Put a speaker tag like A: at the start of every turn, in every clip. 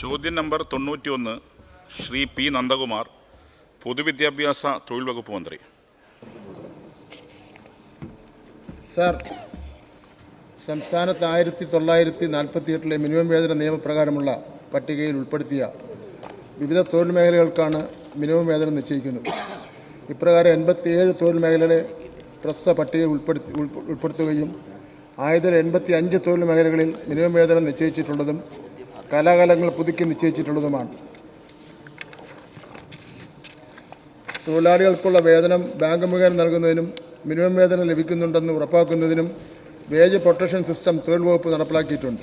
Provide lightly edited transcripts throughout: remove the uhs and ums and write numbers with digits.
A: ചോദ്യം number 91 Shri P Nandakumar, പൊതുവിദ്യാഭ്യാസ തൊഴിൽ വകുപ്പ് മന്ത്രി.
B: സർ, സംസ്ഥാനത്ത് 1948 മിനിമം വേതന നിയമപ്രകാരമുള്ള പട്ടികയിൽ ഉൾപ്പെടുത്തിയ വിവിധ തൊഴിൽ മേഖലകൾക്കാണ് മിനിമം വേതനം നിശ്ചയിക്കുന്നത്. ഇപ്രകാരം 87 തൊഴിൽ മേഖലകളെ പ്രസ്തുത പട്ടികയിൽ ഉൾപ്പെടുത്തുകയും ആയതിൽ 85 തൊഴിൽ മേഖലകളിൽ മിനിമം വേതനം നിശ്ചയിച്ചിട്ടുള്ളതും കാലാകാലങ്ങൾ പുതുക്കി നിശ്ചയിച്ചിട്ടുള്ളതുമാണ്. തൊഴിലാളികൾക്കുള്ള വേതനം ബാങ്ക് മുഖേന നൽകുന്നതിനും മിനിമം വേതനം ലഭിക്കുന്നുണ്ടെന്ന് ഉറപ്പാക്കുന്നതിനും വേജ് പ്രൊട്ടക്ഷൻ സിസ്റ്റം തൊഴിൽ വകുപ്പ് നടപ്പിലാക്കിയിട്ടുണ്ട്.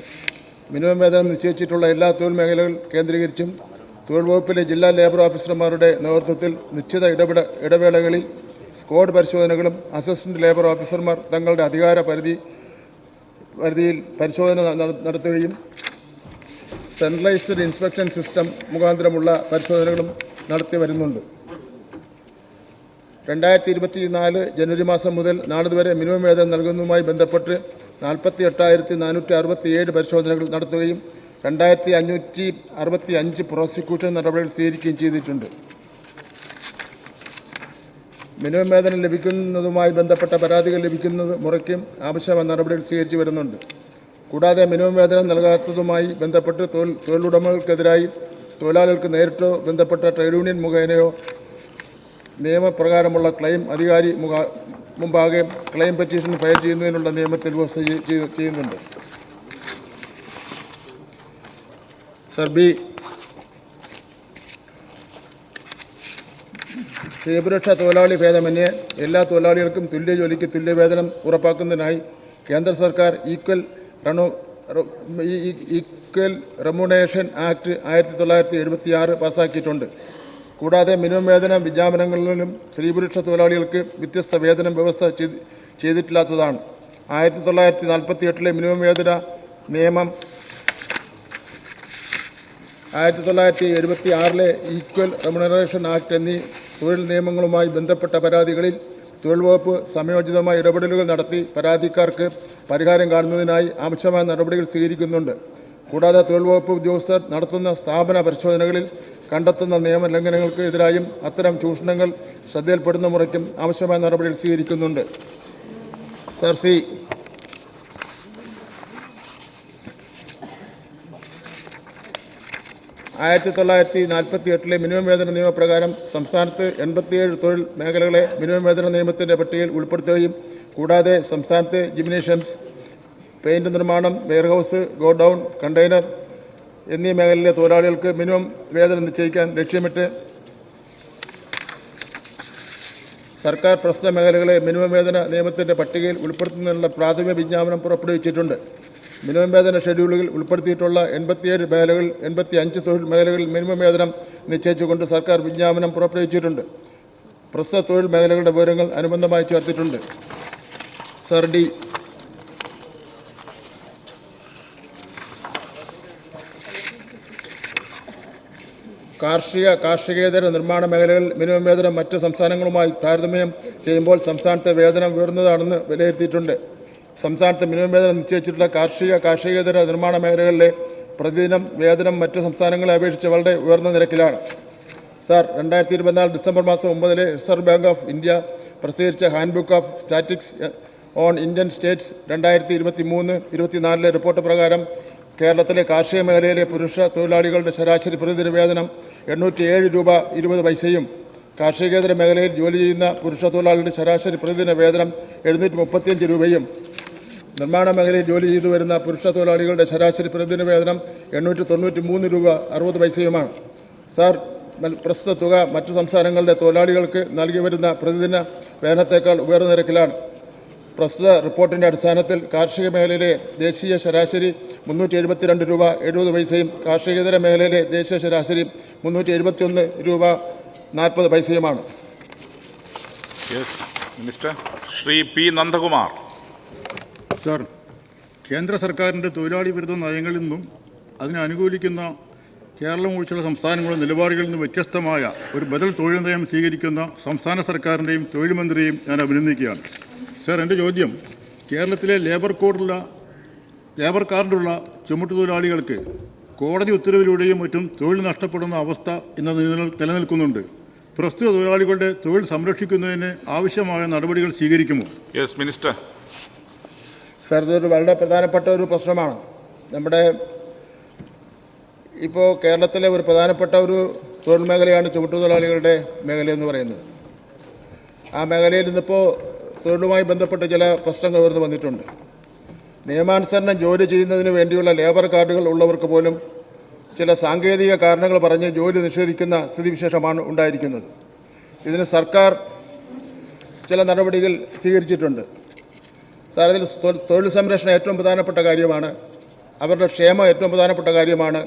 B: മിനിമം വേതനം നിശ്ചയിച്ചിട്ടുള്ള എല്ലാ തൊഴിൽ മേഖലകൾ കേന്ദ്രീകരിച്ചും തൊഴിൽ വകുപ്പിലെ ജില്ലാ ലേബർ ഓഫീസർമാരുടെ നേതൃത്വത്തിൽ നിശ്ചിത ഇടവേളകളിൽ സ്ക്വാഡ് പരിശോധനകളും അസിസ്റ്റന്റ് ലേബർ ഓഫീസർമാർ തങ്ങളുടെ അധികാര പരിധിയിൽ പരിശോധന നടത്തുകയും സെൻട്രലൈസ്ഡ് ഇൻസ്പെക്ഷൻ സിസ്റ്റം മുഖാന്തരമുള്ള പരിശോധനകളും നടത്തി വരുന്നുണ്ട്. 2024 ജനുവരി മാസം മുതൽ നാളിതുവരെ മിനിമം വേതനം നൽകുന്നതുമായി ബന്ധപ്പെട്ട് 48,467 പരിശോധനകൾ നടത്തുകയും 2,565 പ്രോസിക്യൂഷൻ നടപടികൾ സ്വീകരിക്കുകയും ചെയ്തിട്ടുണ്ട്. മിനിമം വേതനം ലഭിക്കുന്നതുമായി ബന്ധപ്പെട്ട പരാതികൾ ലഭിക്കുന്നത് മുറയ്ക്കും ആവശ്യമായ നടപടികൾ സ്വീകരിച്ചു വരുന്നുണ്ട്. കൂടാതെ മിനിമം വേതനം നൽകാത്തതുമായി ബന്ധപ്പെട്ട് തൊഴിലുടമകൾക്കെതിരായി തൊഴിലാളികൾക്ക് നേരിട്ടോ ബന്ധപ്പെട്ട ട്രേഡ് യൂണിയൻ മുഖേനയോ നിയമപ്രകാരമുള്ള ക്ലെയിം അധികാരി മുമ്പാകെ ക്ലെയിം പെറ്റീഷൻ ഫയൽ ചെയ്യുന്നതിനുള്ള നിയമത്തിൽ വ്യവസ്ഥ ചെയ്യുന്നുണ്ട്. സർ, ബി, സ്ത്രീപുരുഷ തൊഴിലാളി ഭേദമന്യേ എല്ലാ തൊഴിലാളികൾക്കും തുല്യ ജോലിക്ക് തുല്യവേതനം ഉറപ്പാക്കുന്നതിനായി കേന്ദ്ര സർക്കാർ ഈക്വൽ റെമ്യൂണറേഷൻ ആക്ട് 1976 പാസ്സാക്കിയിട്ടുണ്ട്. കൂടാതെ മിനിമം വേതന വിജ്ഞാപനങ്ങളിലും സ്ത്രീപുരുഷ തൊഴിലാളികൾക്ക് വ്യത്യസ്ത വേതന വ്യവസ്ഥ ചെയ്തിട്ടില്ലാത്തതാണ്. 1948 മിനിമം വേതന നിയമം 1976 ഈക്വൽ റെമ്യൂണറേഷൻ ആക്ട് എന്നീ തൊഴിൽ നിയമങ്ങളുമായി ബന്ധപ്പെട്ട പരാതികളിൽ തൊഴിൽ വകുപ്പ് സമയോചിതമായ ഇടപെടലുകൾ നടത്തി പരാതിക്കാർക്ക് പരിഹാരം കാണുന്നതിനായി ആവശ്യമായ നടപടികൾ സ്വീകരിക്കുന്നുണ്ട്. കൂടാതെ തൊഴിൽ വകുപ്പ് ഉദ്യോഗസ്ഥർ നടത്തുന്ന സ്ഥാപന പരിശോധനകളിൽ കണ്ടെത്തുന്ന നിയമലംഘനങ്ങൾക്ക് എതിരായും അത്തരം ചൂഷണങ്ങൾ ശ്രദ്ധയിൽപ്പെടുന്ന മുറയ്ക്കും ആവശ്യമായ നടപടികൾ സ്വീകരിക്കുന്നുണ്ട്. സർ, സി, 1948 മിനിമം വേതന നിയമപ്രകാരം സംസ്ഥാനത്ത് 87 തൊഴിൽ മേഖലകളെ മിനിമം വേതന നിയമത്തിൻ്റെ പട്ടികയിൽ ഉൾപ്പെടുത്തുകയും കൂടാതെ സംസ്ഥാനത്ത് ജിംനേഷ്യംസ്, പെയിന്റ് നിർമ്മാണം, വെയർഹൌസ്, ഗോഡൌൺ, കണ്ടെയ്നർ എന്നീ മേഖലയിലെ തൊഴിലാളികൾക്ക് മിനിമം വേതനം നിശ്ചയിക്കാൻ ലക്ഷ്യമിട്ട് സർക്കാർ പ്രസ്തുത മേഖലകളെ മിനിമം വേതന നിയമത്തിൻ്റെ പട്ടികയിൽ ഉൾപ്പെടുത്തുന്നതിനുള്ള പ്രാഥമിക വിജ്ഞാപനം പുറപ്പെടുവിച്ചിട്ടുണ്ട്. മിനിമം വേതന ഷെഡ്യൂളുകളിൽ ഉൾപ്പെടുത്തിയിട്ടുള്ള 87 മേഖലകൾ 85 തൊഴിൽ മേഖലകളിൽ മിനിമം വേതനം നിശ്ചയിച്ചുകൊണ്ട് സർക്കാർ വിജ്ഞാപനം പുറപ്പെടുവിച്ചിട്ടുണ്ട്. പ്രസ്തുത തൊഴിൽ മേഖലകളുടെ വിവരങ്ങൾ അനുബന്ധമായി ചേർത്തിട്ടുണ്ട്. സർ, ഡി, കാർഷികേതര നിർമ്മാണ മേഖലകളിൽ മിനിമം വേതനം മറ്റ് സംസ്ഥാനങ്ങളുമായി താരതമ്യം ചെയ്യുമ്പോൾ സംസ്ഥാനത്തെ വേതനം ഉയർന്നതാണെന്ന് വിലയിരുത്തിയിട്ടുണ്ട്. സംസ്ഥാനത്ത് മിനിമം വേതനം നിശ്ചയിച്ചിട്ടുള്ള കാർഷികേതര നിർമ്മാണ മേഖലകളിലെ പ്രതിദിനം വേതനം മറ്റ് സംസ്ഥാനങ്ങളെ അപേക്ഷിച്ച് വളരെ ഉയർന്ന നിരക്കിലാണ്. സർ, 2024 ഡിസംബർ മാസം 9 റിസർവ് ബാങ്ക് ഓഫ് ഇന്ത്യ പ്രസിദ്ധീകരിച്ച handbook of statistics on Indian States 2023-24 report പ്രകാരം കേരളത്തിലെ കാർഷിക മേഖലയിലെ പുരുഷ തൊഴിലാളികളുടെ ശരാശരി പ്രതിദിന വേതനം 807 രൂപ 20 പൈസയും കാർഷികേതര മേഖലയിൽ ജോലി ചെയ്യുന്ന പുരുഷ തൊഴിലാളികളുടെ ശരാശരി പ്രതിദിന വേതനം 735 രൂപയും നിർമ്മാണ മേഖലയിൽ ജോലി ചെയ്തു വരുന്ന പുരുഷ തൊഴിലാളികളുടെ ശരാശരി പ്രതിദിന വേതനം 893 രൂപ 60 പൈസയുമാണ്. സാർ, പ്രസ്തുത തുക മറ്റു സംസ്ഥാനങ്ങളുടെ തൊഴിലാളികൾക്ക് നൽകി വരുന്ന പ്രതിദിന വേതനത്തേക്കാൾ ഉയർന്ന നിരക്കിലാണ്. പ്രസ്തുത റിപ്പോർട്ടിൻ്റെ അടിസ്ഥാനത്തിൽ കാർഷിക മേഖലയിലെ ദേശീയ ശരാശരി 372 രൂപ 70 പൈസയും കാർഷികേതര മേഖലയിലെ ദേശീയ ശരാശരി 371 രൂപ 40 പൈസയുമാണ്.
A: Minister Shri P Nandakumar.
C: Sir, കേന്ദ്ര സർക്കാരിൻ്റെ തൊഴിലാളി വിരുദ്ധ നയങ്ങളിൽ നിന്നും അതിനെ അനുകൂലിക്കുന്ന കേരളം ഒഴിച്ചുള്ള സംസ്ഥാനങ്ങളുടെ നിലപാടുകളിൽ നിന്ന് വ്യത്യസ്തമായ ഒരു ബദൽ തൊഴിൽ നയം സ്വീകരിക്കുന്ന സംസ്ഥാന സർക്കാരിൻ്റെയും തൊഴിൽ മന്ത്രിയെയും ഞാൻ അഭിനന്ദിക്കുകയാണ്. സർ, എൻ്റെ ചോദ്യം കേരളത്തിലെ ലേബർ കാർഡുള്ള ചുമട്ടുതൊഴിലാളികൾക്ക് കോടതി ഉത്തരവിലൂടെയും മറ്റും തൊഴിൽ നഷ്ടപ്പെടുന്ന അവസ്ഥ ഇന്ന് നിലനിൽക്കുന്നുണ്ട്. പ്രസ്തുത തൊഴിലാളികളുടെ തൊഴിൽ സംരക്ഷിക്കുന്നതിന് ആവശ്യമായ നടപടികൾ സ്വീകരിക്കുമോ?
A: Yes minister.
B: സാർ, ഇതൊരു വളരെ പ്രധാനപ്പെട്ട ഒരു പ്രശ്നമാണ്. നമ്മുടെ ഇപ്പോൾ കേരളത്തിലെ ഒരു പ്രധാനപ്പെട്ട ഒരു തൊഴിൽ മേഖലയാണ് ചുമട്ടുതൊഴിലാളികളുടെ മേഖല എന്ന് പറയുന്നത്. ആ മേഖലയിൽ ഇന്നിപ്പോൾ തൊഴിലുമായി ബന്ധപ്പെട്ട് ചില പ്രശ്നങ്ങൾ ഉയർന്നു വന്നിട്ടുണ്ട്. നിയമാനുസരണം ജോലി ചെയ്യുന്നതിന് വേണ്ടിയുള്ള ലേബർ കാർഡുകൾ ഉള്ളവർക്ക് പോലും ചില സാങ്കേതിക കാരണങ്ങൾ പറഞ്ഞ് ജോലി നിഷേധിക്കുന്ന സ്ഥിതിവിശേഷമാണ് ഉണ്ടായിരിക്കുന്നത്. ഇതിന് സർക്കാർ ചില നടപടികൾ സ്വീകരിച്ചിട്ടുണ്ട്. സാർ, ഇതിൽ തൊഴിൽ സംരക്ഷണം ഏറ്റവും പ്രധാനപ്പെട്ട കാര്യമാണ്. അവരുടെ ക്ഷേമം ഏറ്റവും പ്രധാനപ്പെട്ട കാര്യമാണ്.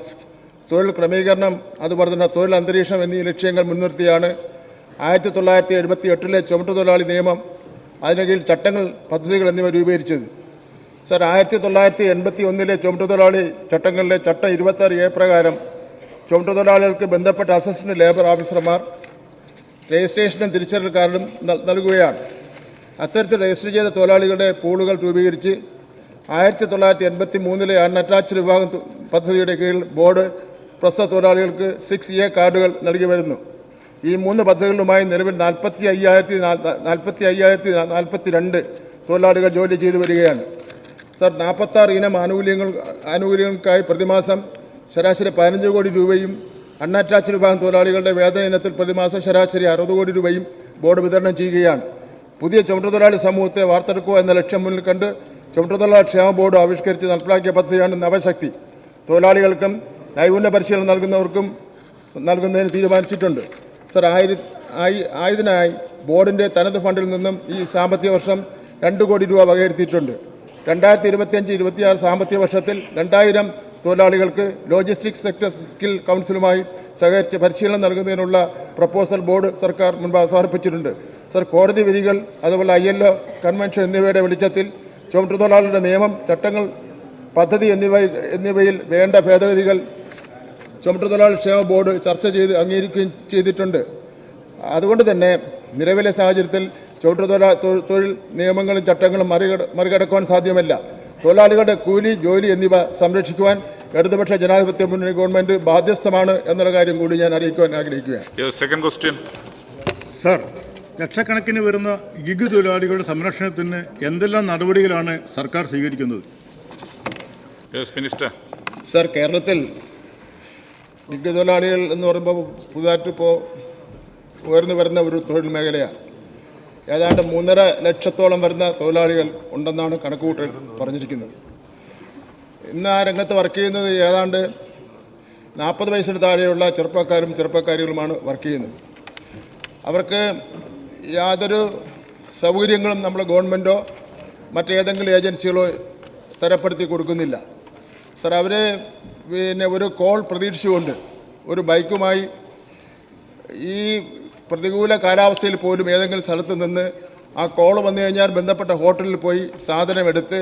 B: തൊഴിൽ ക്രമീകരണം, അതുപോലെ തന്നെ തൊഴിൽ അന്തരീക്ഷം എന്നീ ലക്ഷ്യങ്ങൾ മുൻനിർത്തിയാണ് 1978 ചുമട്ടുതൊഴിലാളി നിയമം, അതിന് കീഴിൽ ചട്ടങ്ങൾ, പദ്ധതികൾ എന്നിവ രൂപീകരിച്ചത്. സർ, 1981 ചുമട്ടുതൊഴിലാളി ചട്ടങ്ങളിലെ ചട്ടം 26A പ്രകാരം ചുമട്ടുതൊഴിലാളികൾക്ക് ബന്ധപ്പെട്ട അസിസ്റ്റന്റ് ലേബർ ഓഫീസർമാർ രജിസ്ട്രേഷനും തിരിച്ചറിയൽ കാർഡും നൽകുകയാണ്. അത്തരത്തിൽ രജിസ്റ്റർ ചെയ്ത തൊഴിലാളികളുടെ പൂളുകൾ രൂപീകരിച്ച് 1983 അൺഅറ്റാച്ച്ഡ് വിഭാഗം പദ്ധതിയുടെ കീഴിൽ ബോർഡ് പ്രസ്തുത തൊഴിലാളികൾക്ക് 6A കാർഡുകൾ നൽകി വരുന്നു. ഈ 3 പദ്ധതികളുമായി നിലവിൽ 45,042 തൊഴിലാളികൾ ജോലി ചെയ്തു വരികയാണ്. സർ, 46 ഇനം ആനുകൂല്യങ്ങൾക്കായി പ്രതിമാസം ശരാശരി 15 കോടി രൂപയും അൺഅറ്റാച്ച്ഡ് വിഭാഗം തൊഴിലാളികളുടെ വേതന ഇനത്തിൽ പ്രതിമാസം ശരാശരി 60 കോടി രൂപയും ബോർഡ് വിതരണം ചെയ്യുകയാണ്. പുതിയ ചുമട്ടുതൊഴിലാളി സമൂഹത്തെ വാർത്തെടുക്കുക എന്ന ലക്ഷ്യം മുന്നിൽ കണ്ട് ചുമട്ടുതൊഴിലാളി ക്ഷേമ ബോർഡ് ആവിഷ്കരിച്ച് നടപ്പിലാക്കിയ പദ്ധതിയാണ് നവശക്തി. തൊഴിലാളികൾക്കും നൈപുണ്യ പരിശീലനം നൽകുന്നതിന് തീരുമാനിച്ചിട്ടുണ്ട്. സർ, ആയതിനായി ബോർഡിൻ്റെ തനത് ഫണ്ടിൽ നിന്നും ഈ സാമ്പത്തിക വർഷം 2 കോടി രൂപ വകയിരുത്തിയിട്ടുണ്ട്. 2025-26 സാമ്പത്തിക വർഷത്തിൽ 2000 തൊഴിലാളികൾക്ക് ലോജിസ്റ്റിക്സ് സെക്ടർ സ്കിൽ കൗൺസിലുമായി സഹകരിച്ച് പരിശീലനം നൽകുന്നതിനുള്ള പ്രപ്പോസൽ ബോർഡ് സർക്കാർ മുൻപാകെ സമർപ്പിച്ചിട്ടുണ്ട്. സർ, കോടതി വിധികൾ, അതുപോലെ ILO കൺവെൻഷൻ എന്നിവയുടെ വെളിച്ചത്തിൽ ചുമട്ടുതൊഴിലാളികളുടെ നിയമം, ചട്ടങ്ങൾ, പദ്ധതി എന്നിവയിൽ വേണ്ട ഭേദഗതികൾ ചുമട്ടുതൊഴിലാളി ക്ഷേമ ബോർഡ് ചർച്ച ചെയ്ത് അംഗീകരിക്കുകയും ചെയ്തിട്ടുണ്ട്. അതുകൊണ്ട് തന്നെ നിലവിലെ സാഹചര്യത്തിൽ തൊഴിൽ നിയമങ്ങളും ചട്ടങ്ങളും മറികടക്കുവാൻ സാധ്യമല്ല. തൊഴിലാളികളുടെ കൂലി, ജോലി എന്നിവ സംരക്ഷിക്കുവാൻ ഇടതുപക്ഷ ജനാധിപത്യ മുന്നണി ഗവൺമെന്റ് ബാധ്യസ്ഥമാണ് എന്നുള്ള കാര്യം കൂടി ഞാൻ അറിയിക്കുവാൻ ആഗ്രഹിക്കുകയാണ്.
A: Second question.
C: സർ, ലക്ഷക്കണക്കിന് വരുന്ന ഗിഗ് തൊഴിലാളികളുടെ സംരക്ഷണത്തിന് എന്തെല്ലാം നടപടികളാണ് സർക്കാർ സ്വീകരിക്കുന്നത്?
A: മിനിസ്റ്റർ.
B: സർ, കേരളത്തിൽ ഗിഗ് തൊഴിലാളികൾ എന്ന് പറയുമ്പോൾ പുതുതായിട്ട് ഇപ്പോൾ ഉയർന്നു വരുന്ന ഒരു തൊഴിൽ മേഖലയാണ്. ഏതാണ്ട് 3.5 ലക്ഷത്തോളം വരുന്ന തൊഴിലാളികൾ ഉണ്ടെന്നാണ് കണക്കുകൂട്ടൽ പറഞ്ഞിരിക്കുന്നത്. ഇന്ന് ആ രംഗത്ത് വർക്ക് ചെയ്യുന്നത് ഏതാണ്ട് 40 വയസ്സിന് താഴെയുള്ള ചെറുപ്പക്കാരികളുമാണ് വർക്ക് ചെയ്യുന്നത്. അവർക്ക് യാതൊരു സൗകര്യങ്ങളും നമ്മുടെ ഗവൺമെൻറ്റോ മറ്റേതെങ്കിലും ഏജൻസികളോ തരപ്പെടുത്തി കൊടുക്കുന്നില്ല. സർ, അവർ ഒരു കോൾ പ്രതീക്ഷിച്ചുകൊണ്ട് ഒരു ബൈക്കുമായി ഈ പ്രതികൂല കാലാവസ്ഥയിൽ പോലും ഏതെങ്കിലും സ്ഥലത്ത് നിന്ന് ആ കോൾ വന്നു കഴിഞ്ഞാൽ ബന്ധപ്പെട്ട ഹോട്ടലിൽ പോയി സാധനം എടുത്ത്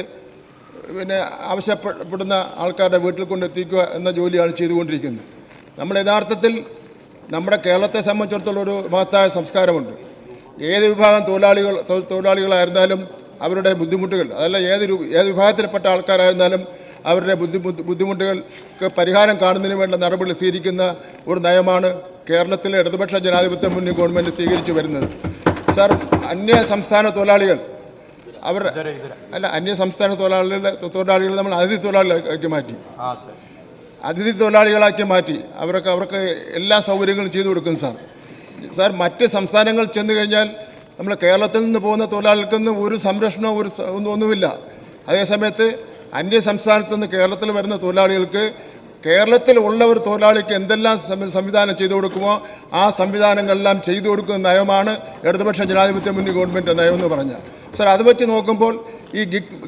B: ആവശ്യപ്പെടുന്ന ആൾക്കാരുടെ വീട്ടിൽ കൊണ്ടെത്തിക്കുക എന്ന ജോലിയാണ് ചെയ്തുകൊണ്ടിരിക്കുന്നത്. നമ്മൾ യഥാർത്ഥത്തിൽ നമ്മുടെ കേരളത്തെ സംബന്ധിച്ചിടത്തോളം ഒരു മഹത്തായ സംസ്കാരമുണ്ട്. ഏത് വിഭാഗം തൊഴിലാളികളായിരുന്നാലും അവരുടെ ബുദ്ധിമുട്ടുകൾ, അതല്ല ഏത് വിഭാഗത്തിൽപ്പെട്ട ആൾക്കാരായിരുന്നാലും അവരുടെ ബുദ്ധിമുട്ടുകൾക്ക് പരിഹാരം കാണുന്നതിന് വേണ്ട നടപടി സ്വീകരിക്കുന്ന ഒരു നയമാണ് കേരളത്തിലെ ഇടതുപക്ഷ ജനാധിപത്യ മുന്നണി ഗവൺമെൻറ് സ്വീകരിച്ചു വരുന്നത്. സർ, അന്യസംസ്ഥാന തൊഴിലാളികൾ നമ്മൾ അതിഥി തൊഴിലാളികളാക്കി മാറ്റി അവർക്ക് എല്ലാ സൗകര്യങ്ങളും ചെയ്തു കൊടുക്കും. സാർ, മറ്റ് സംസ്ഥാനങ്ങൾ ചെന്ന് കഴിഞ്ഞാൽ നമ്മൾ കേരളത്തിൽ നിന്ന് പോകുന്ന തൊഴിലാളികൾക്കൊന്നും ഒരു സംരക്ഷണവും ഒന്നുമില്ല. അതേസമയത്ത് അന്യ സംസ്ഥാനത്ത് നിന്ന് കേരളത്തിൽ വരുന്ന തൊഴിലാളികൾക്ക് കേരളത്തിൽ ഉള്ള ഒരു തൊഴിലാളിക്ക് എന്തെല്ലാം സംവിധാനം ചെയ്തു കൊടുക്കുമോ ആ സംവിധാനങ്ങളെല്ലാം ചെയ്തു കൊടുക്കുന്ന നയമാണ് ഇടതുപക്ഷ ജനാധിപത്യ മുന്നണി ഗവൺമെൻറ് നയമെന്ന് പറഞ്ഞാൽ. സർ, അത് വെച്ച് നോക്കുമ്പോൾ ഈ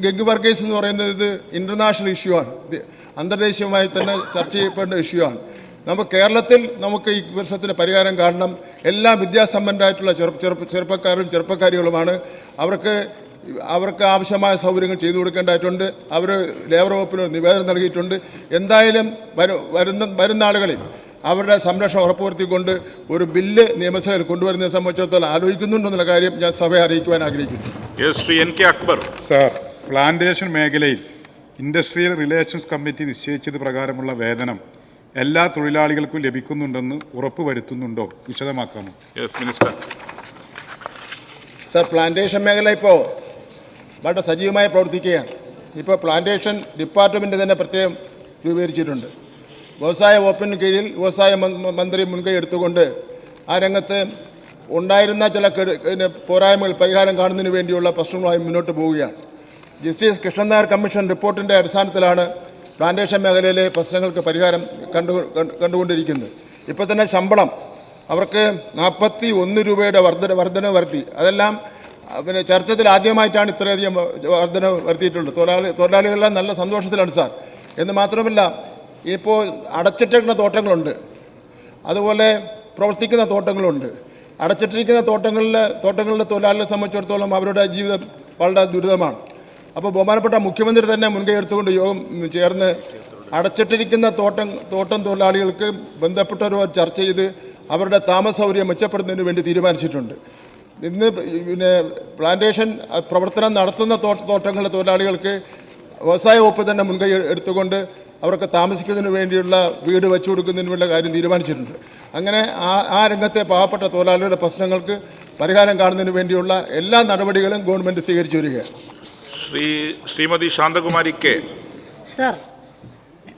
B: ഗിഗ് വർക്കേഴ്സ് എന്ന് പറയുന്നത് ഇത് ഇൻ്റർനാഷണൽ ഇഷ്യൂ ആണ്, അന്തർദേശീയമായി തന്നെ ചർച്ച ചെയ്യപ്പെടേണ്ട ഇഷ്യൂ ആണ്. കേരളത്തിൽ നമുക്ക് ഈ പ്രശ്നത്തിന് പരിഹാരം കാണണം. എല്ലാ വിദ്യാസമ്പന്നരായിട്ടുള്ള ചെറുപ്പക്കാരികളുമാണ്. അവർക്ക് ആവശ്യമായ സൗകര്യങ്ങൾ ചെയ്തു കൊടുക്കേണ്ടതായിട്ടുണ്ട്. അവർ ലേബർ വകുപ്പിന് നിവേദനം നൽകിയിട്ടുണ്ട്. എന്തായാലും വരുന്ന ആളുകളിൽ അവരുടെ സംരക്ഷണം ഉറപ്പുവരുത്തിക്കൊണ്ട് ഒരു ബില്ല് നിയമസഭയിൽ കൊണ്ടുവരുന്നതിനെ സംബന്ധിച്ചിടത്തോളം ആലോചിക്കുന്നുണ്ടെന്നുള്ള കാര്യം ഞാൻ സഭയെ അറിയിക്കുവാൻ ആഗ്രഹിക്കുന്നു.
A: Shri NK Akbar.
D: Sir, plantation മേഖലയിൽ ഇൻഡസ്ട്രിയൽ റിലേഷൻസ് കമ്മിറ്റി നിശ്ചയിച്ചത് പ്രകാരമുള്ള വേതനം എല്ലാ തൊഴിലാളികൾക്കും ലഭിക്കുന്നുണ്ടെന്ന് ഉറപ്പുവരുത്തുന്നുണ്ടോ? വിശദമാക്കാമോ?
A: Yes minister.
B: സർ, പ്ലാന്റേഷൻ മേഖല ഇപ്പോൾ വളരെ സജീവമായി പ്രവർത്തിക്കുകയാണ്. ഇപ്പോൾ പ്ലാന്റേഷൻ ഡിപ്പാർട്ട്മെൻറ്റ് തന്നെ പ്രത്യേകം രൂപീകരിച്ചിട്ടുണ്ട്. വ്യവസായ വകുപ്പിന് കീഴിൽ വ്യവസായ മന്ത്രി മുൻകൈ എടുത്തുകൊണ്ട് ആ രംഗത്ത് ഉണ്ടായിരുന്ന ചില പോരായ്മകൾ പരിഹാരം കാണുന്നതിന് വേണ്ടിയുള്ള പ്രശ്നങ്ങളുമായി മുന്നോട്ട് പോവുകയാണ്. ജസ്റ്റിസ് കൃഷ്ണൻ നായർ കമ്മീഷൻ റിപ്പോർട്ടിൻ്റെ അടിസ്ഥാനത്തിലാണ് പ്ലാന്റേഷൻ മേഖലയിലെ പ്രശ്നങ്ങൾക്ക് പരിഹാരം കണ്ടുകൊണ്ടിരിക്കുന്നത്. ഇപ്പോൾ തന്നെ ശമ്പളം അവർക്ക് 41 രൂപയുടെ വർധന വരുത്തി. അതെല്ലാം ചരിത്രത്തിൽ ആദ്യമായിട്ടാണ് ഇത്രയധികം വർധന വരുത്തിയിട്ടുള്ളത്. തൊഴിലാളികളെല്ലാം നല്ല സന്തോഷത്തിലാണ് സാർ. എന്ന് മാത്രമല്ല, ഇപ്പോൾ അടച്ചിട്ടിരിക്കുന്ന തോട്ടങ്ങളുണ്ട്, അതുപോലെ പ്രവർത്തിക്കുന്ന തോട്ടങ്ങളുണ്ട്. അടച്ചിട്ടിരിക്കുന്ന തോട്ടങ്ങളിലെ തൊഴിലാളികളെ സംബന്ധിച്ചിടത്തോളം അവരുടെ ജീവിതം വളരെ ദുരിതമാണ്. അപ്പോൾ ബഹുമാനപ്പെട്ട മുഖ്യമന്ത്രി തന്നെ മുൻകൈ എടുത്തുകൊണ്ട് യോഗം ചേർന്ന് അടച്ചിട്ടിരിക്കുന്ന തോട്ടം തൊഴിലാളികൾക്ക് ബന്ധപ്പെട്ടവരുമായി ചർച്ച ചെയ്ത് അവരുടെ താമസ സൗകര്യം മെച്ചപ്പെടുത്തുന്നതിന് വേണ്ടി തീരുമാനിച്ചിട്ടുണ്ട്. ഇന്ന് പ്ലാന്റേഷൻ പ്രവർത്തനം നടത്തുന്ന തോട്ടങ്ങളിലെ തൊഴിലാളികൾക്ക് വ്യവസായ വകുപ്പ് തന്നെ മുൻകൈ എടുത്തുകൊണ്ട് അവർക്ക് താമസിക്കുന്നതിന് വേണ്ടിയുള്ള വീട് വെച്ചു കൊടുക്കുന്നതിന് വേണ്ട കാര്യം തീരുമാനിച്ചിട്ടുണ്ട്. അങ്ങനെ ആ രംഗത്തെ പാവപ്പെട്ട തൊഴിലാളികളുടെ പ്രശ്നങ്ങൾക്ക് പരിഹാരം കാണുന്നതിന് വേണ്ടിയുള്ള എല്ലാ നടപടികളും ഗവൺമെൻറ് സ്വീകരിച്ചു വരികയാണ്.
A: ശ്രീമതി ശാന്തകുമാരി കെ.
E: സർ,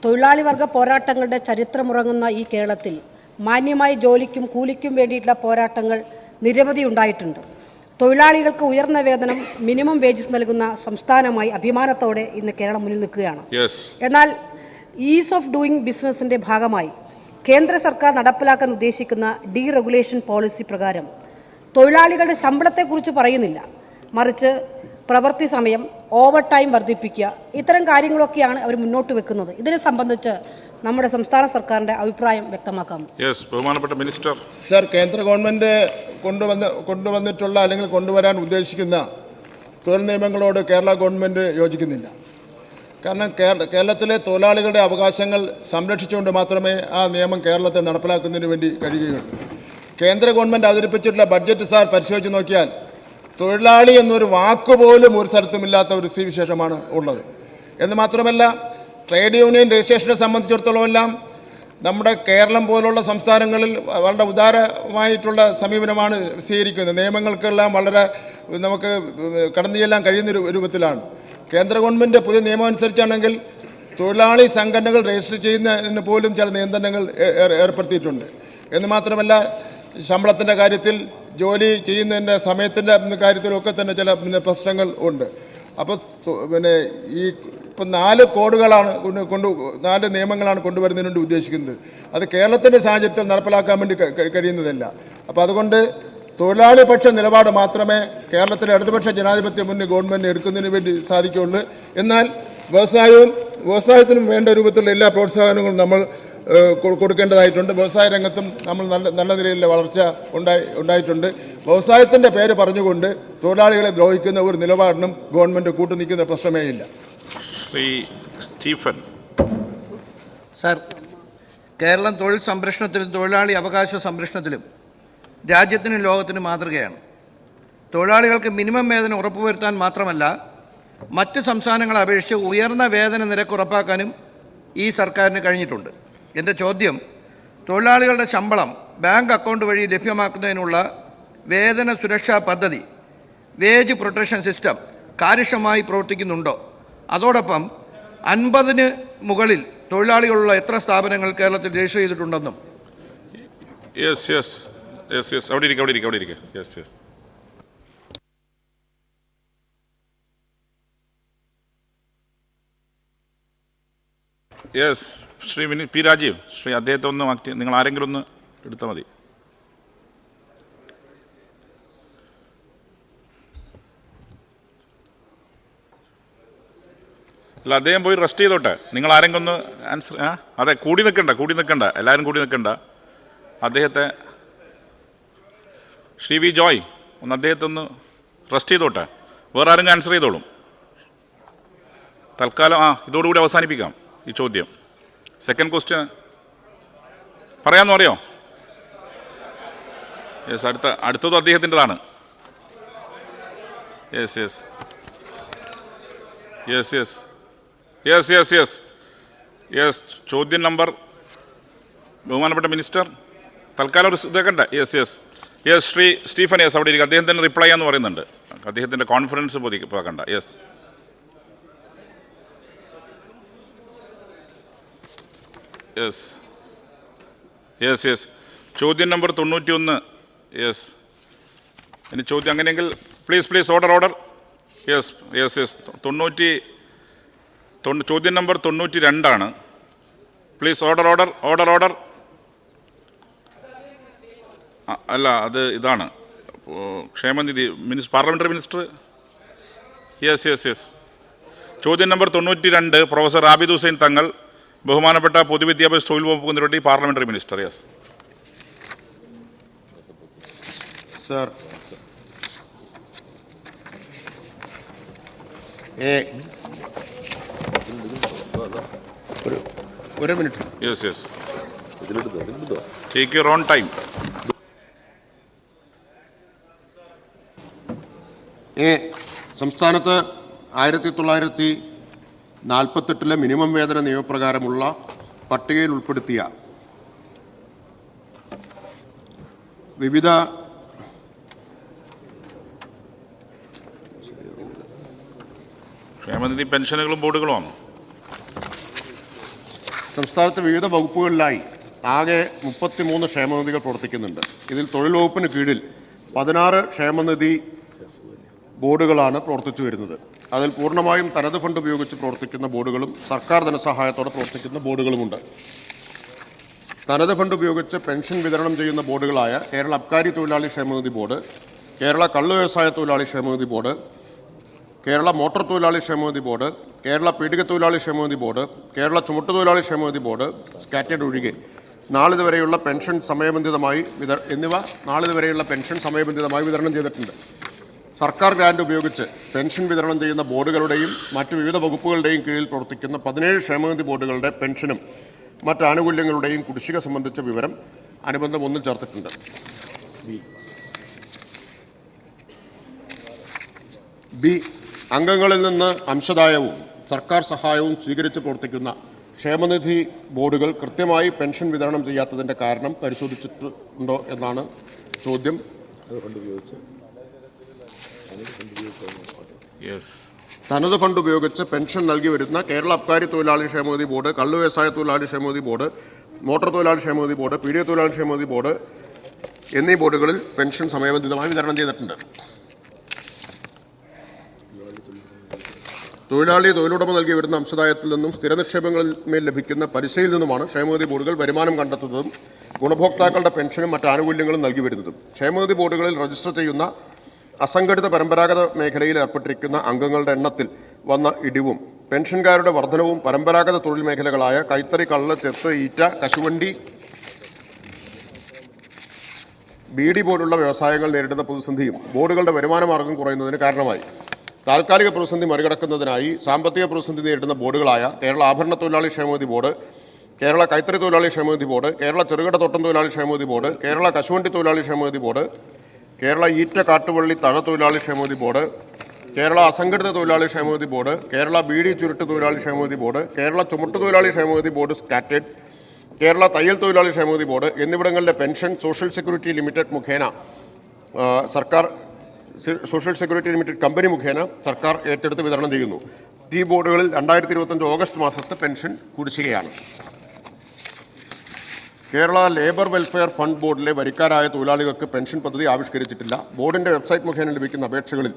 E: തൊഴിലാളി വർഗ പോരാട്ടങ്ങളുടെ ചരിത്രമുറങ്ങുന്ന ഈ കേരളത്തിൽ മാന്യമായ ജോലിക്കും കൂലിക്കും വേണ്ടിയിട്ടുള്ള പോരാട്ടങ്ങൾ നിരവധി ഉണ്ടായിട്ടുണ്ട്. തൊഴിലാളികൾക്ക് ഉയർന്ന വേതനം, മിനിമം വേജസ് നൽകുന്ന സംസ്ഥാനമായി അഭിമാനത്തോടെ ഇന്ന് കേരളം മുന്നിൽ നിൽക്കുകയാണ്. എന്നാൽ ഈസ് ഓഫ് ഡൂയിങ് ബിസിനസിന്റെ ഭാഗമായി കേന്ദ്ര സർക്കാർ നടപ്പിലാക്കാൻ ഉദ്ദേശിക്കുന്ന ഡീറെഗുലേഷൻ പോളിസി പ്രകാരം തൊഴിലാളികളുടെ ശമ്പളത്തെക്കുറിച്ച് പറയുന്നില്ല, മറിച്ച് പ്രവൃത്തി സമയം, ഓവർ ടൈം വർദ്ധിപ്പിക്കുക, ഇത്തരം കാര്യങ്ങളൊക്കെയാണ് അവർ മുന്നോട്ട് വെക്കുന്നത്. ഇതിനെ സംബന്ധിച്ച് നമ്മുടെ സംസ്ഥാന സർക്കാരിന്റെ അഭിപ്രായം വ്യക്തമാക്കാം.
A: ബഹുമാനപ്പെട്ട മിനിസ്റ്റർ.
B: സർ, കേന്ദ്ര ഗവൺമെൻറ് കൊണ്ടുവന്നിട്ടുള്ള അല്ലെങ്കിൽ കൊണ്ടുവരാൻ ഉദ്ദേശിക്കുന്ന തൊഴിൽ നിയമങ്ങളോട് കേരള ഗവൺമെൻറ് യോജിക്കുന്നില്ല. കാരണം കേരളത്തിലെ തൊഴിലാളികളുടെ അവകാശങ്ങൾ സംരക്ഷിച്ചുകൊണ്ട് മാത്രമേ ആ നിയമം കേരളത്തെ നടപ്പിലാക്കുന്നതിന് വേണ്ടി കഴിയുകയുള്ളൂ. കേന്ദ്ര ഗവൺമെൻറ് അവതരിപ്പിച്ചിട്ടുള്ള ബഡ്ജറ്റ് സാർ പരിശോധിച്ച് നോക്കിയാൽ തൊഴിലാളി എന്നൊരു വാക്കുപോലും ഒരു സ്ഥലത്തുമില്ലാത്ത ഒരു സ്ഥിതിവിശേഷമാണ് ഉള്ളത്. എന്ന് മാത്രമല്ല, ട്രേഡ് യൂണിയൻ രജിസ്ട്രേഷനെ സംബന്ധിച്ചിടത്തോളം എല്ലാം നമ്മുടെ കേരളം പോലുള്ള സംസ്ഥാനങ്ങളിൽ വളരെ ഉദാരമായിട്ടുള്ള സമീപനമാണ് സ്വീകരിക്കുന്നത്. നിയമങ്ങൾക്കെല്ലാം വളരെ നമുക്ക് കടന്നു ചെല്ലാൻ കഴിയുന്ന രൂപത്തിലാണ്. കേന്ദ്ര ഗവൺമെൻറ് പുതിയ നിയമം അനുസരിച്ചാണെങ്കിൽ തൊഴിലാളി സംഘടനകൾ രജിസ്റ്റർ ചെയ്യുന്നതിന് പോലും ചില നിയന്ത്രണങ്ങൾ ഏർപ്പെടുത്തിയിട്ടുണ്ട്. എന്ന് മാത്രമല്ല, ശമ്പളത്തിൻ്റെ കാര്യത്തിൽ, ജോലി ചെയ്യുന്നതിൻ്റെ സമയത്തിൻ്റെ കാര്യത്തിലൊക്കെ തന്നെ ചില പ്രശ്നങ്ങൾ ഉണ്ട്. അപ്പോൾ ഇപ്പം 4 കോഡുകളാണ് 4 നിയമങ്ങളാണ് കൊണ്ടുവരുന്നതിന് വേണ്ടി ഉദ്ദേശിക്കുന്നത്. അത് കേരളത്തിൻ്റെ സാഹചര്യത്തിൽ നടപ്പിലാക്കാൻ വേണ്ടി കഴിയുന്നതല്ല. അപ്പോൾ അതുകൊണ്ട് തൊഴിലാളി പക്ഷ നിലപാട് മാത്രമേ കേരളത്തിലെ ഇടതുപക്ഷ ജനാധിപത്യ മുന്നണി ഗവൺമെൻറ് എടുക്കുന്നതിന് വേണ്ടി സാധിക്കുകയുള്ളൂ. എന്നാൽ വ്യവസായത്തിനും വേണ്ട രൂപത്തിലുള്ള എല്ലാ പ്രോത്സാഹനങ്ങളും നമ്മൾ കൊടുക്കേണ്ടതായിട്ടുണ്ട്. വ്യവസായ രംഗത്തും നമ്മൾ നല്ല നിലയിലുള്ള വളർച്ച ഉണ്ടായിട്ടുണ്ട്. വ്യവസായത്തിൻ്റെ പേര് പറഞ്ഞുകൊണ്ട് തൊഴിലാളികളെ ദ്രോഹിക്കുന്ന ഒരു നിലപാടിനും ഗവൺമെൻറ് കൂട്ടുനിൽക്കുന്ന പ്രശ്നമേ ഇല്ല.
A: ശ്രീ സ്റ്റീഫൻ.
F: സർ, കേരളം തൊഴിൽ സംരക്ഷണത്തിലും തൊഴിലാളി അവകാശ സംരക്ഷണത്തിലും രാജ്യത്തിനും ലോകത്തിനും മാതൃകയാണ്. തൊഴിലാളികൾക്ക് മിനിമം വേതനം ഉറപ്പുവരുത്താൻ മാത്രമല്ല, മറ്റ് സംസ്ഥാനങ്ങളെ അപേക്ഷിച്ച് ഉയർന്ന വേതന നിരക്ക് ഉറപ്പാക്കാനും ഈ സർക്കാരിന് കഴിഞ്ഞിട്ടുണ്ട്. എൻ്റെ ചോദ്യം, തൊഴിലാളികളുടെ ശമ്പളം ബാങ്ക് അക്കൗണ്ട് വഴി ലഭ്യമാക്കുന്നതിനുള്ള വേതന സുരക്ഷാ പദ്ധതി, വേജ് പ്രൊട്ടക്ഷൻ സിസ്റ്റം കാര്യക്ഷമമായി പ്രവർത്തിക്കുന്നുണ്ടോ? അതോടൊപ്പം 50-ന് മുകളിൽ തൊഴിലാളികളുള്ള എത്ര സ്ഥാപനങ്ങൾ കേരളത്തിൽ രജിസ്റ്റർ ചെയ്തിട്ടുണ്ടെന്നും.
A: അവിടെ ഇരിക്കുക. ശ്രീ പി രാജീവ്, അദ്ദേഹത്തെ ഒന്ന് മാറ്റി, നിങ്ങൾ ആരെങ്കിലും ഒന്ന് എടുത്താൽ മതി. അല്ല, അദ്ദേഹം പോയി റെസ്റ്റ് ചെയ്തോട്ടെ. നിങ്ങൾ ആരെങ്കിലും ഒന്ന് ആൻസർ. അതെ, കൂടി നിൽക്കണ്ട, എല്ലാവരും കൂടി നിൽക്കണ്ട. അദ്ദേഹത്തെ ശ്രീ വി ജോയ് ഒന്ന് അദ്ദേഹത്തെ ഒന്ന് റെസ്റ്റ് ചെയ്തോട്ടെ. വേറെ ആരെങ്കിലും ആൻസർ ചെയ്തോളും. തൽക്കാലം ഇതോടുകൂടി അവസാനിപ്പിക്കാം ഈ ചോദ്യം. സെക്കൻഡ് ക്വസ്റ്റ്യൻ പറയാമെന്ന് പറയോ? അടുത്തതും അദ്ദേഹത്തിൻ്റെതാണ്. യെസ് യെസ് ചോദ്യം നമ്പർ ബഹുമാനപ്പെട്ട മിനിസ്റ്റർ തൽക്കാലം ഒരു ഇതൊക്കെ ഉണ്ട്. യെസ് സ്റ്റീഫൻ യെസ് അവിടെ ഇരിക്കും. അദ്ദേഹം തന്നെ റിപ്ലൈ എന്ന് പറയുന്നുണ്ട്. അദ്ദേഹത്തിൻ്റെ കോൺഫിഡൻസ് പോകണ്ട. യെസ് ചോദ്യം നമ്പർ 91. ഇനി ചോദ്യം അങ്ങനെയെങ്കിൽ പ്ലീസ് ഓർഡർ. യെസ് ചോദ്യം നമ്പർ 92 പ്ലീസ് ഓർഡർ. അല്ല, അത് ഇതാണ് ക്ഷേമനിധി പാർലമെൻ്ററി മിനിസ്റ്റർ. യെസ് ചോദ്യം നമ്പർ 92 പ്രൊഫസർ ആബിദ് ഹുസൈൻ തങ്ങൾ, ബഹുമാനപ്പെട്ട പൊതുവിദ്യാഭ്യാസ തൊഴിൽ വകുപ്പ് മന്ത്രി പാർലമെൻ്ററി മിനിസ്റ്റർ.
G: സർ, ഒരു minute.
A: Yes take your own time.
G: സംസ്ഥാനത്ത് 1948 മിനിമം വേതന നിയമപ്രകാരമുള്ള പട്ടികയിൽ ഉൾപ്പെടുത്തിയ വിവിധ
A: ക്ഷേമനിധി പെൻഷനുകളും ബോർഡുകളുമാണ്.
G: സംസ്ഥാനത്തെ വിവിധ വകുപ്പുകളിലായി ആകെ 33 ക്ഷേമനിധികൾ പ്രവർത്തിക്കുന്നുണ്ട്. ഇതിൽ തൊഴിൽ വകുപ്പിന് കീഴിൽ 16 ക്ഷേമനിധി ബോർഡുകളാണ് പ്രവർത്തിച്ചു വരുന്നത്. അതിൽ പൂർണ്ണമായും തനത് ഫണ്ട് ഉപയോഗിച്ച് പ്രവർത്തിക്കുന്ന ബോർഡുകളും സർക്കാർ ധനസഹായത്തോടെ പ്രവർത്തിക്കുന്ന ബോർഡുകളുമുണ്ട്. തനത് ഫണ്ട് ഉപയോഗിച്ച് പെൻഷൻ വിതരണം ചെയ്യുന്ന ബോർഡുകളായ കേരള അബ്കാരി തൊഴിലാളി ക്ഷേമനിധി ബോർഡ്, കേരള കള്ളു വ്യവസായ തൊഴിലാളി ക്ഷേമനിധി ബോർഡ്, കേരള മോട്ടോർ തൊഴിലാളി ക്ഷേമനിധി ബോർഡ്, കേരള പീഡിക തൊഴിലാളി ക്ഷേമനിധി ബോർഡ്, കേരള ചുമട്ടുതൊഴിലാളി ക്ഷേമനിധി ബോർഡ്, സ്കാറ്റേഡ് ഒഴികെ നാളിതുവരെയുള്ള പെൻഷൻ സമയബന്ധിതമായി വിതരണം ചെയ്തിട്ടുണ്ട്. സർക്കാർ ഗ്രാന്റ് ഉപയോഗിച്ച് പെൻഷൻ വിതരണം ചെയ്യുന്ന ബോർഡുകളുടെയും മറ്റ് വിവിധ വകുപ്പുകളുടെയും കീഴിൽ പ്രവർത്തിക്കുന്ന 17 ക്ഷേമനിധി ബോർഡുകളുടെ പെൻഷനും മറ്റ് ആനുകൂല്യങ്ങളുടെയും കുടിശ്ശിക സംബന്ധിച്ച വിവരം അനുബന്ധം 1 ചേർത്തിട്ടുണ്ട്. ബി. അംഗങ്ങളിൽ നിന്ന് അംശദായവും സർക്കാർ സഹായവും സ്വീകരിച്ച് പ്രവർത്തിക്കുന്ന ക്ഷേമനിധി ബോർഡുകൾ കൃത്യമായി പെൻഷൻ വിതരണം ചെയ്യാത്തതിൻ്റെ കാരണം പരിശോധിച്ചിട്ടുണ്ടോ എന്നാണ് ചോദ്യം. തനത് ഫണ്ട് ഉപയോഗിച്ച് പെൻഷൻ നൽകി വരുന്ന കേരള അബ്കാരി തൊഴിലാളി ക്ഷേമനിധി ബോർഡ്, കള്ളു വ്യവസായ തൊഴിലാളി ക്ഷേമനിധി ബോർഡ്, മോട്ടോർ തൊഴിലാളി ക്ഷേമനിധി ബോർഡ്, പീഡിക തൊഴിലാളി ക്ഷേമനിധി ബോർഡ് എന്നീ ബോർഡുകളിൽ പെൻഷൻ സമയബന്ധിതമായി വിതരണം ചെയ്തിട്ടുണ്ട്. തൊഴിലുടമ നൽകി വരുന്ന അംശദായത്തിൽ നിന്നും സ്ഥിര നിക്ഷേപങ്ങളിൽ മേൽ ലഭിക്കുന്ന പലിശയിൽ നിന്നുമാണ് ക്ഷേമനിധി ബോർഡുകൾ വരുമാനം കണ്ടെത്തുന്നതും ഗുണഭോക്താക്കളുടെ പെൻഷനും മറ്റ് ആനുകൂല്യങ്ങളും നൽകി വരുന്നതും. ക്ഷേമനിധി ബോർഡുകളിൽ രജിസ്റ്റർ ചെയ്യുന്ന അസംഘടിത പരമ്പരാഗത മേഖലയിൽ ഏർപ്പെട്ടിരിക്കുന്ന അംഗങ്ങളുടെ എണ്ണത്തിൽ വന്ന ഇടിവും പെൻഷൻകാരുടെ വർധനവും പരമ്പരാഗത തൊഴിൽ മേഖലകളായ കൈത്തറി, കള്ള്, ചെത്ത്, ഈറ്റ, കശുവണ്ടി, ബീഡി പോലുള്ള വ്യവസായങ്ങൾ നേരിടുന്ന പ്രതിസന്ധിയും ബോർഡുകളുടെ വരുമാന മാർഗം കുറയുന്നതിന് കാരണമായി. താൽക്കാലിക പ്രതിസന്ധി മറികടക്കുന്നതിനായി സാമ്പത്തിക പ്രതിസന്ധി നേരിടുന്ന ബോർഡുകളായ കേരള ആഭരണ തൊഴിലാളി ക്ഷേമനിധി ബോർഡ്, കേരള കൈത്തറി തൊഴിലാളി ക്ഷേമനിധി ബോർഡ്, കേരള ചെറുകിട തോട്ടം തൊഴിലാളി ക്ഷേമനിധി ബോർഡ്, കേരള കശുവണ്ടി തൊഴിലാളി ക്ഷേമനിധി ബോർഡ്, കേരള ഈറ്റ കാട്ടുവള്ളി തഴ തൊഴിലാളി ക്ഷേമനിധി ബോർഡ്, കേരള അസംഘടിത തൊഴിലാളി ക്ഷേമനിധി ബോർഡ്, കേരള ബീഡി ചുരുട്ട് തൊഴിലാളി ക്ഷേമനിധി ബോർഡ്, കേരള ചുമട്ടുതൊഴിലാളി ക്ഷേമനിധി ബോർഡ് സ്കാറ്റേഡ്, കേരള തയ്യൽ തൊഴിലാളി ക്ഷേമനിധി ബോർഡ് എന്നിവിടങ്ങളിലെ പെൻഷൻ സോഷ്യൽ സെക്യൂരിറ്റി ലിമിറ്റഡ് മുഖേന സോഷ്യൽ സെക്യൂരിറ്റി ലിമിറ്റഡ് കമ്പനി മുഖേന സർക്കാർ ഏറ്റെടുത്ത് വിതരണം ചെയ്യുന്നു. ഈ ബോർഡുകളിൽ 2025 ഓഗസ്റ്റ് മാസത്തെ പെൻഷൻ കുടിശ്ശികയാണ്. കേരള ലേബർ വെൽഫെയർ ഫണ്ട് ബോർഡിലെ വരിക്കാരായ തൊഴിലാളികൾക്ക് പെൻഷൻ പദ്ധതി ആവിഷ്കരിച്ചിട്ടില്ല. ബോർഡിന്റെ വെബ്സൈറ്റ് മുഖേന ലഭിക്കുന്ന അപേക്ഷകളിൽ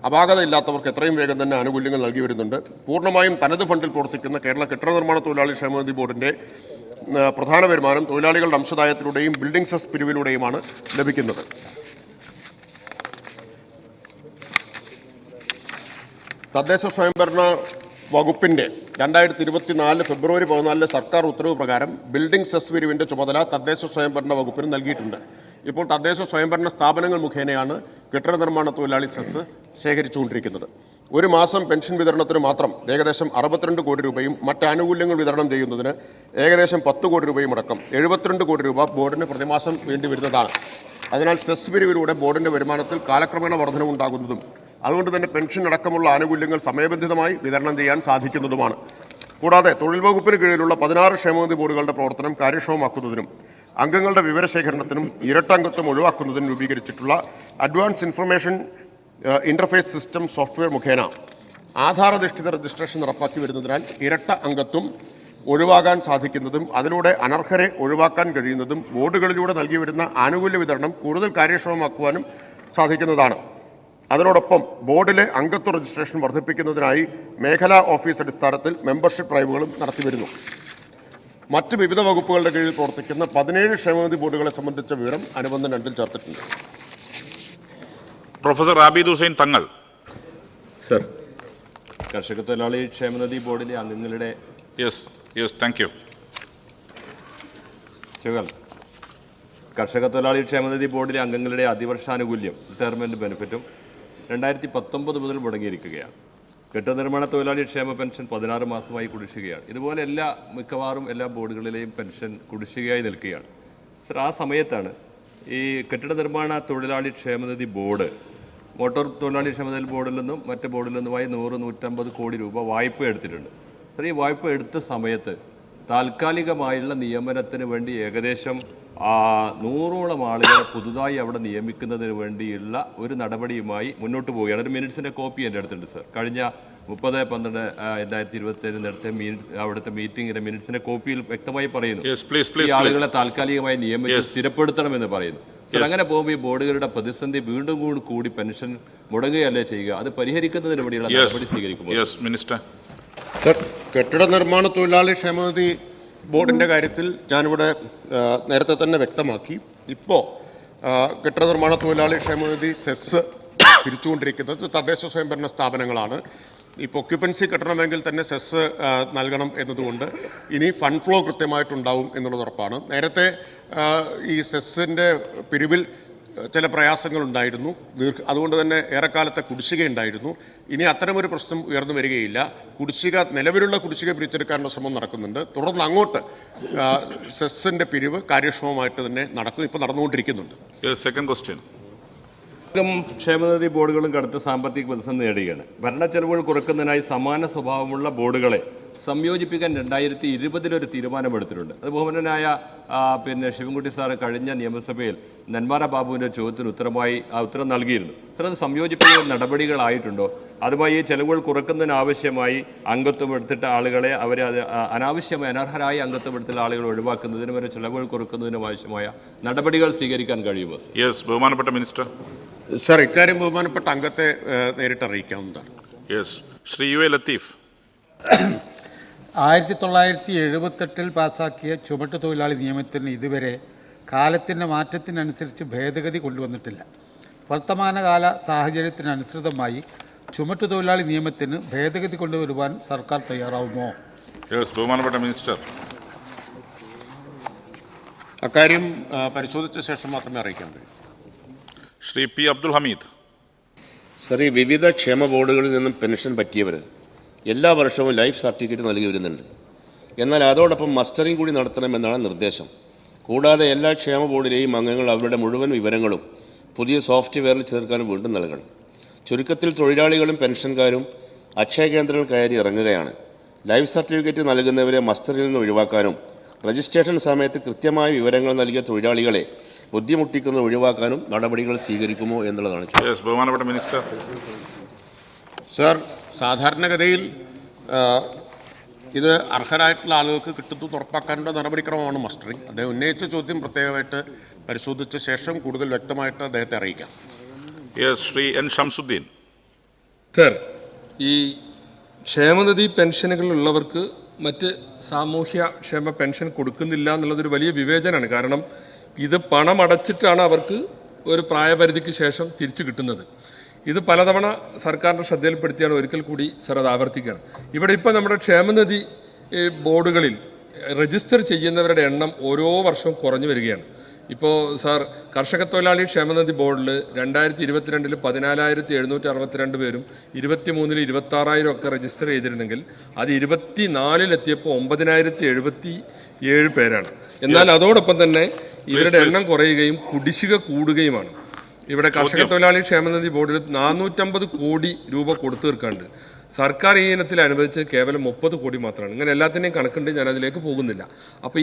G: അപാകതയില്ലാത്തവർക്ക് എത്രയും വേഗം തന്നെ ആനുകൂല്യങ്ങൾ നൽകി വരുന്നുണ്ട്. പൂർണ്ണമായും തനത് ഫണ്ടിൽ പ്രവർത്തിക്കുന്ന കേരള കെട്ടിട നിർമ്മാണ തൊഴിലാളി ക്ഷേമനിധി ബോർഡിന്റെ പ്രധാന വരുമാനം തൊഴിലാളികളുടെ അംശദായത്തിലൂടെയും ബിൽഡിംഗ് സെസ് പിരിവിലൂടെയുമാണ് ലഭിക്കുന്നത്. തദ്ദേശ സ്വയംഭരണ വകുപ്പിന്റെ 2024 ഫെബ്രുവരി 14 സർക്കാർ ഉത്തരവ് പ്രകാരം ബിൽഡിംഗ് സെസ് പിരിവിന്റെ ചുമതല തദ്ദേശ സ്വയംഭരണ വകുപ്പിന് നൽകിയിട്ടുണ്ട്. ഇപ്പോൾ തദ്ദേശ സ്വയംഭരണ സ്ഥാപനങ്ങൾ മുഖേനയാണ് കെട്ടിട നിർമ്മാണ തൊഴിലാളി സെസ് ശേഖരിച്ചുകൊണ്ടിരിക്കുന്നത്. ഒരു മാസം പെൻഷൻ വിതരണത്തിന് മാത്രം ഏകദേശം 62 കോടി രൂപയും മറ്റ് ആനുകൂല്യങ്ങൾ വിതരണം ചെയ്യുന്നതിന് ഏകദേശം 10 കോടി രൂപയും അടക്കം 72 കോടി രൂപ ബോർഡിന് പ്രതിമാസം വേണ്ടി വരുന്നതാണ്. അതിനാൽ സെസ് പിരിവിലൂടെ ബോർഡിന്റെ വരുമാനത്തിൽ കാലക്രമേണ വർധനവുണ്ടാകുന്നതും അതുകൊണ്ട് തന്നെ പെൻഷൻ അടക്കമുള്ള ആനുകൂല്യങ്ങൾ സമയബന്ധിതമായി വിതരണം ചെയ്യാൻ സാധിക്കുന്നതുമാണ്. കൂടാതെ തൊഴിൽ വകുപ്പിന് കീഴിലുള്ള 16 ക്ഷേമനിധി ബോർഡുകളുടെ പ്രവർത്തനം കാര്യക്ഷമമാക്കുന്നതിനും അംഗങ്ങളുടെ വിവരശേഖരണത്തിനും ഇരട്ടംഗത്വം ഒഴിവാക്കുന്നതിനും രൂപീകരിച്ചിട്ടുള്ള advance information interface system software മുഖേന ആധാരധിഷ്ഠിത രജിസ്ട്രേഷൻ നടപ്പാക്കി വരുന്നതിനാൽ ഇരട്ട അംഗത്വം ഒഴിവാകാൻ സാധിക്കുന്നതും അതിലൂടെ അനർഹരെ ഒഴിവാക്കാൻ കഴിയുന്നതും ബോർഡുകളിലൂടെ നൽകി വരുന്ന ആനുകൂല്യ വിതരണം കൂടുതൽ കാര്യക്ഷമമാക്കുവാനും സാധിക്കുന്നതാണ്. അതിനോടൊപ്പം ബോർഡിലെ അംഗത്വ രജിസ്ട്രേഷൻ വർദ്ധിപ്പിക്കുന്നതിനായി മേഖലാ ഓഫീസ് അടിസ്ഥാനത്തിൽ മെമ്പർഷിപ്പ് ഡ്രൈവുകളും നടത്തിവരുന്നു. മറ്റ് വിവിധ വകുപ്പുകളുടെ കീഴിൽ പ്രവർത്തിക്കുന്ന 17 ക്ഷേമനിധി ബോർഡുകളെ സംബന്ധിച്ച വിവരം അനുബന്ധം 2-ൽ ചേർത്തിട്ടുണ്ട്.
A: പ്രൊഫസർ ആബിദ് ഹുസൈൻ തങ്ങൾ.
H: സർ, കർഷക തൊഴിലാളി ക്ഷേമനിധി ബോർഡിലെ അംഗങ്ങളുടെ
A: താങ്ക് യു.
H: കർഷക തൊഴിലാളി ക്ഷേമനിധി ബോർഡിലെ അംഗങ്ങളുടെ അതിവർഷാനുകൂല്യം റിട്ടയർമെൻറ്റ് ബെനിഫിറ്റും 2019 മുതൽ മുടങ്ങിയിരിക്കുകയാണ്. കെട്ടിട നിർമ്മാണ തൊഴിലാളി ക്ഷേമ പെൻഷൻ 16 മാസമായി കുടിശ്ശികയാണ്. ഇതുപോലെ മിക്കവാറും എല്ലാ ബോർഡുകളിലെയും പെൻഷൻ കുടിശ്ശികയായി നിൽക്കുകയാണ്. സർ, ആ സമയത്താണ് ഈ കെട്ടിട നിർമ്മാണ തൊഴിലാളി ക്ഷേമനിധി ബോർഡ് മോട്ടോർ തൊഴിലാളി ക്ഷേമനിധി ബോർഡിൽ നിന്നും മറ്റ് ബോർഡിൽ നിന്നുമായി 100-150 കോടി രൂപ വായ്പ എടുത്തിട്ടുണ്ട്. സർ, ഈ വായ്പ എടുത്ത സമയത്ത് താൽക്കാലികമായുള്ള നിയമനത്തിന് വേണ്ടി ഏകദേശം 100ഓളം ആളുകളെ പുതുതായി അവിടെ നിയമിക്കുന്നതിന് വേണ്ടിയുള്ള ഒരു നടപടിയുമായി മുന്നോട്ട് പോവുകയാണ്. ഒരു മിനിറ്റ്സിൻ്റെ കോപ്പി എൻ്റെ അടുത്തുണ്ട് സർ. കഴിഞ്ഞ 30/12/2021 നടത്തിയ അവിടുത്തെ മീറ്റിംഗിന്റെ മിനിറ്റ്സിന്റെ കോപ്പിയിൽ വ്യക്തമായി പറയുന്നു ഈ ആളുകളെ താൽക്കാലികമായി നിയമിച്ച് സ്ഥിരപ്പെടുത്തണമെന്ന് പറയുന്നു. സർ, അങ്ങനെ പോകുമ്പോൾ ഈ ബോർഡുകളുടെ പ്രതിസന്ധി വീണ്ടും കൂടി പെൻഷൻ മുടങ്ങുകയല്ലേ ചെയ്യുക? അത് പരിഹരിക്കുന്നതിന് വേണ്ടിയുള്ള നടപടി സ്വീകരിക്കുമ്പോൾ
G: സർ, കെട്ടിട നിർമ്മാണ തൊഴിലാളി ക്ഷേമനിധി ബോർഡിൻ്റെ കാര്യത്തിൽ ഞാനിവിടെ നേരത്തെ തന്നെ വ്യക്തമാക്കി. ഇപ്പോൾ കെട്ടിട നിർമ്മാണ തൊഴിലാളി ക്ഷേമനിധി സെസ് പിരിച്ചുകൊണ്ടിരിക്കുന്നത് തദ്ദേശ സ്വയംഭരണ സ്ഥാപനങ്ങളാണ്. ഇപ്പോൾ ഒക്യുപ്പൻസി കിട്ടണമെങ്കിൽ തന്നെ സെസ് നൽകണം എന്നതുകൊണ്ട് ഇനി ഫണ്ട് ഫ്ലോ കൃത്യമായിട്ടുണ്ടാവും എന്നുള്ളത് ഉറപ്പാണ്. നേരത്തെ ഈ സെസ്സിൻ്റെ പിരിവിൽ ചില പ്രയാസങ്ങളുണ്ടായിരുന്നു. അതുകൊണ്ട് തന്നെ ഏറെക്കാലത്തെ കുടിശ്ശികയുണ്ടായിരുന്നു. ഇനി അത്തരമൊരു പ്രശ്നം ഉയർന്നു വരികയില്ല. നിലവിലുള്ള കുടിശ്ശിക പിരിച്ചെടുക്കാനുള്ള ശ്രമം നടക്കുന്നുണ്ട്. തുടർന്ന് അങ്ങോട്ട് സെസ്സിൻ്റെ പിരിവ് കാര്യക്ഷമമായിട്ട് തന്നെ നടക്കും. ഇപ്പോൾ നടന്നുകൊണ്ടിരിക്കുന്നുണ്ട്.
A: Second question.
H: ക്ഷേമനിധി ബോർഡുകളും കടുത്ത സാമ്പത്തിക പ്രതിസന്ധി നേടുകയാണ്. ഭരണ ചെലവുകൾ കുറയ്ക്കുന്നതിനായി സമാന സ്വഭാവമുള്ള ബോർഡുകളെ സംയോജിപ്പിക്കാൻ 2020 തീരുമാനമെടുത്തിട്ടുണ്ട്. അത് ബഹുമാനനായ ശിവൻകുട്ടി സാറ് കഴിഞ്ഞ നിയമസഭയിൽ നെന്മാറ ബാബുവിൻ്റെ ചോദ്യത്തിന് ഉത്തരം നൽകിയിരുന്നു. സർ, അത് സംയോജിപ്പിക്കുന്ന നടപടികളായിട്ടുണ്ടോ? അതുമായി ഈ ചെലവുകൾ കുറയ്ക്കുന്നതിനാവശ്യമായി അംഗത്വം എടുത്തിട്ട ആളുകളെ അനാവശ്യമായി അനർഹരായ അംഗത്വം എടുത്തുള്ള ആളുകൾ ഒഴിവാക്കുന്നതിനും വരെ ചെലവുകൾ കുറയ്ക്കുന്നതിനും ആവശ്യമായ നടപടികൾ സ്വീകരിക്കാൻ കഴിയുമോ?
A: ബഹുമാനപ്പെട്ട മിനിസ്റ്റർ.
G: സർ, ഇക്കാര്യം ബഹുമാനപ്പെട്ട അംഗത്തെ നേരിട്ട് അറിയിക്കാവുന്നതാണ്.
A: Shri U A Latheef.
I: 1978 പാസാക്കിയ ചുമട്ട് തൊഴിലാളി നിയമത്തിന് ഇതുവരെ കാലത്തിൻ്റെ മാറ്റത്തിനനുസരിച്ച് ഭേദഗതി കൊണ്ടുവന്നിട്ടില്ല. വർത്തമാനകാല സാഹചര്യത്തിനനുസൃതമായി ചുമട്ട് തൊഴിലാളി നിയമത്തിന് ഭേദഗതി കൊണ്ടുവരുവാൻ സർക്കാർ തയ്യാറാവുമോ?
A: ബഹുമാനപ്പെട്ട മിനിസ്റ്റർ.
G: അക്കാര്യം പരിശോധിച്ച ശേഷം മാത്രമേ അറിയിക്കാൻ കഴിയൂ.
A: ശ്രീ പി അബ്ദുൽ ഹമീദ്.
J: സർ, ഈ വിവിധ ക്ഷേമ ബോർഡുകളിൽ നിന്നും പെൻഷൻ പറ്റിയവർ എല്ലാ വർഷവും ലൈഫ് സർട്ടിഫിക്കറ്റ് നൽകി വരുന്നുണ്ട്. എന്നാൽ അതോടൊപ്പം മസ്റ്ററിംഗ് കൂടി നടത്തണമെന്നാണ് നിർദ്ദേശം. കൂടാതെ എല്ലാ ക്ഷേമ ബോർഡിലെയും അംഗങ്ങൾ അവരുടെ മുഴുവൻ വിവരങ്ങളും പുതിയ സോഫ്റ്റ്വെയറിൽ ചേർക്കാനും വീണ്ടും നൽകണം. ചുരുക്കത്തിൽ തൊഴിലാളികളും പെൻഷൻകാരും അക്ഷയ കേന്ദ്രങ്ങൾ കയറി ഇറങ്ങുകയാണ്. ലൈഫ് സർട്ടിഫിക്കറ്റ് നൽകുന്നവരെ മസ്റ്ററിൽ നിന്ന് ഒഴിവാക്കാനും രജിസ്ട്രേഷൻ സമയത്ത് കൃത്യമായ വിവരങ്ങൾ നൽകിയ തൊഴിലാളികളെ ബുദ്ധിമുട്ടിക്കുന്നത് ഒഴിവാക്കാനും നടപടികൾ സ്വീകരിക്കുമോ എന്നുള്ളതാണ്.
A: ബഹുമാനപ്പെട്ട മിനിസ്റ്റർ.
G: സർ, സാധാരണഗതിയിൽ ഇത് അർഹരായിട്ടുള്ള ആളുകൾക്ക് കിട്ടുന്നു ഉറപ്പാക്കാനുള്ള നടപടിക്രമമാണ് മസ്റ്ററിംഗ്. അദ്ദേഹം ഉന്നയിച്ച ചോദ്യം പ്രത്യേകമായിട്ട് പരിശോധിച്ച ശേഷം കൂടുതൽ വ്യക്തമായിട്ട് അദ്ദേഹത്തെ അറിയിക്കാം.
A: ശ്രീ എൻ ഷംസുദ്ദീൻ.
K: സർ, ഈ ക്ഷേമനിധി പെൻഷനുകളുള്ളവർക്ക് മറ്റ് സാമൂഹ്യ ക്ഷേമ പെൻഷൻ കൊടുക്കുന്നില്ല എന്നുള്ളതൊരു വലിയ വിവേചനമാണ്. കാരണം ഇത് പണം അടച്ചിട്ടാണ് അവർക്ക് ഒരു പ്രായപരിധിക്ക് ശേഷം തിരിച്ചു കിട്ടുന്നത്. ഇത് പലതവണ സർക്കാരിൻ്റെ ശ്രദ്ധയിൽപ്പെടുത്തിയാണ്. ഒരിക്കൽ കൂടി സർ അത് ആവർത്തിക്കുകയാണ്. ഇവിടെ ഇപ്പോൾ നമ്മുടെ ക്ഷേമനിധി ബോർഡുകളിൽ രജിസ്റ്റർ ചെയ്യുന്നവരുടെ എണ്ണം ഓരോ വർഷവും കുറഞ്ഞു വരികയാണ്. ഇപ്പോൾ സാർ, കർഷക തൊഴിലാളി ക്ഷേമനിധി ബോർഡിൽ 2022 14,762 പേരും 2023 26,000 ഒക്കെ രജിസ്റ്റർ ചെയ്തിരുന്നെങ്കിൽ അത് 2024 9,077 പേരാണ്. എന്നാൽ അതോടൊപ്പം തന്നെ ഇവരുടെ എണ്ണം കുറയുകയും കുടിശ്ശിക കൂടുകയുമാണ്. ഇവിടെ കർഷക തൊഴിലാളി ക്ഷേമനിധി ബോർഡിൽ 450 കോടി രൂപ കൊടുത്തു തീർക്കാണ്ട്. സർക്കാർ ഈ ഇനത്തിൽ അനുവദിച്ചത് കേവലം 30 കോടി മാത്രമാണ്. ഇങ്ങനെ എല്ലാത്തിനെയും കണക്കുണ്ട്, ഞാൻ അതിലേക്ക് പോകുന്നില്ല. അപ്പോൾ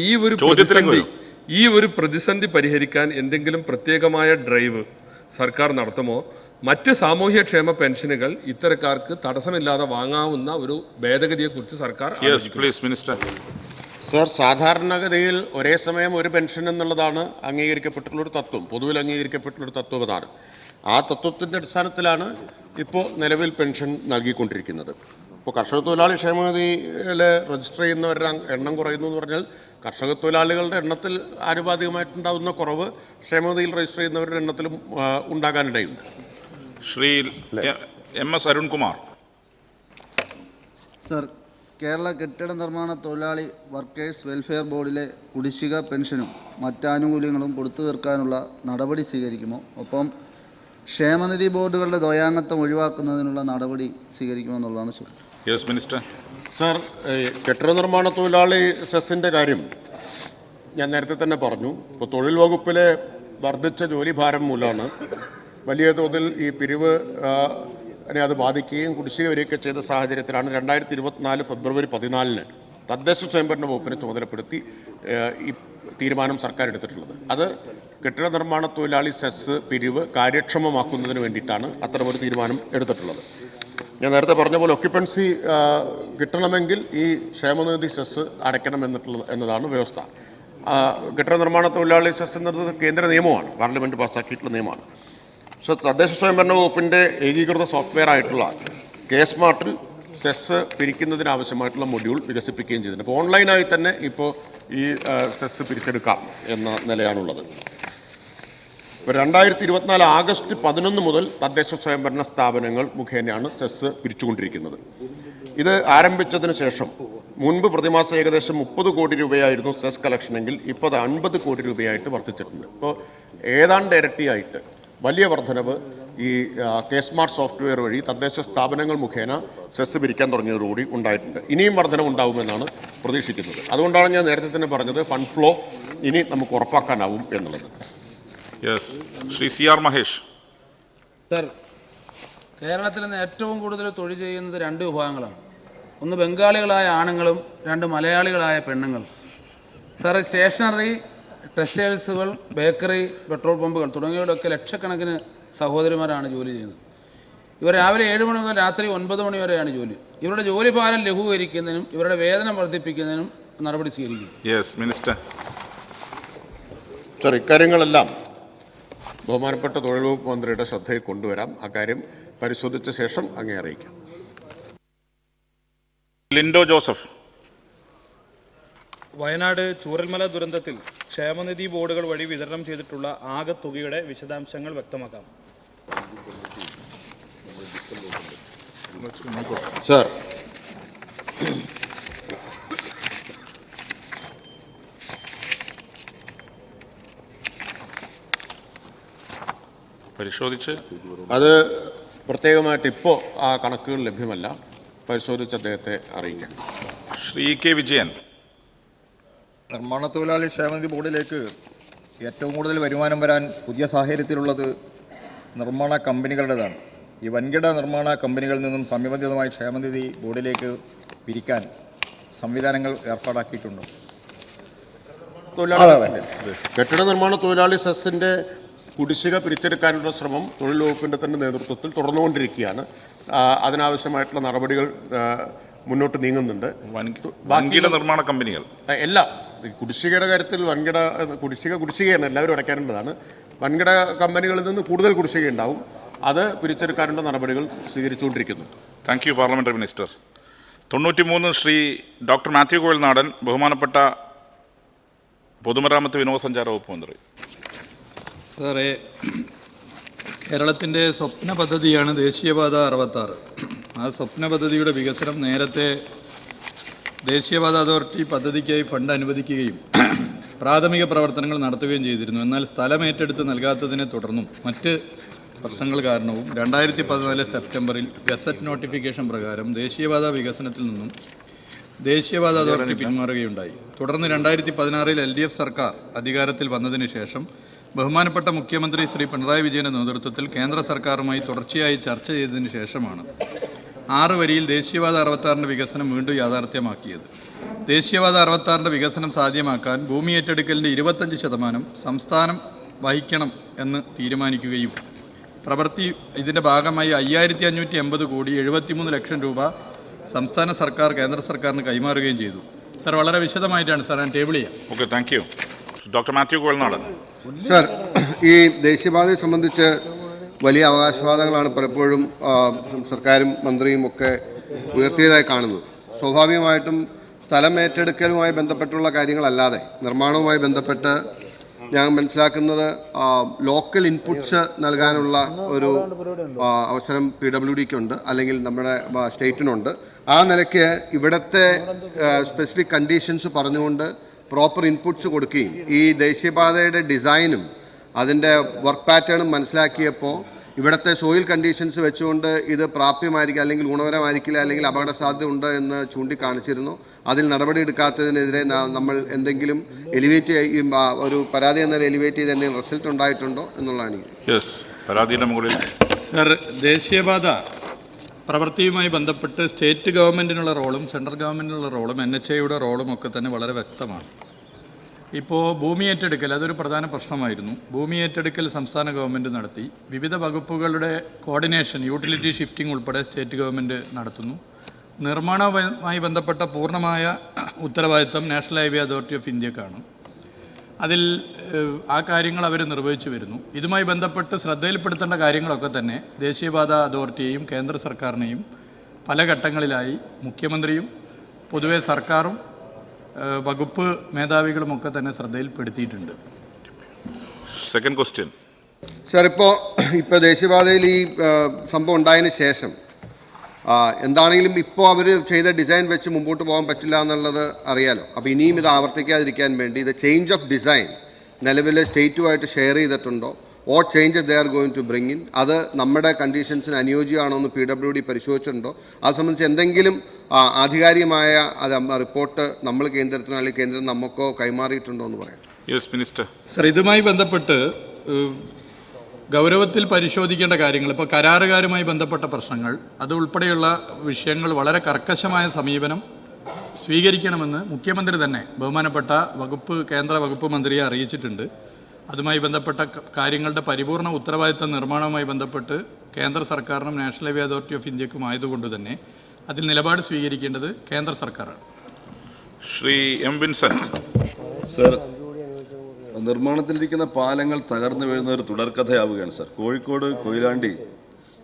K: ഈ ഒരു പ്രതിസന്ധി പരിഹരിക്കാൻ എന്തെങ്കിലും പ്രത്യേകമായ ഡ്രൈവ് സർക്കാർ നടത്തുമോ? മറ്റ് സാമൂഹ്യക്ഷേമ പെൻഷനുകൾ ഇത്തരക്കാർക്ക് തടസ്സമില്ലാതെ വാങ്ങാവുന്ന ഒരു ഭേദഗതിയെക്കുറിച്ച് സർക്കാർ
A: മിനിസ്റ്റർ.
G: സർ, സാധാരണഗതിയിൽ ഒരേ സമയം ഒരു പെൻഷൻ എന്നുള്ളതാണ് അംഗീകരിക്കപ്പെട്ടിട്ടുള്ളൊരു തത്വം, പൊതുവിൽ അംഗീകരിക്കപ്പെട്ടുള്ളൊരു തത്വം അതാണ്. ആ തത്വത്തിൻ്റെ അടിസ്ഥാനത്തിലാണ് ഇപ്പോൾ നിലവിൽ പെൻഷൻ നൽകിക്കൊണ്ടിരിക്കുന്നത്. ഇപ്പോൾ കർഷക തൊഴിലാളി ക്ഷേമനിധിയിൽ രജിസ്റ്റർ ചെയ്യുന്നവരുടെ എണ്ണം കുറയുന്നു എന്ന് പറഞ്ഞാൽ കർഷക തൊഴിലാളികളുടെ എണ്ണത്തിൽ ആനുപാതികമായിട്ടുണ്ടാകുന്ന കുറവ് ക്ഷേമനിധിയിൽ രജിസ്റ്റർ ചെയ്യുന്നവരുടെ എണ്ണത്തിലും ഉണ്ടാകാനിടയുണ്ട്.
A: ശ്രീ MS അരുൺകുമാർ.
L: സർ, കേരള കെട്ടിട നിർമ്മാണ തൊഴിലാളി വർക്കേഴ്സ് വെൽഫെയർ ബോർഡിലെ കുടിശ്ശിക പെൻഷനും മറ്റാനുകൂല്യങ്ങളും കൊടുത്തു തീർക്കാനുള്ള നടപടി സ്വീകരിക്കുമോ? ഒപ്പം ക്ഷേമനിധി ബോർഡുകളുടെ ദ്വയാംഗത്വം ഒഴിവാക്കുന്നതിനുള്ള നടപടി സ്വീകരിക്കുമെന്നുള്ളതാണ് ചോദ്യം.
A: Yes minister.
G: സർ, കെട്ടിട നിർമ്മാണ തൊഴിലാളി സെസ്സിൻ്റെ കാര്യം ഞാൻ നേരത്തെ തന്നെ പറഞ്ഞു. ഇപ്പോൾ തൊഴിൽ വകുപ്പിലെ വർദ്ധിച്ച ജോലിഭാരം മൂലമാണ് വലിയ തോതിൽ ഈ പിരിവ് അത് ബാധിക്കുകയും കുടിശ്ശിക വരികയൊക്കെ ചെയ്ത സാഹചര്യത്തിലാണ് 2024 ഫെബ്രുവരി 14 തദ്ദേശ സ്വയംഭരണ വകുപ്പിനെ ചുമതലപ്പെടുത്തി ഈ തീരുമാനം സർക്കാർ എടുത്തിട്ടുള്ളത്. അത് കെട്ടിട നിർമ്മാണ തൊഴിലാളി സെസ് പിരിവ് കാര്യക്ഷമമാക്കുന്നതിന് വേണ്ടിയിട്ടാണ് അത്തരമൊരു തീരുമാനം എടുത്തിട്ടുള്ളത്. ഞാൻ നേരത്തെ പറഞ്ഞ പോലെ ഒക്യുപ്പൻസി കിട്ടണമെങ്കിൽ ഈ ക്ഷേമനിധി സെസ് അടയ്ക്കണം എന്നതാണ് വ്യവസ്ഥ. കെട്ടിട നിർമ്മാണ തൊഴിലാളി സെസ് എന്നത് കേന്ദ്ര നിയമമാണ്, പാർലമെൻറ്റ് പാസ്സാക്കിയിട്ടുള്ള നിയമമാണ്. പക്ഷേ തദ്ദേശ സ്വയംഭരണ വകുപ്പിൻ്റെ ഏകീകൃത സോഫ്റ്റ്വെയർ ആയിട്ടുള്ള സ്മാർട്ടിൽ സെസ് പിരിക്കുന്നതിനാവശ്യമായിട്ടുള്ള മൊഡ്യൂൾ വികസിപ്പിക്കുകയും ചെയ്തിട്ടുണ്ട്. അപ്പോൾ ഓൺലൈനായി തന്നെ ഇപ്പോൾ ഈ സെസ് പിരിച്ചെടുക്കാം എന്ന നിലയാണുള്ളത്. ഇപ്പോൾ 2024 ആഗസ്റ്റ് 11 മുതൽ തദ്ദേശ സ്വയംഭരണ സ്ഥാപനങ്ങൾ മുഖേനയാണ് സെസ് പിരിച്ചുകൊണ്ടിരിക്കുന്നത്. ഇത് ആരംഭിച്ചതിന് ശേഷം മുൻപ് പ്രതിമാസം ഏകദേശം 30 കോടി രൂപയായിരുന്നു സെസ് കളക്ഷനെങ്കിൽ ഇപ്പോൾ അത് 50 കോടി രൂപയായിട്ട് വർദ്ധിച്ചിട്ടുണ്ട്. ഇപ്പോൾ ഏതാണ്ട് ഇരട്ടിയായിട്ട് വലിയ വർധനവ് ഈ സ്മാർട്ട് സോഫ്റ്റ്വെയർ വഴി തദ്ദേശ സ്ഥാപനങ്ങൾ മുഖേന സെസ് പിരിക്കാൻ തുടങ്ങിയതോടുകൂടി ഉണ്ടായിട്ടുണ്ട്. ഇനിയും വർധനവ് ഉണ്ടാവുമെന്നാണ് പ്രതീക്ഷിക്കുന്നത്. അതുകൊണ്ടാണ് ഞാൻ നേരത്തെ തന്നെ പറഞ്ഞത് ഫണ്ട് ഫ്ലോ ഇനി നമുക്ക് ഉറപ്പാക്കാനാവും എന്നുള്ളത്.
A: Yes, Shri CR Mahesh.
M: Sir, കേരളത്തിൽ നിന്ന് ഏറ്റവും കൂടുതൽ തൊഴിൽ ചെയ്യുന്നത് 2 വിഭാഗങ്ങളാണ്. ഒന്ന് ബംഗാളികളായ ആണുങ്ങളും 2 മലയാളികളായ പെണ്ണുങ്ങളും. സർ, സ്റ്റേഷനറി, ടെക്സ്റ്റൈൽസുകൾ, ബേക്കറി, പെട്രോൾ പമ്പുകൾ തുടങ്ങിയവരൊക്കെ ലക്ഷക്കണക്കിന് സഹോദരിമാരാണ് ജോലി ചെയ്യുന്നത്. ഇവർ രാവിലെ 7 മണി മുതൽ രാത്രി 9 മണി വരെയാണ് ജോലി. ഇവരുടെ ജോലി ഭാരം ലഘൂകരിക്കുന്നതിനും ഇവരുടെ വേതനം വർദ്ധിപ്പിക്കുന്നതിനും നടപടി സ്വീകരിക്കും.
A: Yes minister.
G: സർ, ഇക്കാര്യങ്ങളെല്ലാം ബഹുമാനപ്പെട്ട തൊഴിൽ വകുപ്പ് മന്ത്രിയുടെ ശ്രദ്ധയിൽ കൊണ്ടുവരാം. അക്കാര്യം പരിശോധിച്ച ശേഷം അങ്ങേ അറിയിക്കാം.
A: Lindo Joseph.
N: വയനാട് ചൂരൽമല ദുരന്തത്തിൽ ക്ഷേമനിധി ബോർഡുകൾ വഴി വിതരണം ചെയ്തിട്ടുള്ള ആകെ തുകയുടെ വിശദാംശങ്ങൾ വ്യക്തമാക്കാം.
G: സർ,
A: പരിശോധിച്ച്
G: അത് പ്രത്യേകമായിട്ട് ഇപ്പോൾ ആ കണക്കുകൾ ലഭ്യമല്ല. പരിശോധിച്ച് അദ്ദേഹത്തെ അറിയിക്കാം.
A: ശ്രീ കെ വിജയൻ.
O: നിർമ്മാണ തൊഴിലാളി ക്ഷേമനിധി ബോർഡിലേക്ക് ഏറ്റവും കൂടുതൽ വരുമാനം വരാൻ പുതിയ സാഹചര്യത്തിലുള്ളത് നിർമ്മാണ കമ്പനികളുടേതാണ്. ഈ വൻകിട നിർമ്മാണ കമ്പനികളിൽ നിന്നും സമയബന്ധിതമായി ക്ഷേമനിധി ബോർഡിലേക്ക് പിരിക്കാൻ സംവിധാനങ്ങൾ ഏർപ്പാടാക്കിയിട്ടുണ്ടോ?
G: കെട്ടിട നിർമ്മാണ തൊഴിലാളി സെസ്സിൻ്റെ കുടിശ്ശിക പിരിച്ചെടുക്കാനുള്ള ശ്രമം തൊഴിൽ വകുപ്പിൻ്റെ തന്നെ നേതൃത്വത്തിൽ തുടർന്നുകൊണ്ടിരിക്കുകയാണ്. അതിനാവശ്യമായിട്ടുള്ള നടപടികൾ മുന്നോട്ട് നീങ്ങുന്നുണ്ട്.
A: വൻകിട നിർമ്മാണ കമ്പനികൾ
G: എല്ലാം കുടിശ്ശികയുടെ കാര്യത്തിൽ കുടിശ്ശികയാണ്, എല്ലാവരും അടയ്ക്കാനുള്ളതാണ്. വൻകിട കമ്പനികളിൽ നിന്ന് കൂടുതൽ കുടിശ്ശിക ഉണ്ടാവും. അത് പിരിച്ചെടുക്കാനുള്ള നടപടികൾ സ്വീകരിച്ചുകൊണ്ടിരിക്കുന്നു.
A: Thank you parliamentary minister. 93 Shri doctor Mathew Kuzhalnadan, ബഹുമാനപ്പെട്ട പൊതുമരാമത്ത് വിനോദസഞ്ചാര വകുപ്പ് മന്ത്രി.
P: സാറേ, കേരളത്തിൻ്റെ സ്വപ്ന പദ്ധതിയാണ് ദേശീയപാത 66. ആ സ്വപ്ന പദ്ധതിയുടെ വികസനം നേരത്തെ ദേശീയപാത അതോറിറ്റി പദ്ധതിക്കായി ഫണ്ട് അനുവദിക്കുകയും പ്രാഥമിക പ്രവർത്തനങ്ങൾ നടത്തുകയും ചെയ്തിരുന്നു. എന്നാൽ സ്ഥലം ഏറ്റെടുത്ത് നൽകാത്തതിനെ തുടർന്നും മറ്റ് പ്രശ്നങ്ങൾ കാരണവും 2014 സെപ്റ്റംബറിൽ ഗസറ്റ് നോട്ടിഫിക്കേഷൻ പ്രകാരം ദേശീയപാത വികസനത്തിൽ നിന്നും ദേശീയപാത അതോറിറ്റി പിന്മാറുകയുണ്ടായി. തുടർന്ന് 2016 LDF സർക്കാർ അധികാരത്തിൽ വന്നതിന് ശേഷം ബഹുമാനപ്പെട്ട മുഖ്യമന്ത്രി ശ്രീ പിണറായി വിജയൻ്റെ നേതൃത്വത്തിൽ കേന്ദ്ര സർക്കാരുമായി തുടർച്ചയായി ചർച്ച ചെയ്തതിന് ശേഷമാണ് 6 വരിയിൽ ദേശീയപാത 66-ന്റെ വികസനം വീണ്ടും യാഥാർത്ഥ്യമാക്കിയത്. ദേശീയപാത 66-ന്റെ വികസനം സാധ്യമാക്കാൻ ഭൂമി ഏറ്റെടുക്കലിൻ്റെ 25% സംസ്ഥാനം വഹിക്കണം എന്ന് തീരുമാനിക്കുകയും ഇതിൻ്റെ ഭാഗമായി 5580 കോടി 73 ലക്ഷം രൂപ സംസ്ഥാന സർക്കാർ കേന്ദ്ര സർക്കാരിന് കൈമാറുകയും ചെയ്തു. സാർ, വളരെ വിശദമായിട്ടാണ് സാർ ഞാൻ ടേബിൾ ചെയ്യാം.
A: Okay, thank you. Doctor Mathew Kuzhalnadan.
Q: Sir, ഈ ദേശീയപാതയെ സംബന്ധിച്ച് വലിയ അവകാശവാദങ്ങളാണ് പലപ്പോഴും സർക്കാരും മന്ത്രിയും ഒക്കെ ഉയർത്തിയതായി കാണുന്നത്. സ്വാഭാവികമായിട്ടും സ്ഥലം ഏറ്റെടുക്കലുമായി ബന്ധപ്പെട്ടുള്ള കാര്യങ്ങളല്ലാതെ നിർമ്മാണവുമായി ബന്ധപ്പെട്ട് ഞാൻ മനസ്സിലാക്കുന്നത് ലോക്കൽ ഇൻപുട്സ് നൽകാനുള്ള ഒരു അവസരം PWDക്കുണ്ട്, അല്ലെങ്കിൽ നമ്മുടെ സ്റ്റേറ്റിനുണ്ട്. ആ നിലയ്ക്ക് ഇവിടുത്തെ സ്പെസിഫിക് കണ്ടീഷൻസ് പറഞ്ഞുകൊണ്ട് പ്രോപ്പർ ഇൻപുട്സ് കൊടുക്കുകയും ഈ ദേശീയപാതയുടെ ഡിസൈനും അതിൻ്റെ വർക്ക് പാറ്റേണും മനസ്സിലാക്കിയപ്പോൾ ഇവിടുത്തെ സോയിൽ കണ്ടീഷൻസ് വെച്ചുകൊണ്ട് ഇത് പ്രാപ്യമായിരിക്കില്ല, അല്ലെങ്കിൽ ഗുണപരമായിരിക്കില്ല, അല്ലെങ്കിൽ അപകട സാധ്യത ഉണ്ട് എന്ന് ചൂണ്ടിക്കാണിച്ചിരുന്നു. അതിൽ നടപടിയെടുക്കാത്തതിനെതിരെ നമ്മൾ എന്തെങ്കിലും എലിവേറ്റ് ഒരു പരാതി എന്ന എലിവേറ്റ് ചെയ്ത് എന്തെങ്കിലും റിസൾട്ട് ഉണ്ടായിട്ടുണ്ടോ എന്നുള്ളതാണ്.
A: പരാതിയുടെ മുകളിൽ
P: സർ, ദേശീയപാത പ്രവൃത്തിയുമായി ബന്ധപ്പെട്ട് സ്റ്റേറ്റ് ഗവൺമെൻറ്റിനുള്ള റോളും സെൻട്രൽ ഗവൺമെൻറ്റിനുള്ള റോളും NHAയുടെ റോളും ഒക്കെ തന്നെ വളരെ വ്യക്തമാണ്. ഇപ്പോൾ ഭൂമി ഏറ്റെടുക്കൽ അതൊരു പ്രധാന പ്രശ്നമായിരുന്നു. ഭൂമി ഏറ്റെടുക്കൽ സംസ്ഥാന ഗവൺമെൻറ് നടത്തി. വിവിധ വകുപ്പുകളുടെ കോർഡിനേഷൻ, യൂട്ടിലിറ്റി ഷിഫ്റ്റിംഗ് ഉൾപ്പെടെ സ്റ്റേറ്റ് ഗവൺമെൻറ് നടത്തുന്നു. നിർമ്മാണവുമായി ബന്ധപ്പെട്ട പൂർണ്ണമായ ഉത്തരവാദിത്തം നാഷണൽ ഹൈവേ അതോറിറ്റി ഓഫ് ഇന്ത്യക്കാണ്. അതിൽ ആ കാര്യങ്ങൾ അവർ നിർവഹിച്ചു വരുന്നു. ഇതുമായി ബന്ധപ്പെട്ട് ശ്രദ്ധയിൽപ്പെടുത്തേണ്ട കാര്യങ്ങളൊക്കെ തന്നെ ദേശീയപാത അതോറിറ്റിയെയും കേന്ദ്ര സർക്കാരിനെയും പല ഘട്ടങ്ങളിലായി മുഖ്യമന്ത്രിയും പൊതുവെ സർക്കാരും വകുപ്പ് മേധാവികളുമൊക്കെ തന്നെ ശ്രദ്ധയിൽപ്പെടുത്തിയിട്ടുണ്ട്.
A: സെക്കൻഡ് ക്വസ്റ്റ്യൻ
Q: സാർ, ഇപ്പോൾ ദേശീയപാതയിൽ ഈ സംഭവം ഉണ്ടായതിന് ശേഷം എന്താണെങ്കിലും ഇപ്പോൾ അവർ ചെയ്ത ഡിസൈൻ വെച്ച് മുമ്പോട്ട് പോകാൻ പറ്റില്ല എന്നുള്ളത് അറിയാലോ. അപ്പോൾ ഇനിയും ഇത് ആവർത്തിക്കാതിരിക്കാൻ വേണ്ടി ഇത് ചേഞ്ച് ഓഫ് ഡിസൈൻ നിലവിൽ സ്റ്റേറ്റുമായിട്ട് ഷെയർ ചെയ്തിട്ടുണ്ടോ? What changes they are going to bring in? അത് നമ്മുടെ കണ്ടീഷൻസിന് അനുയോജ്യമാണോ എന്ന് PWD പരിശോധിച്ചിട്ടുണ്ടോ? അത് സംബന്ധിച്ച് എന്തെങ്കിലും ആധികാരികമായ റിപ്പോർട്ട് നമ്മൾ കേന്ദ്രത്തിനോ അല്ലെങ്കിൽ കേന്ദ്രം നമുക്കോ കൈമാറിയിട്ടുണ്ടോ എന്ന് പറയാം.
A: Yes minister.
P: സർ, ഇതുമായി ബന്ധപ്പെട്ട് ഗൗരവത്തിൽ പരിശോധിക്കേണ്ട കാര്യങ്ങൾ, ഇപ്പോൾ കരാറുകാരുമായി ബന്ധപ്പെട്ട പ്രശ്നങ്ങൾ, അതുൾപ്പെടെയുള്ള വിഷയങ്ങൾ വളരെ കർക്കശമായ സമീപനം സ്വീകരിക്കണമെന്ന് മുഖ്യമന്ത്രി തന്നെ ബഹുമാനപ്പെട്ട കേന്ദ്ര വകുപ്പ് മന്ത്രിയെ അറിയിച്ചിട്ടുണ്ട്. അതുമായി ബന്ധപ്പെട്ട കാര്യങ്ങളുടെ പരിപൂർണ ഉത്തരവാദിത്തം നിർമ്മാണവുമായി ബന്ധപ്പെട്ട് കേന്ദ്ര സർക്കാരിനും നാഷണൽ ഹൈവേ അതോറിറ്റി ഓഫ് ഇന്ത്യക്കും ആയതുകൊണ്ട് തന്നെ അതിൽ നിലപാട് സ്വീകരിക്കേണ്ടത് കേന്ദ്ര സർക്കാരാണ്.
A: ശ്രീ M. വിൻസെന്റ്.
R: സർ, നിർമ്മാണത്തിലിരിക്കുന്ന പാലങ്ങൾ തകർന്നു വീഴുന്ന ഒരു തുടർക്കഥയാവുകയാണ് സർ. കോഴിക്കോട് കൊയിലാണ്ടി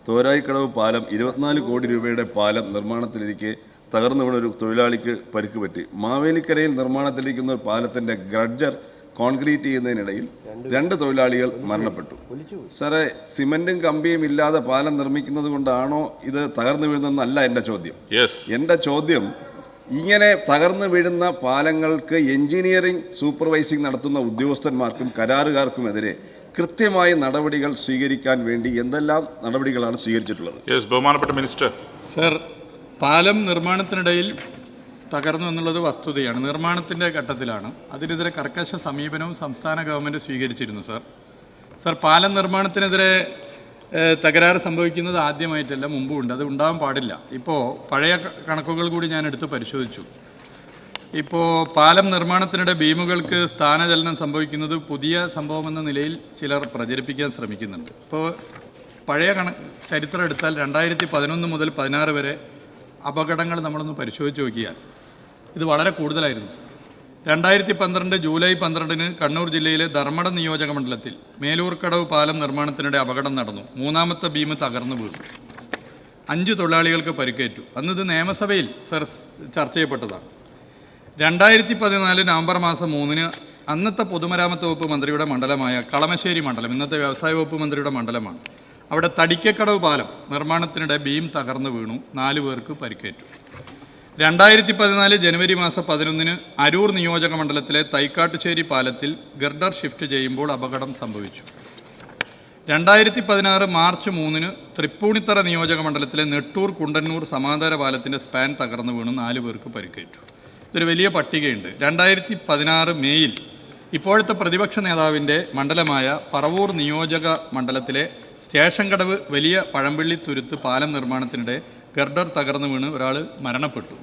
R: തോരായിക്കടവ് പാലം 24 കോടി രൂപയുടെ പാലം നിർമ്മാണത്തിലിരിക്കെ തകർന്നു വീണ ഒരു തൊഴിലാളിക്ക് പരിക്ക് പറ്റി. മാവേലിക്കരയിൽ നിർമ്മാണത്തിലിരിക്കുന്ന ഒരു പാലത്തിൻ്റെ ഗ്രഡ്ജർ കോൺക്രീറ്റ് ചെയ്യുന്നതിനിടയിൽ 2 തൊഴിലാളികൾ മരണപ്പെട്ടു. സാറേ, സിമെന്റും കമ്പിയും ഇല്ലാതെ പാലം നിർമ്മിക്കുന്നത് കൊണ്ടാണോ ഇത് തകർന്നു വീഴുന്നതെന്നല്ല എൻ്റെ ചോദ്യം. എൻ്റെ ചോദ്യം, ഇങ്ങനെ തകർന്നു വീഴുന്ന പാലങ്ങൾക്ക് എഞ്ചിനീയറിംഗ് സൂപ്പർവൈസിംഗ് നടത്തുന്ന ഉദ്യോഗസ്ഥന്മാർക്കും കരാറുകാർക്കുമെതിരെ കൃത്യമായ നടപടികൾ സ്വീകരിക്കാൻ വേണ്ടി എന്തെല്ലാം നടപടികളാണ് സ്വീകരിച്ചിട്ടുള്ളത്?
A: ബഹുമാനപ്പെട്ട മിനിസ്റ്റർ.
P: സർ, പാലം നിർമ്മാണത്തിനിടയിൽ തകർന്നു എന്നുള്ളത് വസ്തുതയാണ്. നിർമ്മാണത്തിൻ്റെ ഘട്ടത്തിലാണ്. അതിനെതിരെ കർക്കശ സമീപനവും സംസ്ഥാന ഗവൺമെൻറ് സ്വീകരിച്ചിരുന്നു. സർ, പാലം നിർമ്മാണത്തിനെതിരെ തകരാറ് സംഭവിക്കുന്നത് ആദ്യമായിട്ടല്ല, മുമ്പുണ്ട്. അത് ഉണ്ടാകാൻ പാടില്ല. ഇപ്പോൾ പഴയ കണക്കുകൾ കൂടി ഞാൻ എടുത്ത് പരിശോധിച്ചു. ഇപ്പോൾ പാലം നിർമ്മാണത്തിനിടെ ബീമുകൾക്ക് സ്ഥാനചലനം സംഭവിക്കുന്നത് പുതിയ സംഭവമെന്ന നിലയിൽ ചിലർ പ്രചരിപ്പിക്കാൻ ശ്രമിക്കുന്നുണ്ട്. ഇപ്പോൾ പഴയ ചരിത്രം എടുത്താൽ 2011 മുതൽ 16 വരെ അപകടങ്ങൾ നമ്മളൊന്ന് പരിശോധിച്ച് നോക്കിയാൽ ഇത് വളരെ കൂടുതലായിരുന്നു. 2012 ജൂലൈ 12 കണ്ണൂർ ജില്ലയിലെ ധർമ്മടം നിയോജക മണ്ഡലത്തിൽ മേലൂർക്കടവ് പാലം നിർമ്മാണത്തിനിടെ അപകടം നടന്നു. 3ാമത്തെ ബീം തകർന്നു വീണു. 5 തൊഴിലാളികൾക്ക് പരിക്കേറ്റു. അന്നിത് നിയമസഭയിൽ ചർച്ച ചെയ്യപ്പെട്ടതാണ്. 2014 നവംബർ മാസം 3 അന്നത്തെ പൊതുമരാമത്ത് വകുപ്പ് മന്ത്രിയുടെ മണ്ഡലമായ കളമശ്ശേരി മണ്ഡലം, ഇന്നത്തെ വ്യവസായ വകുപ്പ് മന്ത്രിയുടെ മണ്ഡലമാണ്, അവിടെ തടിക്കക്കടവ് പാലം നിർമ്മാണത്തിനിടെ ബീം തകർന്നു വീണു. 4 പേർക്ക് പരിക്കേറ്റു. 2014 ജനുവരി മാസം 11 അരൂർ നിയോജക മണ്ഡലത്തിലെ തൈക്കാട്ടുശ്ശേരി പാലത്തിൽ ഗർഡർ ഷിഫ്റ്റ് ചെയ്യുമ്പോൾ അപകടം സംഭവിച്ചു. 2016 മാർച്ച് 3 തൃപ്പൂണിത്തറ നിയോജക മണ്ഡലത്തിലെ നെട്ടൂർ കുണ്ടന്നൂർ സമാന്തര പാലത്തിൻ്റെ സ്പാൻ തകർന്നു വീണു. 4 പേർക്ക് പരിക്കേറ്റു. ഇതൊരു വലിയ പട്ടികയുണ്ട്. 2016 മേയിൽ ഇപ്പോഴത്തെ പ്രതിപക്ഷ നേതാവിൻ്റെ മണ്ഡലമായ പറവൂർ നിയോജക മണ്ഡലത്തിലെ സ്റ്റേഷൻ കടവ് വലിയ പഴമ്പള്ളി തുരുത്ത് പാലം നിർമ്മാണത്തിനിടെ ഗർഡർ തകർന്നു വീണ് ഒരാൾ മരണപ്പെട്ടു.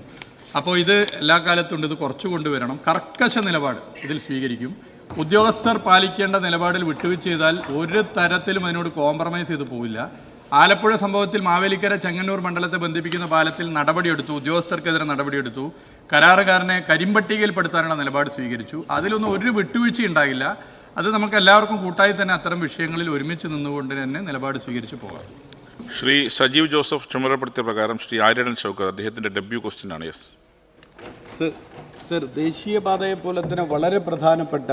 P: അപ്പോൾ ഇത് എല്ലാ കാലത്തുണ്ട്, ഇത് കുറച്ചു കൊണ്ടുവരണം. കർക്കശ നിലപാട് ഇതിൽ സ്വീകരിക്കും. ഉദ്യോഗസ്ഥർ പാലിക്കേണ്ട നിലപാടിൽ വിട്ടുവീഴ്ച ചെയ്താൽ ഒരു തരത്തിലും അതിനോട് കോംപ്രമൈസ് ചെയ്ത് പോവില്ല. ആലപ്പുഴ സംഭവത്തിൽ മാവേലിക്കര ചെങ്ങന്നൂർ മണ്ഡലത്തെ ബന്ധിപ്പിക്കുന്ന പാലത്തിൽ നടപടിയെടുത്തു, ഉദ്യോഗസ്ഥർക്കെതിരെ നടപടിയെടുത്തു, കരാറുകാരനെ കരിമ്പട്ടികയിൽപ്പെടുത്താനുള്ള നിലപാട് സ്വീകരിച്ചു. അതിലൊന്നും ഒരു വിട്ടുവീഴ്ച ഉണ്ടാകില്ല. അത് നമുക്ക് എല്ലാവർക്കും കൂട്ടായി തന്നെ അത്തരം വിഷയങ്ങളിൽ ഒരുമിച്ച് നിന്നുകൊണ്ട് തന്നെ നിലപാട് സ്വീകരിച്ച് പോകാം.
A: ശ്രീ സജീവ് ജോസഫ് ചുമതലപ്പെടുത്തിയ പ്രകാരം ശ്രീ ആര്യടൻ ഷൗക്കത്ത് അദ്ദേഹത്തിൻ്റെ ഡെബ്യൂ ക്വസ്റ്റ്യൻ ആണ്. യെസ്
S: സർ, ദേശീയപാതയെ പോലെ തന്നെ വളരെ പ്രധാനപ്പെട്ട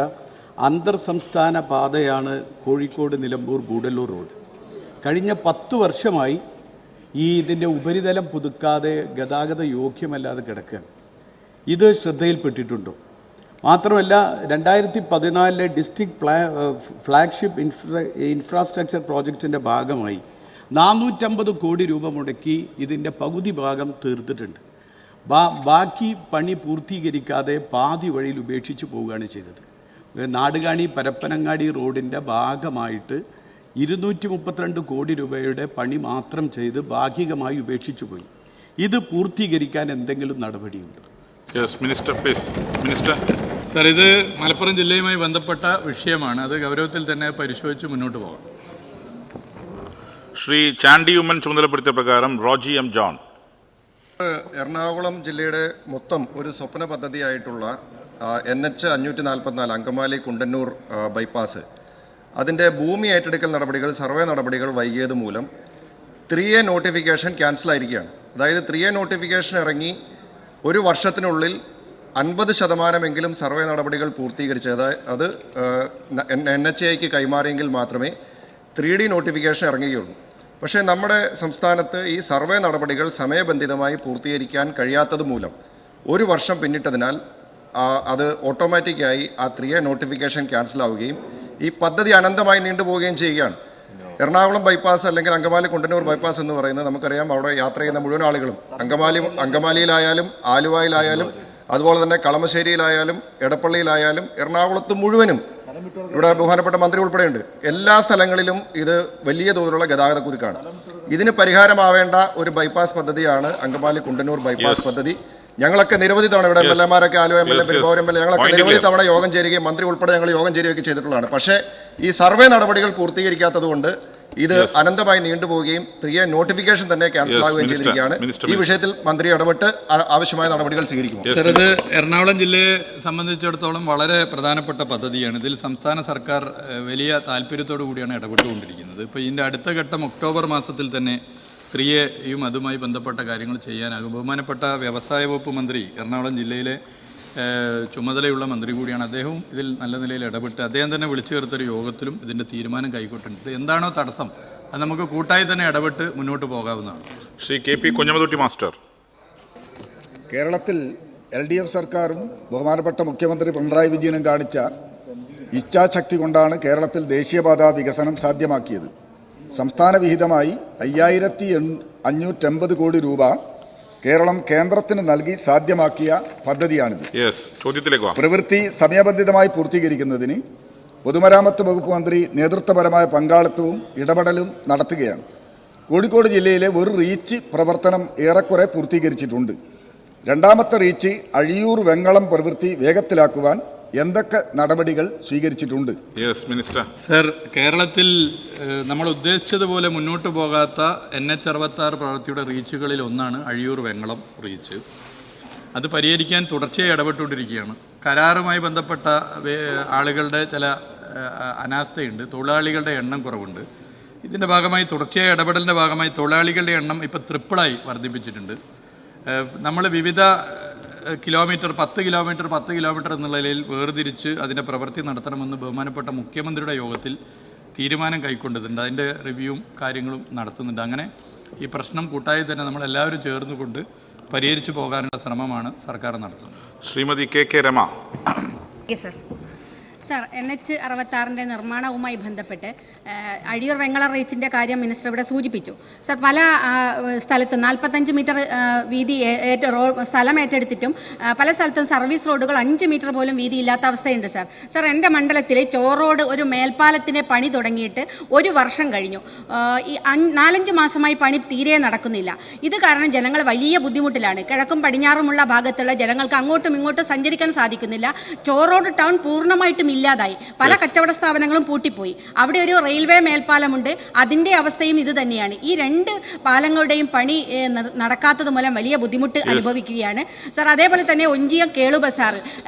S: അന്തർ സംസ്ഥാന പാതയാണ് കോഴിക്കോട് നിലമ്പൂർ ഗൂഡല്ലൂർ റോഡ്. കഴിഞ്ഞ 10 വർഷമായി ഇതിൻ്റെ ഉപരിതലം പുതുക്കാതെ ഗതാഗത യോഗ്യമല്ലാതെ കിടക്കുകയാണ്. ഇത് ശ്രദ്ധയിൽപ്പെട്ടിട്ടുണ്ടോ? മാത്രമല്ല 2014 ഡിസ്ട്രിക്ട് ഫ്ലാഗ്ഷിപ്പ് ഇൻഫ്രാസ്ട്രക്ചർ പ്രോജക്റ്റിൻ്റെ ഭാഗമായി 450 കോടി രൂപ മുടക്കി ഇതിൻ്റെ പകുതി ഭാഗം തീർത്തിട്ടുണ്ട്. ബാക്കി പണി പൂർത്തീകരിക്കാതെ പാതി വഴിയിൽ ഉപേക്ഷിച്ച് പോവുകയാണ് ചെയ്തത്. നാടുകാണി പരപ്പനങ്ങാടി റോഡിൻ്റെ ഭാഗമായിട്ട് 232 കോടി രൂപയുടെ പണി മാത്രം ചെയ്ത് ഭാഗികമായി ഉപേക്ഷിച്ചു പോയി. ഇത് പൂർത്തീകരിക്കാൻ എന്തെങ്കിലും നടപടിയുണ്ടോ?
A: Yes minister, please. Minister.
P: Sir, ഇത് മലപ്പുറം ജില്ലയുമായി ബന്ധപ്പെട്ട വിഷയമാണ്. അത് ഗൗരവത്തിൽ തന്നെ പരിശോധിച്ച് മുന്നോട്ട് പോകാം.
A: ശ്രീ ചാണ്ടി ഉമ്മൻ ചുമതലപ്പെടുത്തിയ പ്രകാരം റോജി എം ജോൺ.
G: എറണാകുളം ജില്ലയുടെ മൊത്തം ഒരു സ്വപ്ന പദ്ധതിയായിട്ടുള്ള NH 544 അങ്കമാലി കുണ്ടന്നൂർ ബൈപ്പാസ്, അതിൻ്റെ ഭൂമി ഏറ്റെടുക്കൽ നടപടികൾ, സർവേ നടപടികൾ വൈകിയത് മൂലം 3A നോട്ടിഫിക്കേഷൻ ക്യാൻസലായിരിക്കുകയാണ്. അതായത് 3A നോട്ടിഫിക്കേഷൻ ഇറങ്ങി ഒരു വർഷത്തിനുള്ളിൽ 50% സർവേ നടപടികൾ പൂർത്തീകരിച്ച് അത് NHAയ്ക്ക് കൈമാറിയെങ്കിൽ മാത്രമേ 3D നോട്ടിഫിക്കേഷൻ ഇറങ്ങുകയുള്ളൂ. പക്ഷേ നമ്മുടെ സംസ്ഥാനത്ത് ഈ സർവേ നടപടികൾ സമയബന്ധിതമായി പൂർത്തീകരിക്കാൻ കഴിയാത്തത് മൂലം ഒരു വർഷം പിന്നിട്ടതിനാൽ അത് ഓട്ടോമാറ്റിക്കായി ആ 3A നോട്ടിഫിക്കേഷൻ ക്യാൻസലാവുകയും ഈ പദ്ധതി അനന്തമായി നീണ്ടുപോവുകയും ചെയ്യുകയാണ്. എറണാകുളം ബൈപ്പാസ് അല്ലെങ്കിൽ അങ്കമാലി കുണ്ടന്നൂർ ബൈപ്പാസ് എന്ന് പറയുന്നത് നമുക്കറിയാം, അവിടെ യാത്ര ചെയ്യുന്ന മുഴുവൻ ആളുകളും അങ്കമാലിയിലായാലും ആലുവയിലായാലും അതുപോലെ തന്നെ കളമശ്ശേരിയിലായാലും എടപ്പള്ളിയിലായാലും എറണാകുളത്ത് മുഴുവനും, ഇവിടെ ബഹുമാനപ്പെട്ട മന്ത്രി ഉൾപ്പെടെയുണ്ട്, എല്ലാ സ്ഥലങ്ങളിലും ഇത് വലിയ തോതിലുള്ള ഗതാഗത കുരുക്കാണ്. ഇതിന് പരിഹാരമാവേണ്ട ഒരു ബൈപ്പാസ് പദ്ധതിയാണ് അങ്കമാലി കുണ്ടന്നൂർ ബൈപ്പാസ് പദ്ധതി. ഞങ്ങളൊക്കെ നിരവധി തവണ ഇവിടെ MLA മാരൊക്കെ Aluva MLA Perumbavoor MLA ഞങ്ങളൊക്കെ നിരവധി തവണ യോഗം ചേരുകയും മന്ത്രി ഉൾപ്പെടെ ഞങ്ങൾ യോഗം ചേരുകയൊക്കെ ചെയ്തിട്ടുള്ളതാണ്. പക്ഷേ ഈ സർവേ നടപടികൾ പൂർത്തീകരിക്കാത്തത് കൊണ്ട് ഇത് അനന്തമായി നീണ്ടുപോവുകയും 3A നോട്ടിഫിക്കേഷൻ തന്നെ ക്യാൻസൽ ആവുകയും ചെയ്തിരിക്കുകയാണ്. ഈ വിഷയത്തിൽ മന്ത്രി ഇടപെട്ട് ആവശ്യമായ നടപടികൾ സ്വീകരിക്കും.
P: സർ, ഇത് എറണാകുളം ജില്ലയെ സംബന്ധിച്ചിടത്തോളം വളരെ പ്രധാനപ്പെട്ട പദ്ധതിയാണ്. ഇതിൽ സംസ്ഥാന സർക്കാർ വലിയ താല്പര്യത്തോടു കൂടിയാണ് ഇടപെട്ടുകൊണ്ടിരിക്കുന്നത്. ഇപ്പോൾ ഇതിൻ്റെ അടുത്ത ഘട്ടം ഒക്ടോബർ മാസത്തിൽ തന്നെ 3Aയും അതുമായി ബന്ധപ്പെട്ട കാര്യങ്ങൾ ചെയ്യാനാകും. ബഹുമാനപ്പെട്ട വ്യവസായ വകുപ്പ് മന്ത്രി എറണാകുളം ജില്ലയിലെ ചുമതലയുള്ള മന്ത്രി കൂടിയാണ്. അദ്ദേഹവും ഇതിൽ നല്ല നിലയിൽ ഇടപെട്ട് അദ്ദേഹം തന്നെ വിളിച്ചു ചേർത്തൊരു യോഗത്തിലും ഇതിൻ്റെ തീരുമാനം കൈക്കൊണ്ടിട്ടുണ്ട്. എന്താണോ തടസ്സം അത് നമുക്ക് കൂട്ടായി തന്നെ ഇടപെട്ട് മുന്നോട്ട് പോകാവുന്നതാണ്.
A: Shri KP Kunhammadkutty master.
T: കേരളത്തിൽ LDF സർക്കാരും ബഹുമാനപ്പെട്ട മുഖ്യമന്ത്രി പിണറായി വിജയനും കാണിച്ച ഇച്ഛാശക്തി കൊണ്ടാണ് കേരളത്തിൽ ദേശീയപാത വികസനം സാധ്യമാക്കിയത്. സംസ്ഥാന വിഹിതമായി 5550 കോടി രൂപ കേരളം കേന്ദ്രത്തിന് നൽകി സാധ്യമാക്കിയ പദ്ധതിയാണിത്. പ്രവൃത്തി സമയബന്ധിതമായി പൂർത്തീകരിക്കുന്നതിന് പൊതുമരാമത്ത് വകുപ്പ് മന്ത്രി നേതൃത്വപരമായ പങ്കാളിത്തവും ഇടപെടലും നടത്തുകയാണ്. കോഴിക്കോട് ജില്ലയിലെ ഒരു റീച്ച് പ്രവർത്തനം ഏറെക്കുറെ പൂർത്തീകരിച്ചിട്ടുണ്ട്. രണ്ടാമത്തെ റീച്ച് അഴിയൂർ വെങ്ങളം പ്രവൃത്തി വേഗത്തിലാക്കുവാൻ എന്തൊക്കെ നടപടികൾ സ്വീകരിച്ചിട്ടുണ്ട്?
P: സർ, കേരളത്തിൽ നമ്മൾ ഉദ്ദേശിച്ചതുപോലെ മുന്നോട്ട് പോകാത്ത NH 66 പ്രവൃത്തിയുടെ റീച്ചുകളിൽ ഒന്നാണ് അഴിയൂർ വെങ്ങളം റീച്ച്. അത് പരിഹരിക്കാൻ തുടർച്ചയായി ഇടപെട്ടുകൊണ്ടിരിക്കുകയാണ്. കരാറുമായി ബന്ധപ്പെട്ട ആളുകളുടെ ചില അനാസ്ഥയുണ്ട്, തൊഴിലാളികളുടെ എണ്ണം കുറവുണ്ട്. ഇതിൻ്റെ ഭാഗമായി തുടർച്ചയായ ഇടപെടലിൻ്റെ ഭാഗമായി തൊഴിലാളികളുടെ എണ്ണം ഇപ്പോൾ 3 വർദ്ധിപ്പിച്ചിട്ടുണ്ട്. നമ്മൾ വിവിധ കിലോമീറ്റർ 10 കിലോമീറ്റർ എന്നുള്ള നിലയിൽ വേർതിരിച്ച് അതിൻ്റെ പ്രവൃത്തി നടത്തണമെന്ന് ബഹുമാനപ്പെട്ട മുഖ്യമന്ത്രിയുടെ യോഗത്തിൽ തീരുമാനം കൈക്കൊണ്ടിട്ടുണ്ട്. അതിൻ്റെ റിവ്യൂവും കാര്യങ്ങളും നടത്തുന്നുണ്ട്. അങ്ങനെ ഈ പ്രശ്നം കൂട്ടായി തന്നെ നമ്മളെല്ലാവരും ചേർന്നുകൊണ്ട് പരിഹരിച്ചു പോകാനുള്ള ശ്രമമാണ് സർക്കാർ നടത്തുന്നത്.
A: Shrimati KK Rama.
E: Sir,
U: sir, NH-66 നിർമ്മാണവുമായി ബന്ധപ്പെട്ട് അഴിയൂർ വെങ്ങള റീച്ചിൻ്റെ കാര്യം മിനിസ്റ്റർ ഇവിടെ സൂചിപ്പിച്ചു. സർ, പല സ്ഥലത്തും 45 മീറ്റർ വീതി സ്ഥലം ഏറ്റെടുത്തിട്ടും പല സ്ഥലത്തും സർവീസ് റോഡുകൾ 5 മീറ്റർ പോലും വീതി ഇല്ലാത്ത അവസ്ഥയുണ്ട്. സർ, എൻ്റെ മണ്ഡലത്തിൽ ചോറോഡ് ഒരു മേൽപ്പാലത്തിൻ്റെ പണി തുടങ്ങിയിട്ട് 1 വർഷം കഴിഞ്ഞു. ഈ 4-5 മാസമായി പണി തീരെ നടക്കുന്നില്ല. ഇത് കാരണം ജനങ്ങൾ വലിയ ബുദ്ധിമുട്ടിലാണ്. കിഴക്കും പടിഞ്ഞാറുമുള്ള ഭാഗത്തുള്ള ജനങ്ങൾക്ക് അങ്ങോട്ടും ഇങ്ങോട്ടും സഞ്ചരിക്കാൻ സാധിക്കുന്നില്ല. ചോറോഡ് ടൗൺ പൂർണ്ണമായിട്ടും ഇല്ലാതായി. പല കച്ചവട സ്ഥാപനങ്ങളും പൂട്ടിപ്പോയി. അവിടെ ഒരു റെയിൽവേ മേൽപ്പാലമുണ്ട്. അതിൻ്റെ അവസ്ഥയും ഇത് തന്നെയാണ്. ഈ 2 പാലങ്ങളുടെയും പണി നടക്കാത്തത് മൂലം വലിയ ബുദ്ധിമുട്ട് അനുഭവിക്കുകയാണ്. സർ, അതേപോലെ തന്നെ ഒഞ്ചിയം കേളുബസാർ,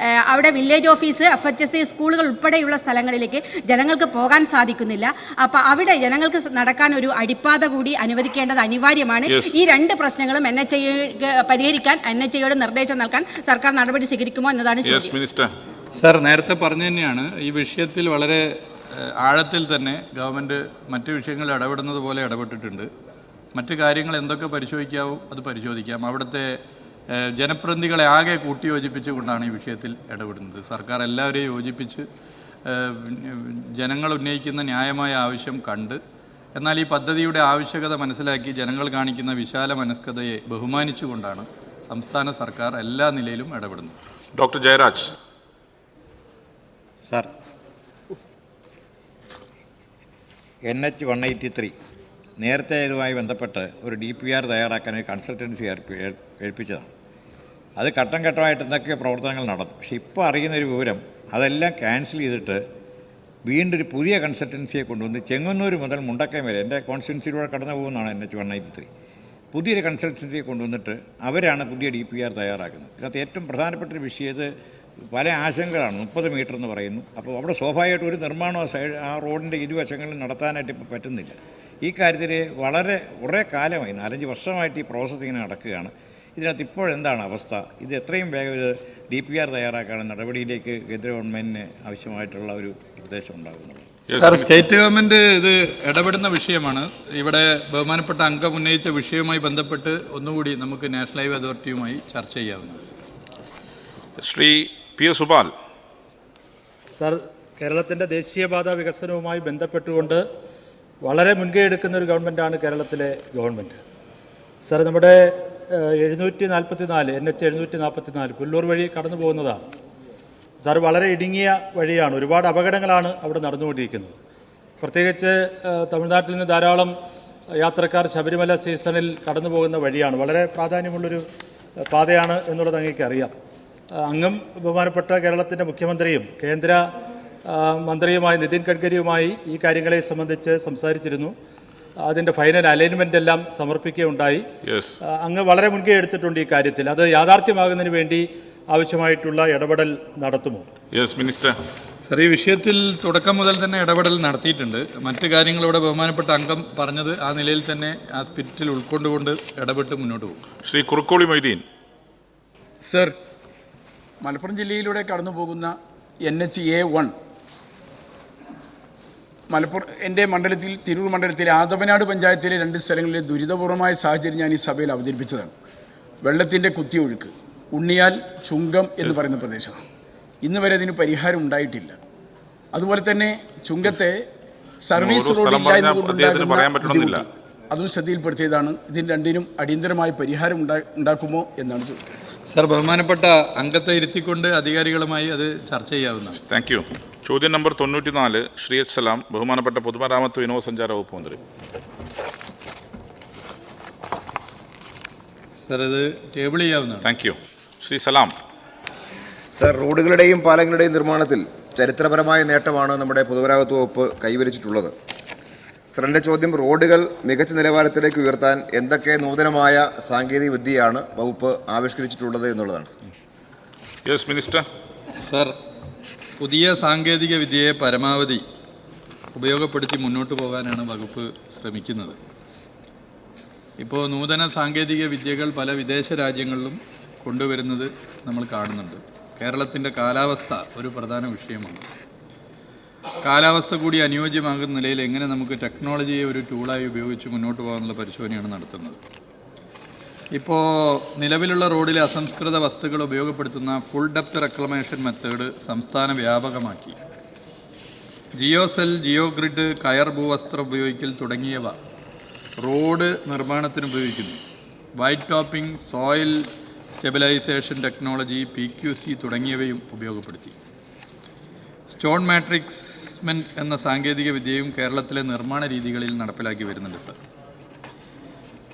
U: അവിടെ വില്ലേജ് ഓഫീസ്, FHS സ്കൂളുകൾ ഉൾപ്പെടെയുള്ള സ്ഥലങ്ങളിലേക്ക് ജനങ്ങൾക്ക് പോകാൻ സാധിക്കുന്നില്ല. അപ്പോൾ അവിടെ ജനങ്ങൾക്ക് നടക്കാൻ ഒരു അടിപ്പാത കൂടി അനുവദിക്കേണ്ടത് അനിവാര്യമാണ്. ഈ 2 പ്രശ്നങ്ങളും NHI പരിഹരിക്കാൻ NHIയോട് നിർദ്ദേശം നൽകാൻ സർക്കാർ നടപടി സ്വീകരിക്കുമോ എന്നതാണ് ചോദ്യം.
P: സർ, നേരത്തെ പറഞ്ഞു തന്നെയാണ് ഈ വിഷയത്തിൽ വളരെ ആഴത്തിൽ തന്നെ ഗവൺമെൻറ് മറ്റ് വിഷയങ്ങളിൽ ഇടപെടുന്നത് പോലെ ഇടപെട്ടിട്ടുണ്ട്. മറ്റ് കാര്യങ്ങൾ എന്തൊക്കെ പരിശോധിക്കാവോ അത് പരിശോധിക്കാം. അവിടുത്തെ ജനപ്രതിനിധികളെ ആകെ കൂട്ടിയോജിപ്പിച്ചുകൊണ്ടാണ് ഈ വിഷയത്തിൽ ഇടപെടുന്നത്. സർക്കാർ എല്ലാവരെയും യോജിപ്പിച്ച് ജനങ്ങൾ ഉന്നയിക്കുന്ന ന്യായമായ ആവശ്യം കണ്ട്, എന്നാൽ ഈ പദ്ധതിയുടെ ആവശ്യകത മനസ്സിലാക്കി ജനങ്ങൾ കാണിക്കുന്ന വിശാല മനസ്കതയെ ബഹുമാനിച്ചുകൊണ്ടാണ് സംസ്ഥാന സർക്കാർ എല്ലാ നിലയിലും ഇടപെടുന്നത്.
A: ഡോക്ടർ ജയരാജ്.
V: സാർ, NH-183 നേരത്തെ ഇതുമായി ബന്ധപ്പെട്ട് ഒരു DPR തയ്യാറാക്കാൻ ഒരു കൺസൾട്ടൻസി ഏൽപ്പിച്ചതാണ്. അത് ഘട്ടം ഘട്ടമായിട്ട് എന്തൊക്കെ പ്രവർത്തനങ്ങൾ നടന്നു. പക്ഷേ ഇപ്പോൾ അറിയുന്നൊരു വിവരം അതെല്ലാം ക്യാൻസൽ ചെയ്തിട്ട് വീണ്ടും ഒരു പുതിയ കൺസൾട്ടൻസിയെ കൊണ്ടുവന്ന് ചെങ്ങന്നൂർ മുതൽ മുണ്ടക്കയം വരെ എൻ്റെ കോൺസ്റ്റിറ്റ്യുവൻസിയിലൂടെ കടന്നു പോകുന്നതാണ് NH-183. പുതിയൊരു കൺസൾട്ടൻസിയെ കൊണ്ടുവന്നിട്ട് അവരാണ് പുതിയ DPR തയ്യാറാക്കുന്നത്. ഇതിനകത്ത് ഏറ്റവും പ്രധാനപ്പെട്ടൊരു വിഷയം ഇത് പല ആശങ്കകളാണ്. 30 മീറ്റർ എന്ന് പറയുന്നു. അപ്പോൾ അവിടെ സ്വാഭാവികമായിട്ട് ഒരു നിർമ്മാണം ആ റോഡിൻ്റെ ഇരുവശങ്ങളിൽ നടത്താനായിട്ട് ഇപ്പോൾ പറ്റുന്നില്ല. ഈ കാര്യത്തിൽ കുറേ കാലമായി 4-5 വർഷമായിട്ട് ഈ പ്രോസസ്സിങ്ങനെ നടക്കുകയാണ്. ഇതിനകത്ത് ഇപ്പോഴെന്താണ് അവസ്ഥ? ഇത് എത്രയും വേഗം ഇത് DPR തയ്യാറാക്കാനുള്ള നടപടിയിലേക്ക് കേന്ദ്ര ഗവൺമെൻറ്റിന് ആവശ്യമായിട്ടുള്ള ഒരു നിർദ്ദേശം ഉണ്ടാകുന്നത്.
P: സാർ, സ്റ്റേറ്റ് ഗവൺമെൻറ് ഇത് ഇടപെടുന്ന വിഷയമാണ്. ഇവിടെ ബഹുമാനപ്പെട്ട അംഗം ഉന്നയിച്ച വിഷയവുമായി ബന്ധപ്പെട്ട് ഒന്നുകൂടി നമുക്ക് നാഷണൽ ഹൈവേ അതോറിറ്റിയുമായി ചർച്ച ചെയ്യാവുന്നതാണ്.
A: ശ്രീ P.S. സുബാൽ.
N: സാർ, കേരളത്തിൻ്റെ ദേശീയപാത വികസനവുമായി ബന്ധപ്പെട്ടുകൊണ്ട് വളരെ മുൻകൈ എടുക്കുന്ന ഒരു ഗവൺമെൻറ്റാണ് കേരളത്തിലെ ഗവൺമെൻറ്. സാർ, നമ്മുടെ 744 NH-744 പുല്ലൂർ വഴി കടന്നു പോകുന്നതാണ്. സാർ, വളരെ ഇടുങ്ങിയ വഴിയാണ്. ഒരുപാട് അപകടങ്ങളാണ് അവിടെ നടന്നുകൊണ്ടിരിക്കുന്നത്. പ്രത്യേകിച്ച് തമിഴ്നാട്ടിൽ നിന്ന് ധാരാളം യാത്രക്കാർ ശബരിമല സീസണിൽ കടന്നു പോകുന്ന വഴിയാണ്. വളരെ പ്രാധാന്യമുള്ളൊരു പാതയാണ് എന്നുള്ളത് അങ്ങേക്ക് അറിയാം. അങ്ങും ബഹുമാനപ്പെട്ട കേരളത്തിൻ്റെ മുഖ്യമന്ത്രിയും കേന്ദ്ര മന്ത്രിയുമായി നിതിൻ ഗഡ്കരിയുമായി ഈ കാര്യങ്ങളെ സംബന്ധിച്ച് സംസാരിച്ചിരുന്നു. അതിൻ്റെ ഫൈനൽ അലൈൻമെൻ്റ് എല്ലാം സമർപ്പിക്കുകയുണ്ടായി. അങ്ങ് വളരെ മുൻകൈ എടുത്തിട്ടുണ്ട് ഈ കാര്യത്തിൽ. അത് യാഥാർത്ഥ്യമാകുന്നതിന് വേണ്ടി ആവശ്യമായിട്ടുള്ള ഇടപെടൽ നടത്തുമോ?
A: മിനിസ്റ്റർ.
P: സർ, ഈ വിഷയത്തിൽ തുടക്കം മുതൽ തന്നെ ഇടപെടൽ നടത്തിയിട്ടുണ്ട്. മറ്റു കാര്യങ്ങളിവിടെ ബഹുമാനപ്പെട്ട അംഗം പറഞ്ഞത് ആ നിലയിൽ തന്നെ ആ സ്പിരിറ്റിൽ ഉൾക്കൊണ്ടുകൊണ്ട് ഇടപെട്ട് മുന്നോട്ട് പോകും.
A: ശ്രീ കുറുക്കോളി മൊയ്തീൻ.
W: സർ, മലപ്പുറം ജില്ലയിലൂടെ കടന്നു പോകുന്ന NH-A1 എൻ്റെ മണ്ഡലത്തിൽ, തിരൂർ മണ്ഡലത്തിലെ ആദവനാട് പഞ്ചായത്തിലെ 2 സ്ഥലങ്ങളിലെ ദുരിതപൂർവമായ സാഹചര്യം ഞാൻ ഈ സഭയിൽ അവതരിപ്പിച്ചതാണ്. വെള്ളത്തിൻ്റെ കുത്തിയൊഴുക്ക്, ഉണ്ണിയാൽ, ചുങ്കം എന്ന് പറയുന്ന പ്രദേശത്ത് ഇന്ന് വരെ അതിന് പരിഹാരം ഉണ്ടായിട്ടില്ല. അതുപോലെ തന്നെ ചുങ്കത്തെ സർവീസ് റോഡ് ഇല്ലായ്മ അതും ശ്രദ്ധയിൽപ്പെടുത്തിയതാണ്. ഇതിന് രണ്ടിനും അടിയന്തരമായ പരിഹാരം ഉണ്ടാക്കുമോ എന്നാണ് ചോദിക്കുന്നത്.
P: സർ, ബഹുമാനപ്പെട്ട അംഗത്തെ ഇരുത്തിക്കൊണ്ട് അധികാരികളുമായി അത് ചർച്ച ചെയ്യാവുന്നതാണ്.
A: Thank you. ചോദ്യം നമ്പർ 94 ശ്രീ H. സലാം, ബഹുമാനപ്പെട്ട പൊതുമരാമത്ത് വിനോദസഞ്ചാര വകുപ്പ് മന്ത്രി.
P: സർ, ഇത് ടേബിൾ ചെയ്യാവുന്നതാണ്.
A: Thank you. Shri Salam.
O: Sir, റോഡുകളുടെയും പാലങ്ങളുടെയും നിർമ്മാണത്തിൽ ചരിത്രപരമായ നേട്ടമാണ് നമ്മുടെ പൊതുമരാമത്ത് വകുപ്പ് കൈവരിച്ചിട്ടുള്ളത്. സർ, എൻ്റെ ചോദ്യം റോഡുകൾ മികച്ച നിലവാരത്തിലേക്ക് ഉയർത്താൻ എന്തൊക്കെ നൂതനമായ സാങ്കേതിക വിദ്യയാണ് വകുപ്പ് ആവിഷ്കരിച്ചിട്ടുള്ളത് എന്നുള്ളതാണ്.
A: Yes minister.
P: സർ, പുതിയ സാങ്കേതിക വിദ്യയെ പരമാവധി ഉപയോഗപ്പെടുത്തി മുന്നോട്ട് പോകാനാണ് വകുപ്പ് ശ്രമിക്കുന്നത്. ഇപ്പോൾ നൂതന സാങ്കേതിക വിദ്യകൾ പല വിദേശ രാജ്യങ്ങളിലും കൊണ്ടുവരുന്നത് നമ്മൾ കാണുന്നുണ്ട്. കേരളത്തിൻ്റെ കാലാവസ്ഥ ഒരു പ്രധാന വിഷയമാണ്. കാലാവസ്ഥ കൂടി അനുയോജ്യമാകുന്ന നിലയിൽ എങ്ങനെ നമുക്ക് ടെക്നോളജിയെ ഒരു ടൂളായി ഉപയോഗിച്ച് മുന്നോട്ട് പോകാനുള്ള പരിശോധനയാണ് നടത്തുന്നത്. ഇപ്പോൾ നിലവിലുള്ള റോഡിലെ അസംസ്കൃത വസ്തുക്കൾ ഉപയോഗപ്പെടുത്തുന്ന ഫുൾ ഡെപ്ത് റെക്ലമേഷൻ മെത്തേഡ് സംസ്ഥാന വ്യാപകമാക്കി ജിയോസെൽ, ജിയോ ഗ്രിഡ്, കയർ ഭൂവസ്ത്രം ഉപയോഗിക്കൽ തുടങ്ങിയവ റോഡ് നിർമ്മാണത്തിന് ഉപയോഗിക്കുന്നു. White topping, soil stabilisation technology, PQC തുടങ്ങിയവയും ഉപയോഗപ്പെടുത്തി. സ്റ്റോൺ മാട്രിക്സ്മെൻറ്റ് എന്ന സാങ്കേതിക വിദ്യയും കേരളത്തിലെ നിർമ്മാണ രീതികളിൽ നടപ്പിലാക്കി വരുന്നുണ്ട് സർ.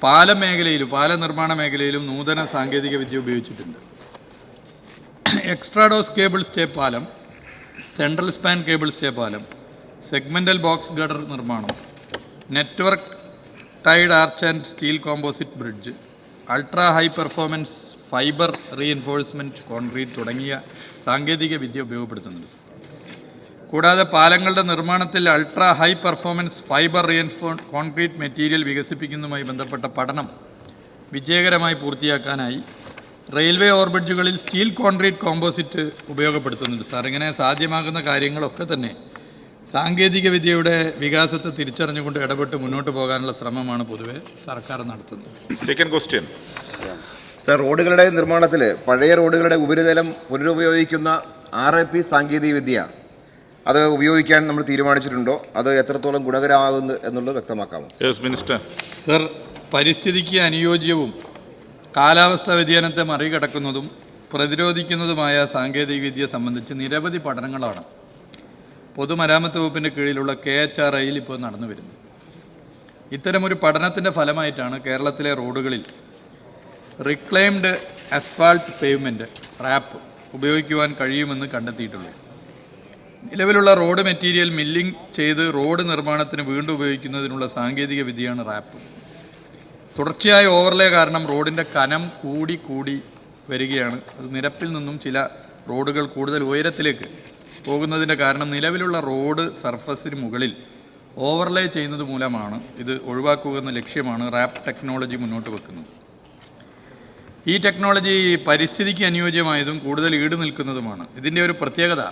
P: പാല നിർമ്മാണ മേഖലയിലും നൂതന സാങ്കേതിക വിദ്യ ഉപയോഗിച്ചിട്ടുണ്ട്. എക്സ്ട്രാഡോസ് കേബിൾ സ്റ്റേ പാലം, സെൻട്രൽ സ്പാൻ കേബിൾ സ്റ്റേ പാലം, സെഗ്മെൻ്റൽ ബോക്സ് ഗഡർ നിർമ്മാണം, network tied arch and steel composite bridge, ultra high performance fibre reinforcement concrete തുടങ്ങിയ സാങ്കേതിക വിദ്യ ഉപയോഗപ്പെടുത്തുന്നുണ്ട്. കൂടാതെ പാലങ്ങളുടെ നിർമ്മാണത്തിൽ ultra high performance fibre concrete material വികസിപ്പിക്കുന്നതുമായി ബന്ധപ്പെട്ട പഠനം വിജയകരമായി പൂർത്തിയാക്കാനായി റെയിൽവേ ഓവർബ്രിഡ്ജുകളിൽ സ്റ്റീൽ കോൺക്രീറ്റ് കോമ്പോസിറ്റ് ഉപയോഗപ്പെടുത്തുന്നുണ്ട് സാർ. ഇങ്ങനെ സാധ്യമാകുന്ന കാര്യങ്ങളൊക്കെ തന്നെ സാങ്കേതിക വിദ്യയുടെ വികാസത്തെ തിരിച്ചറിഞ്ഞുകൊണ്ട് ഇടപെട്ട് മുന്നോട്ട് പോകാനുള്ള ശ്രമമാണ് പൊതുവെ സർക്കാർ നടത്തുന്നത്.
A: സെക്കൻഡ് ക്വസ്റ്റ്യൻ
O: സർ, റോഡുകളുടെ നിർമ്മാണത്തിൽ പഴയ റോഡുകളുടെ ഉപരിതലം പുനരുപയോഗിക്കുന്ന RAP സാങ്കേതിക വിദ്യ അത് ഉപയോഗിക്കാൻ നമ്മൾ തീരുമാനിച്ചിട്ടുണ്ടോ? അത് എത്രത്തോളം ഗുണകരമാകുന്നു എന്നുള്ളത് വ്യക്തമാക്കാമോ?
A: മിനിസ്റ്റർ.
P: സർ, പരിസ്ഥിതിക്ക് അനുയോജ്യവും കാലാവസ്ഥാ വ്യതിയാനത്തെ മറികടക്കുന്നതും പ്രതിരോധിക്കുന്നതുമായ സാങ്കേതികവിദ്യ സംബന്ധിച്ച് നിരവധി പഠനങ്ങളാണ് പൊതുമരാമത്ത് വകുപ്പിൻ്റെ കീഴിലുള്ള KHRIയിൽ ഇപ്പോൾ നടന്നു വരുന്നത്. ഇത്തരമൊരു പഠനത്തിൻ്റെ ഫലമായിട്ടാണ് കേരളത്തിലെ റോഡുകളിൽ റിക്ലെയിംഡ് അസ്ഫാൾട്ട് പേയ്മെൻറ്റ് RAP ഉപയോഗിക്കുവാൻ കഴിയുമെന്ന് കണ്ടെത്തിയിട്ടുള്ളത്. നിലവിലുള്ള റോഡ് മെറ്റീരിയൽ മില്ലിംഗ് ചെയ്ത് റോഡ് നിർമ്മാണത്തിന് വീണ്ടും ഉപയോഗിക്കുന്നതിനുള്ള സാങ്കേതിക വിദ്യയാണ് RAP. തുടർച്ചയായ ഓവർലേ കാരണം റോഡിൻ്റെ കനം കൂടി വരികയാണ്. അത് നിരപ്പിൽ നിന്നും ചില റോഡുകൾ കൂടുതൽ ഉയരത്തിലേക്ക് പോകുന്നതിൻ്റെ കാരണം നിലവിലുള്ള റോഡ് സർഫസിന് മുകളിൽ ഓവർലേ ചെയ്യുന്നത് മൂലമാണ്. ഇത് ഒഴിവാക്കുക എന്ന ലക്ഷ്യമാണ് RAP ടെക്നോളജി മുന്നോട്ട് വെക്കുന്നത്. ഈ ടെക്നോളജി പരിസ്ഥിതിക്ക് അനുയോജ്യമായതും കൂടുതൽ ഈട് നിൽക്കുന്നതുമാണ്. ഇതിൻ്റെ ഒരു പ്രത്യേകത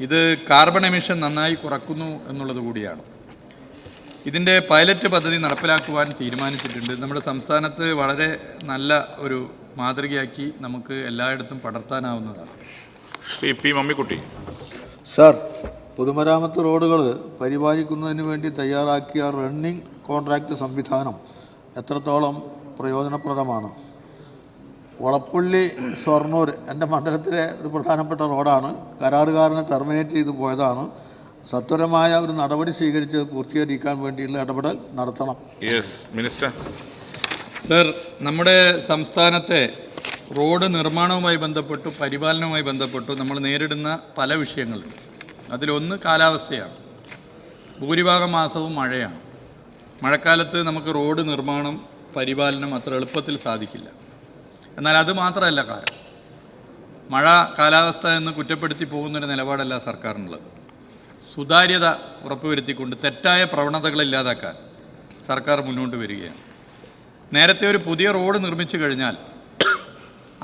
P: ഇത് കാർബൺ എമിഷൻ നന്നായി കുറക്കുന്നു എന്നുള്ളത് കൂടിയാണ്. ഇതിൻ്റെ പൈലറ്റ് പദ്ധതി നടപ്പിലാക്കുവാൻ തീരുമാനിച്ചിട്ടുണ്ട്. നമ്മുടെ സംസ്ഥാനത്ത് വളരെ നല്ല ഒരു മാതൃകയാക്കി നമുക്ക് എല്ലായിടത്തും പടർത്താനാവുന്നതാണ്.
A: ശ്രീ P. മമ്മിക്കുട്ടി.
B: സർ, പൊതുമരാമത്ത് റോഡുകൾ പരിപാലിക്കുന്നതിന് വേണ്ടി തയ്യാറാക്കിയ റണ്ണിംഗ് കോൺട്രാക്റ്റ് സംവിധാനം എത്രത്തോളം പ്രയോജനപ്രദമാണ്? വളപ്പുള്ളി ഷൊർണൂർ എൻ്റെ മണ്ഡലത്തിലെ ഒരു പ്രധാനപ്പെട്ട റോഡാണ്. കരാറുകാരനെ ടെർമിനേറ്റ് ചെയ്തു പോയതാണ്. സത്വരമായ ഒരു നടപടി സ്വീകരിച്ച് പൂർത്തീകരിക്കാൻ വേണ്ടിയുള്ള ഇടപെടൽ നടത്തണം.
A: മിനിസ്റ്റർ.
P: സർ, നമ്മുടെ സംസ്ഥാനത്തെ റോഡ് നിർമ്മാണവുമായി ബന്ധപ്പെട്ടു പരിപാലനവുമായി ബന്ധപ്പെട്ടു നമ്മൾ നേരിടുന്ന പല വിഷയങ്ങളുണ്ട്. അതിലൊന്ന് കാലാവസ്ഥയാണ്. ഭൂരിഭാഗം മാസവും മഴയാണ്. മഴക്കാലത്ത് നമുക്ക് റോഡ് നിർമ്മാണം പരിപാലനം അത്ര എളുപ്പത്തിൽ സാധിക്കില്ല. എന്നാൽ അത് മാത്രമല്ല കാരണം. മഴ കാലാവസ്ഥ എന്ന് കുറ്റപ്പെടുത്തി പോകുന്നൊരു നിലപാടല്ല സർക്കാരിനുള്ളത്. സുതാര്യത ഉറപ്പുവരുത്തിക്കൊണ്ട് തെറ്റായ പ്രവണതകൾ ഇല്ലാതാക്കാൻ സർക്കാർ മുന്നോട്ട് വരികയാണ്. നേരത്തെ ഒരു പുതിയ റോഡ് നിർമ്മിച്ചു കഴിഞ്ഞാൽ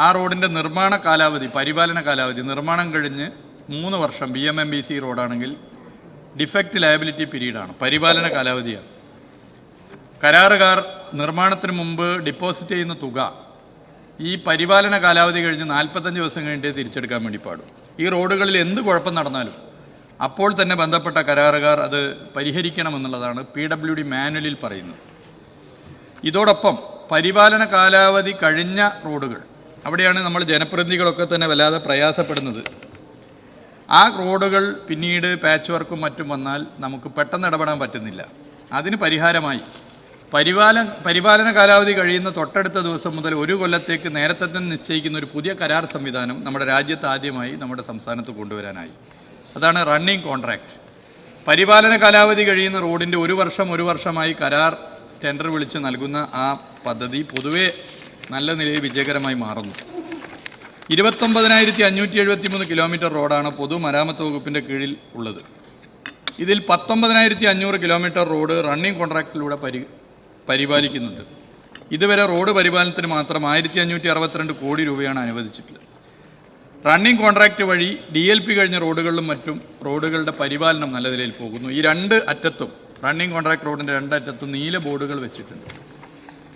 P: ആ റോഡിൻ്റെ നിർമ്മാണ കാലാവധി, പരിപാലന കാലാവധി, നിർമ്മാണം കഴിഞ്ഞ് 3 വർഷം BMMBC റോഡാണെങ്കിൽ ഡിഫക്റ്റ് ലയബിലിറ്റി പീരീഡാണ്, പരിപാലന കാലാവധിയാണ്. കരാറുകാർ നിർമ്മാണത്തിന് മുമ്പ് ഡിപ്പോസിറ്റ് ചെയ്യുന്ന തുക ഈ പരിപാലന കാലാവധി കഴിഞ്ഞ് 45 ദിവസം കഴിഞ്ഞിട്ടേ തിരിച്ചെടുക്കാൻ വേണ്ടി പാടും. ഈ റോഡുകളിൽ എന്ത് കുഴപ്പം നടന്നാലും അപ്പോൾ തന്നെ ബന്ധപ്പെട്ട കരാറുകാർ അത് പരിഹരിക്കണമെന്നുള്ളതാണ് PWD മാനുവലിൽ പറയുന്നത്. ഇതോടൊപ്പം പരിപാലന കാലാവധി കഴിഞ്ഞ റോഡുകൾ, അവിടെയാണ് നമ്മൾ ജനപ്രതിനിധികളൊക്കെ തന്നെ വല്ലാതെ പ്രയാസപ്പെടുന്നത്. ആ റോഡുകൾ പിന്നീട് പാച്ച് വർക്കും മറ്റും വന്നാൽ നമുക്ക് പെട്ടെന്ന് ഇടപെടാൻ പറ്റുന്നില്ല. അതിന് പരിഹാരമായി പരിപാലന കാലാവധി കഴിയുന്ന തൊട്ടടുത്ത ദിവസം മുതൽ 1 കൊല്ലത്തേക്ക് നേരത്തെ തന്നെ നിശ്ചയിക്കുന്ന ഒരു പുതിയ കരാർ സംവിധാനം നമ്മുടെ രാജ്യത്ത് ആദ്യമായി നമ്മുടെ സംസ്ഥാനത്ത് കൊണ്ടുവരാനായി. അതാണ് റണ്ണിംഗ് കോൺട്രാക്റ്റ്. പരിപാലന കാലാവധി കഴിയുന്ന റോഡിൻ്റെ 1 വർഷമായി കരാർ ടെൻഡർ വിളിച്ച് നൽകുന്ന ആ പദ്ധതി പൊതുവെ നല്ല നിലയിൽ വിജയകരമായി മാറുന്നു. 29,573 കിലോമീറ്റർ റോഡാണ് പൊതുമരാമത്ത് വകുപ്പിൻ്റെ കീഴിൽ ഉള്ളത്. ഇതിൽ 19,500 കിലോമീറ്റർ റോഡ് റണ്ണിംഗ് കോൺട്രാക്റ്റിലൂടെ പരിപാലിക്കുന്നുണ്ട്. ഇതുവരെ റോഡ് പരിപാലനത്തിന് മാത്രം 1,562 കോടി രൂപയാണ് അനുവദിച്ചിട്ടുള്ളത്. റണ്ണിംഗ് കോൺട്രാക്റ്റ് വഴി DLP കഴിഞ്ഞ റോഡുകളിലും മറ്റും റോഡുകളുടെ പരിപാലനം നല്ല നിലയിൽ പോകുന്നു. ഈ 2 അറ്റത്തും റണ്ണിംഗ് കോൺട്രാക്ട് റോഡിൻ്റെ 2 അറ്റത്തും നീല ബോർഡുകൾ വെച്ചിട്ടുണ്ട്.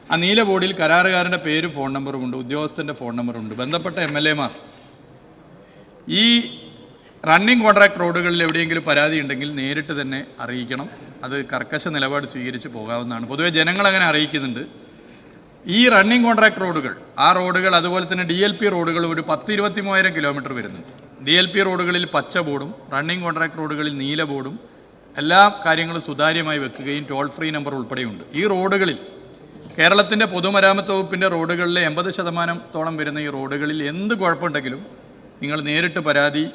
P: ആ നീല ബോർഡിൽ കരാറുകാരൻ്റെ പേരും ഫോൺ നമ്പറും ഉണ്ട്, ഉദ്യോഗസ്ഥൻ്റെ ഫോൺ നമ്പറുണ്ട്. ബന്ധപ്പെട്ട MLA മാർ ഈ റണ്ണിംഗ് കോൺട്രാക്ട് റോഡുകളിൽ എവിടെയെങ്കിലും പരാതി ഉണ്ടെങ്കിൽ നേരിട്ട് തന്നെ അറിയിക്കണം. അത് കർക്കശ നിലപാട് സ്വീകരിച്ച് പോകാവുന്നതാണ്. പൊതുവെ ജനങ്ങളങ്ങനെ അറിയിക്കുന്നുണ്ട്. ഈ റണ്ണിംഗ് കോൺട്രാക്ട് റോഡുകൾ, ആ റോഡുകൾ അതുപോലെ തന്നെ DLP റോഡുകൾ ഒരു 10-23,000 കിലോമീറ്റർ വരുന്നുണ്ട്. DLP റോഡുകളിൽ പച്ച ബോർഡും റണ്ണിംഗ് കോൺട്രാക്ട് റോഡുകളിൽ നീല ബോർഡും എല്ലാ കാര്യങ്ങളും സുതാര്യമായി വെക്കുകയും ടോൾ ഫ്രീ നമ്പർ ഉൾപ്പെടെയുണ്ട്. ഈ റോഡുകളിൽ കേരളത്തിൻ്റെ പൊതുമരാമത്ത് വകുപ്പിൻ്റെ റോഡുകളിലെ 80% വരുന്ന ഈ റോഡുകളിൽ എന്ത് കുഴപ്പമുണ്ടെങ്കിലും നിങ്ങൾ നേരിട്ട് പരാതി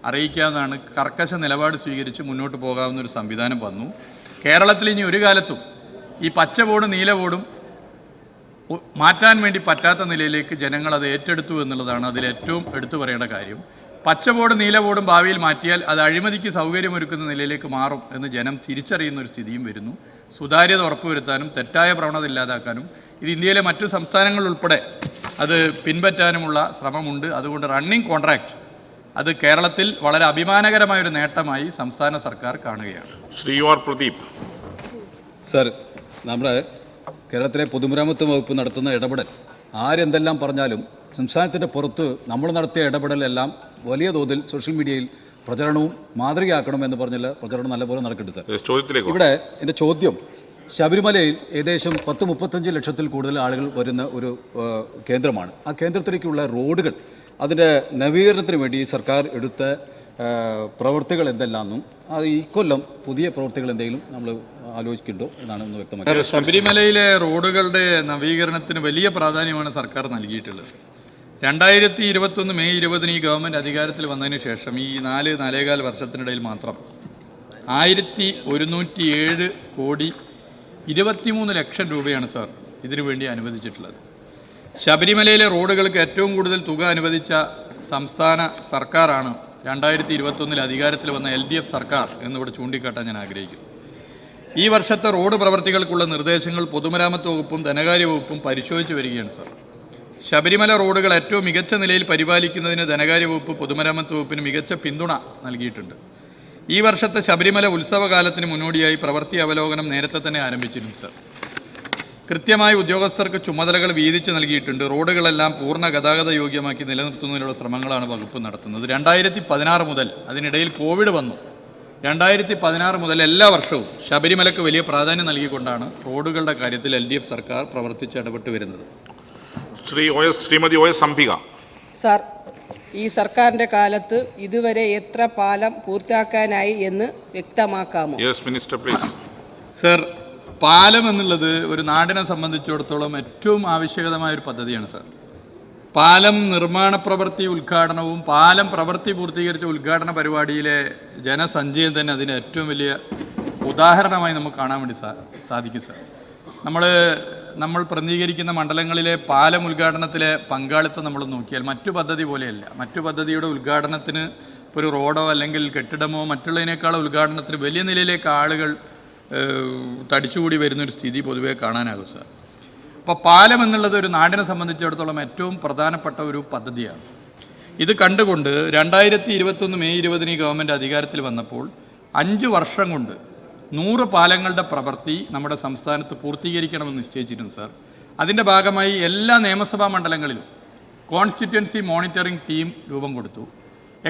P: അറിയിക്കാവുന്നതാണ്. കർക്കശ നിലപാട് സ്വീകരിച്ച് മുന്നോട്ട് പോകാവുന്ന ഒരു സംവിധാനം വന്നു. കേരളത്തിൽ ഇനി ഒരു കാലത്തും ഈ പച്ച ബോർഡും നീല ബോർഡും മാറ്റാൻ വേണ്ടി പറ്റാത്ത നിലയിലേക്ക് ജനങ്ങൾ അത് ഏറ്റെടുത്തു എന്നുള്ളതാണ് അതിലേറ്റവും എടുത്തു പറയേണ്ട കാര്യം. പച്ച ബോർഡ് നീല ബോർഡും ഭാവിയിൽ മാറ്റിയാൽ അത് അഴിമതിക്ക് സൗകര്യമൊരുക്കുന്ന നിലയിലേക്ക് മാറും എന്ന് ജനം തിരിച്ചറിയുന്ന ഒരു സ്ഥിതിയും വരുന്നു. സുതാര്യത ഉറപ്പുവരുത്താനും തെറ്റായ പ്രവണത ഇല്ലാതാക്കാനും ഇത് ഇന്ത്യയിലെ മറ്റു സംസ്ഥാനങ്ങൾ ഉൾപ്പെടെ അത് പിൻപറ്റാനുമുള്ള ശ്രമമുണ്ട്. അതുകൊണ്ട് റണ്ണിംഗ് കോൺട്രാക്ട് അത് കേരളത്തിൽ വളരെ അഭിമാനകരമായൊരു നേട്ടമായി സംസ്ഥാന സർക്കാർ കാണുകയാണ്.
A: ശ്രീ പ്രദീപ്
C: സർ, നമ്മുടെ കേരളത്തിലെ പൊതുമരാമത്ത് വകുപ്പ് നടത്തുന്ന ഇടപെടൽ ആരെന്തെല്ലാം പറഞ്ഞാലും സംസ്ഥാനത്തിൻ്റെ പുറത്ത് നമ്മൾ നടത്തിയ ഇടപെടലെല്ലാം വലിയ തോതിൽ സോഷ്യൽ മീഡിയയിൽ പ്രചരണവും മാതൃകയാക്കണമെന്ന് പറഞ്ഞാൽ പ്രചരണം നല്ലപോലെ നടക്കുന്നുണ്ട് സർ. ഇവിടെ എൻ്റെ ചോദ്യം, ശബരിമലയിൽ ഏകദേശം 10-35 ലക്ഷത്തിൽ കൂടുതൽ ആളുകൾ വരുന്ന ഒരു കേന്ദ്രമാണ്. ആ കേന്ദ്രത്തിലേക്കുള്ള റോഡുകൾ, അതിൻ്റെ നവീകരണത്തിന് വേണ്ടി സർക്കാർ എടുത്ത പ്രവൃത്തികൾ എന്തെല്ലാമെന്നും ഈ കൊല്ലം പുതിയ പ്രവൃത്തികൾ എന്തെങ്കിലും നമ്മൾ ആലോചിക്കുന്നുണ്ടോ എന്നാണ് ഒന്ന് വ്യക്തമാക്കുന്നത്.
P: ശബരിമലയിലെ റോഡുകളുടെ നവീകരണത്തിന് വലിയ പ്രാധാന്യമാണ് സർക്കാർ നൽകിയിട്ടുള്ളത്. 2021 മെയ് 20 ഈ ഗവൺമെൻറ് അധികാരത്തിൽ വന്നതിന് ശേഷം ഈ 4-4.25 വർഷത്തിനിടയിൽ മാത്രം 1107 കോടി 23 ലക്ഷം രൂപയാണ് സാർ ഇതിനു വേണ്ടി അനുവദിച്ചിട്ടുള്ളത്. ശബരിമലയിലെ റോഡുകൾക്ക് ഏറ്റവും കൂടുതൽ തുക അനുവദിച്ച സംസ്ഥാന സർക്കാരാണ് 2021 അധികാരത്തിൽ വന്ന LDF സർക്കാർ എന്നിവിടെ ചൂണ്ടിക്കാട്ടാൻ ഞാൻ ആഗ്രഹിക്കുന്നു. ഈ വർഷത്തെ റോഡ് പ്രവർത്തികൾക്കുള്ള നിർദ്ദേശങ്ങൾ പൊതുമരാമത്ത് വകുപ്പും ധനകാര്യ വകുപ്പും പരിശോധിച്ച് വരികയാണ് സാർ. ശബരിമല റോഡുകൾ ഏറ്റവും മികച്ച നിലയിൽ പരിപാലിക്കുന്നതിന് ധനകാര്യ വകുപ്പ് പൊതുമരാമത്ത് വകുപ്പിന് മികച്ച പിന്തുണ നൽകിയിട്ടുണ്ട്. ഈ വർഷത്തെ ശബരിമല ഉത്സവകാലത്തിന് മുന്നോടിയായി പ്രവൃത്തി അവലോകനം നേരത്തെ തന്നെ ആരംഭിച്ചിരുന്നു സാർ. കൃത്യമായി ഉദ്യോഗസ്ഥർക്ക് ചുമതലകൾ വീതിച്ച് നൽകിയിട്ടുണ്ട്. റോഡുകളെല്ലാം പൂർണ്ണ ഗതാഗത യോഗ്യമാക്കി നിലനിർത്തുന്നതിനുള്ള ശ്രമങ്ങളാണ് വകുപ്പ് നടത്തുന്നത്. 2016 മുതൽ, അതിനിടയിൽ കോവിഡ് വന്നു, 2016 മുതൽ എല്ലാ വർഷവും ശബരിമലയ്ക്ക് വലിയ പ്രാധാന്യം നൽകിക്കൊണ്ടാണ് റോഡുകളുടെ കാര്യത്തിൽ LDF സർക്കാർ പ്രവർത്തിച്ച് ഇടപെട്ട് വരുന്നത്.
A: ശ്രീമതി OS അംബിക.
D: സാർ, ഈ സർക്കാരിൻ്റെ കാലത്ത് ഇതുവരെ എത്ര പാലം പൂർത്തിയാക്കാനായി എന്ന് വ്യക്തമാക്കാമോ?
A: Yes minister please.
P: സർ, പാലം എന്നുള്ളത് ഒരു നാടിനെ സംബന്ധിച്ചിടത്തോളം ഏറ്റവും ആവശ്യകതമായ ഒരു പദ്ധതിയാണ് സാർ. പാലം നിർമ്മാണ പ്രവൃത്തി ഉദ്ഘാടനവും പാലം പ്രവൃത്തി പൂർത്തീകരിച്ച ഉദ്ഘാടന പരിപാടിയിലെ ജനസഞ്ചയം തന്നെ അതിന് ഏറ്റവും വലിയ ഉദാഹരണമായി നമുക്ക് കാണാൻ വേണ്ടി സാധിക്കും സാർ. നമ്മൾ പ്രതിനിധീകരിക്കുന്ന മണ്ഡലങ്ങളിലെ പാലം ഉദ്ഘാടനത്തിലെ പങ്കാളിത്തം നമ്മൾ നോക്കിയാൽ മറ്റു പദ്ധതി പോലെയല്ല. മറ്റു പദ്ധതിയുടെ ഉദ്ഘാടനത്തിന് ഇപ്പോൾ ഒരു റോഡോ അല്ലെങ്കിൽ കെട്ടിടമോ മറ്റുള്ളതിനേക്കാളോ ഉദ്ഘാടനത്തിന് വലിയ നിലയിലേക്ക് ആളുകൾ തടിച്ചുകൂടി വരുന്നൊരു സ്ഥിതി പൊതുവെ കാണാനാകും സാർ. അപ്പോൾ പാലം എന്നുള്ളത് ഒരു നാടിനെ സംബന്ധിച്ചിടത്തോളം ഏറ്റവും പ്രധാനപ്പെട്ട ഒരു പദ്ധതിയാണ്. ഇത് കണ്ടുകൊണ്ട് 2021 മെയ് 20 ഈ ഗവൺമെൻറ് അധികാരത്തിൽ വന്നപ്പോൾ 5 വർഷം കൊണ്ട് 100 പാലങ്ങളുടെ പ്രവൃത്തി നമ്മുടെ സംസ്ഥാനത്ത് പൂർത്തീകരിക്കണമെന്ന് നിശ്ചയിച്ചിരുന്നു സാർ. അതിൻ്റെ ഭാഗമായി എല്ലാ നിയമസഭാ മണ്ഡലങ്ങളിലും കോൺസ്റ്റിറ്റ്യുവൻസി മോണിറ്ററിംഗ് ടീം രൂപം കൊടുത്തു.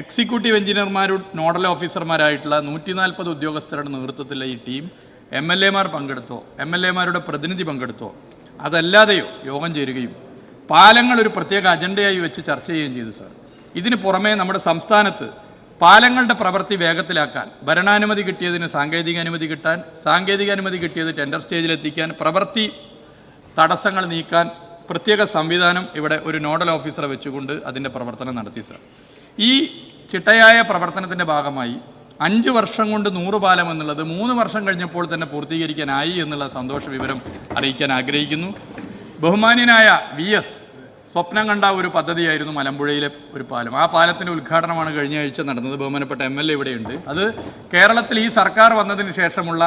P: എക്സിക്യൂട്ടീവ് എഞ്ചിനീയർമാരും നോഡൽ ഓഫീസർമാരായിട്ടുള്ള 140 ഉദ്യോഗസ്ഥരുടെ നേതൃത്വത്തിലുള്ള ഈ ടീം MLA-മാർ പങ്കെടുത്തോ, MLA-മാരുടെ പ്രതിനിധി പങ്കെടുത്തോ, അതല്ലാതെയോ യോഗം ചേരുകയും പാലങ്ങൾ ഒരു പ്രത്യേക അജണ്ടയായി വെച്ച് ചർച്ച ചെയ്യുകയും ചെയ്തു സാർ. ഇതിന് പുറമെ നമ്മുടെ സംസ്ഥാനത്ത് പാലങ്ങളുടെ പ്രവൃത്തി വേഗത്തിലാക്കാൻ ഭരണാനുമതി കിട്ടിയതിന് സാങ്കേതിക അനുമതി കിട്ടാൻ, സാങ്കേതിക അനുമതി കിട്ടിയത് ടെൻഡർ സ്റ്റേജിലെത്തിക്കാൻ, പ്രവൃത്തി തടസ്സങ്ങൾ നീക്കാൻ പ്രത്യേക സംവിധാനം ഇവിടെ ഒരു നോഡൽ ഓഫീസറെ വെച്ചുകൊണ്ട് അതിൻ്റെ പ്രവർത്തനം നടത്തി സാർ. ഈ ചിട്ടയായ പ്രവർത്തനത്തിൻ്റെ ഭാഗമായി 5 വർഷം കൊണ്ട് 100 പാലം എന്നുള്ളത് 3 വർഷം കഴിഞ്ഞപ്പോൾ തന്നെ പൂർത്തീകരിക്കാനായി എന്നുള്ള സന്തോഷ വിവരം അറിയിക്കാൻ ആഗ്രഹിക്കുന്നു. ബഹുമാന്യനായ VS സ്വപ്നം കണ്ട ഒരു പദ്ധതിയായിരുന്നു മലമ്പുഴയിലെ ഒരു പാലം. ആ പാലത്തിൻ്റെ ഉദ്ഘാടനമാണ് കഴിഞ്ഞ ആഴ്ച നടന്നത്. ബഹുമാനപ്പെട്ട MLA ഇവിടെയുണ്ട്. അത് കേരളത്തിൽ ഈ സർക്കാർ വന്നതിന് ശേഷമുള്ള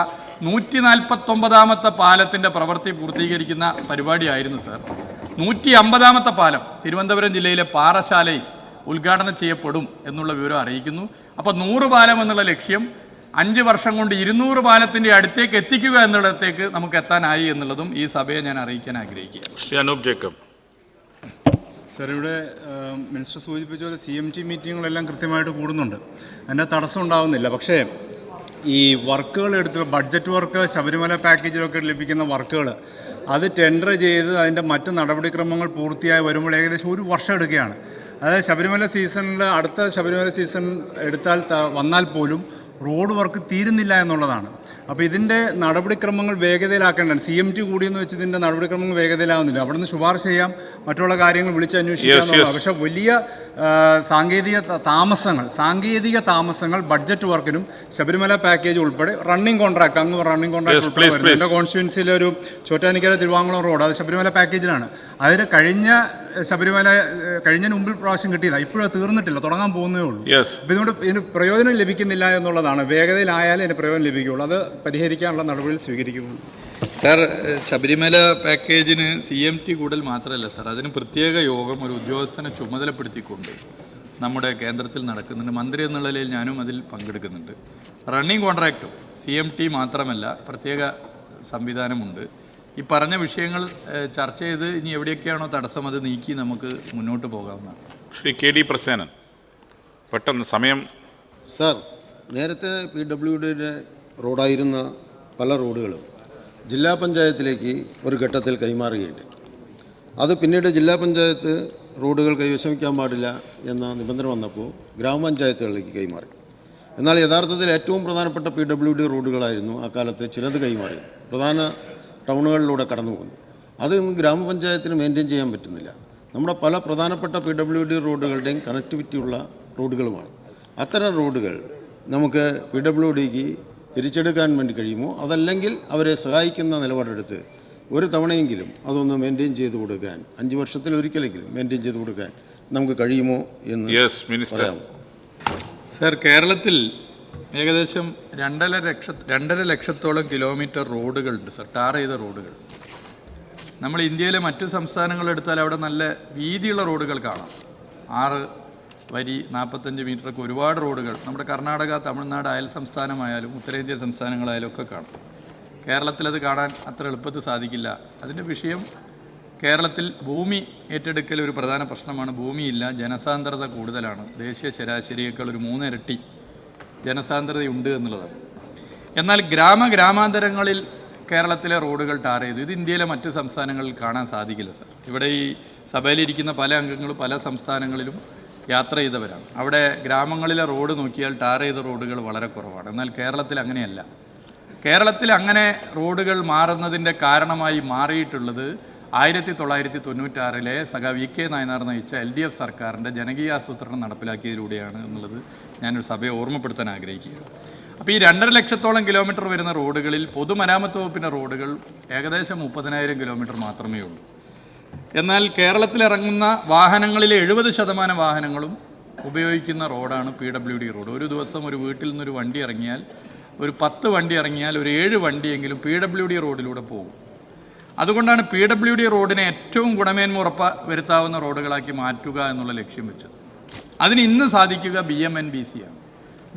P: 149ാമത്തെ പാലത്തിൻ്റെ പ്രവൃത്തി പൂർത്തീകരിക്കുന്ന പരിപാടിയായിരുന്നു സാർ. 150ാമത്തെ പാലം തിരുവനന്തപുരം ജില്ലയിലെ പാറശാലയിൽ ഉദ്ഘാടനം ചെയ്യപ്പെടും എന്നുള്ള വിവരം അറിയിക്കുന്നു. അപ്പോൾ 100 പാലം എന്നുള്ള ലക്ഷ്യം 5 വർഷം കൊണ്ട് 200 പാലത്തിൻ്റെ അടുത്തേക്ക് എത്തിക്കുക എന്നുള്ളടത്തേക്ക് നമുക്ക് എത്താനായി എന്നുള്ളതും ഈ സഭയെ ഞാൻ അറിയിക്കാൻ ആഗ്രഹിക്കുകയാണ്.
A: ശ്രീ അനൂപ് ജേക്കബ്.
F: സാർ, ഇവിടെ മിനിസ്റ്റർ സൂചിപ്പിച്ച പോലെ CMT മീറ്റിങ്ങുകളെല്ലാം കൃത്യമായിട്ട് കൂടുന്നുണ്ട്, അതിൻ്റെ തടസ്സം ഉണ്ടാവുന്നില്ല. പക്ഷേ ഈ വർക്കുകൾ എടുത്ത് ബഡ്ജറ്റ് വർക്ക്, ശബരിമല പാക്കേജിലൊക്കെ ലഭിക്കുന്ന വർക്കുകൾ അത് ടെൻഡർ ചെയ്ത് അതിൻ്റെ മറ്റ് നടപടിക്രമങ്ങൾ പൂർത്തിയായി വരുമ്പോൾ ഏകദേശം 1 വർഷം എടുക്കുകയാണ്. അതായത് ശബരിമല സീസണിൽ, അടുത്ത ശബരിമല സീസൺ വന്നാൽ പോലും റോഡ് വർക്ക് തീരുന്നില്ല എന്നുള്ളതാണ്. അപ്പോൾ ഇതിൻ്റെ നടപടിക്രമങ്ങൾ വേഗതയിലാക്കേണ്ടതാണ്. CMT കൂടിയെന്ന് വെച്ച് ഇതിൻ്റെ നടപടിക്രമങ്ങൾ വേഗതയിലാവുന്നില്ല. അവിടെ നിന്ന് ശുപാർശ ചെയ്യാം, മറ്റുള്ള കാര്യങ്ങൾ വിളിച്ചന്വേഷിക്കാം. പക്ഷേ വലിയ സാങ്കേതിക താമസങ്ങൾ ബഡ്ജറ്റ് വർക്കിനും ശബരിമല പാക്കേജ് ഉൾപ്പെടെ റണ്ണിംഗ് കോൺട്രാക്ട് എൻ്റെ കോൺസ്റ്റിറ്റ്യുവൻസിയിലെ ഒരു ചോറ്റാനിക്കര തിരുവാങ്കുളം റോഡ് അത് ശബരിമല പാക്കേജിലാണ്. അതിന് കഴിഞ്ഞ മുമ്പിൽ പ്രാവശ്യം കിട്ടിയതാണ്. ഇപ്പോഴും തീർന്നിട്ടില്ല, തുടങ്ങാൻ പോകുന്നേ ഉള്ളൂ. അപ്പോൾ ഇതുകൊണ്ട് ഇതിന് പ്രയോജനം ലഭിക്കുന്നില്ല എന്നുള്ളതാണ്. വേഗതയിലായാലേ ഇതിന് പ്രയോജനം ലഭിക്കുകയുള്ളൂ. അത് പരിഹരിക്കാനുള്ള നടപടികൾ സ്വീകരിക്കുന്നു.
P: സാർ, ശബരിമല പാക്കേജിന് CMT കൂടൽ മാത്രമല്ല സാർ, അതിന് പ്രത്യേക യോഗം ഒരു ഉദ്യോഗസ്ഥനെ ചുമതലപ്പെടുത്തിക്കൊണ്ട് നമ്മുടെ കേന്ദ്രത്തിൽ നടക്കുന്നുണ്ട്. മന്ത്രി എന്നുള്ള നിലയിൽ ഞാനും അതിൽ പങ്കെടുക്കുന്നുണ്ട്. റണ്ണിംഗ് കോൺട്രാക്റ്റും CMT മാത്രമല്ല, പ്രത്യേക സംവിധാനമുണ്ട്. ഈ പറഞ്ഞ വിഷയങ്ങൾ ചർച്ച ചെയ്ത് ഇനി എവിടെയൊക്കെയാണോ തടസ്സം അത് നീക്കി നമുക്ക് മുന്നോട്ട് പോകാവുന്നതാണ്.
A: ശ്രീ KD പ്രസേനൻ, പെട്ടെന്ന് സമയം.
H: സാർ, നേരത്തെ PWDയുടെ റോഡായിരുന്ന പല റോഡുകളും ജില്ലാ പഞ്ചായത്തിലേക്ക് ഒരു ഘട്ടത്തിൽ കൈമാറുകയുണ്ട്. അത് പിന്നീട് ജില്ലാ പഞ്ചായത്ത് റോഡുകൾ കൈവശം വയ്ക്കാൻ പാടില്ല എന്ന നിബന്ധന വന്നപ്പോൾ ഗ്രാമപഞ്ചായത്തുകളിലേക്ക് കൈമാറി. എന്നാൽ യഥാർത്ഥത്തിൽ ഏറ്റവും പ്രധാനപ്പെട്ട PWD റോഡുകളായിരുന്നു അക്കാലത്ത് ചിലത് കൈമാറിയത്, പ്രധാന ടൗണുകളിലൂടെ കടന്നു പോകുന്നു. അത് ഗ്രാമപഞ്ചായത്തിന് മെയിൻറ്റെയിൻ ചെയ്യാൻ പറ്റുന്നില്ല. നമ്മുടെ പല പ്രധാനപ്പെട്ട PWD റോഡുകളുടെയും കണക്ടിവിറ്റിയുള്ള റോഡുകളുമാണ്. അത്തരം റോഡുകൾ നമുക്ക് PWDക്ക് തിരിച്ചെടുക്കാൻ വേണ്ടി കഴിയുമോ, അതല്ലെങ്കിൽ അവരെ സഹായിക്കുന്ന നിലപാടെടുത്ത് ഒരു തവണയെങ്കിലും അതൊന്ന് മെയിൻറ്റെയിൻ ചെയ്ത് കൊടുക്കാൻ, 5 വർഷത്തിലൊരിക്കലെങ്കിലും മെയിൻറ്റെയിൻ ചെയ്ത് കൊടുക്കാൻ നമുക്ക് കഴിയുമോ എന്ന് പറയാമോ?
P: സാർ, കേരളത്തിൽ ഏകദേശം 2.5 ലക്ഷത്തോളം കിലോമീറ്റർ റോഡുകളുണ്ട് സാർ, ടാർ ചെയ്ത റോഡുകൾ. നമ്മൾ ഇന്ത്യയിലെ മറ്റു സംസ്ഥാനങ്ങളെടുത്താൽ അവിടെ നല്ല വീതിയുള്ള റോഡുകൾ കാണാം. 6 വരി 45 മീറ്ററൊക്കെ ഒരുപാട് റോഡുകൾ നമ്മുടെ കർണാടക, തമിഴ്നാട്, അയൽ സംസ്ഥാനമായാലും ഉത്തരേന്ത്യൻ സംസ്ഥാനങ്ങളായാലും ഒക്കെ കാണും. കേരളത്തിലത് കാണാൻ അത്ര എളുപ്പത്തിൽ സാധിക്കില്ല. അതിൻ്റെ വിഷയം കേരളത്തിൽ ഭൂമി ഏറ്റെടുക്കൽ ഒരു പ്രധാന പ്രശ്നമാണ്. ഭൂമിയില്ല, ജനസാന്ദ്രത കൂടുതലാണ്. ദേശീയ ശരാശരിയേക്കാൾ ഒരു 3 ഇരട്ടി ജനസാന്ദ്രതയുണ്ട് എന്നുള്ളതാണ്. എന്നാൽ ഗ്രാമാന്തരങ്ങളിൽ കേരളത്തിലെ റോഡുകൾ ടാർ ചെയ്തു. ഇത് ഇന്ത്യയിലെ മറ്റ് സംസ്ഥാനങ്ങളിൽ കാണാൻ സാധിക്കില്ല സാർ. ഇവിടെ ഈ സഭയിലിരിക്കുന്ന പല അംഗങ്ങളും പല സംസ്ഥാനങ്ങളിലും യാത്ര ചെയ്തവരാണ്. അവിടെ ഗ്രാമങ്ങളിലെ റോഡ് നോക്കിയാൽ ടാർ ചെയ്ത റോഡുകൾ വളരെ കുറവാണ്. എന്നാൽ കേരളത്തിൽ അങ്ങനെയല്ല. കേരളത്തിൽ അങ്ങനെ റോഡുകൾ മാറുന്നതിൻ്റെ കാരണമായി മാറിയിട്ടുള്ളത് 1996 സഖാ VK നായനാർ നയിച്ച LDF സർക്കാരിൻ്റെ ജനകീയാസൂത്രണം നടപ്പിലാക്കിയതിലൂടെയാണ് എന്നുള്ളത് ഞാനൊരു സഭയെ ഓർമ്മപ്പെടുത്താൻ ആഗ്രഹിക്കുകയാണ്. അപ്പോൾ ഈ 2.5 ലക്ഷത്തോളം കിലോമീറ്റർ വരുന്ന റോഡുകളിൽ പൊതുമരാമത്ത് വകുപ്പിൻ്റെ റോഡുകൾ ഏകദേശം 30,000 കിലോമീറ്റർ മാത്രമേ ഉള്ളൂ. എന്നാൽ കേരളത്തിലിറങ്ങുന്ന വാഹനങ്ങളിലെ 70% വാഹനങ്ങളും ഉപയോഗിക്കുന്ന റോഡാണ് PWD റോഡ്. ഒരു ദിവസം ഒരു വീട്ടിൽ നിന്നൊരു വണ്ടി ഇറങ്ങിയാൽ, ഒരു 10 വണ്ടി ഇറങ്ങിയാൽ ഒരു 7 വണ്ടിയെങ്കിലും PWD റോഡിലൂടെ പോകും. അതുകൊണ്ടാണ് PWD റോഡിനെ ഏറ്റവും ഗുണമേന്മ വരുത്താവുന്ന റോഡുകളാക്കി മാറ്റുക എന്നുള്ള ലക്ഷ്യം വെച്ചത്. അതിന് ഇന്ന് സാധിക്കുക BMNBC ആണ്.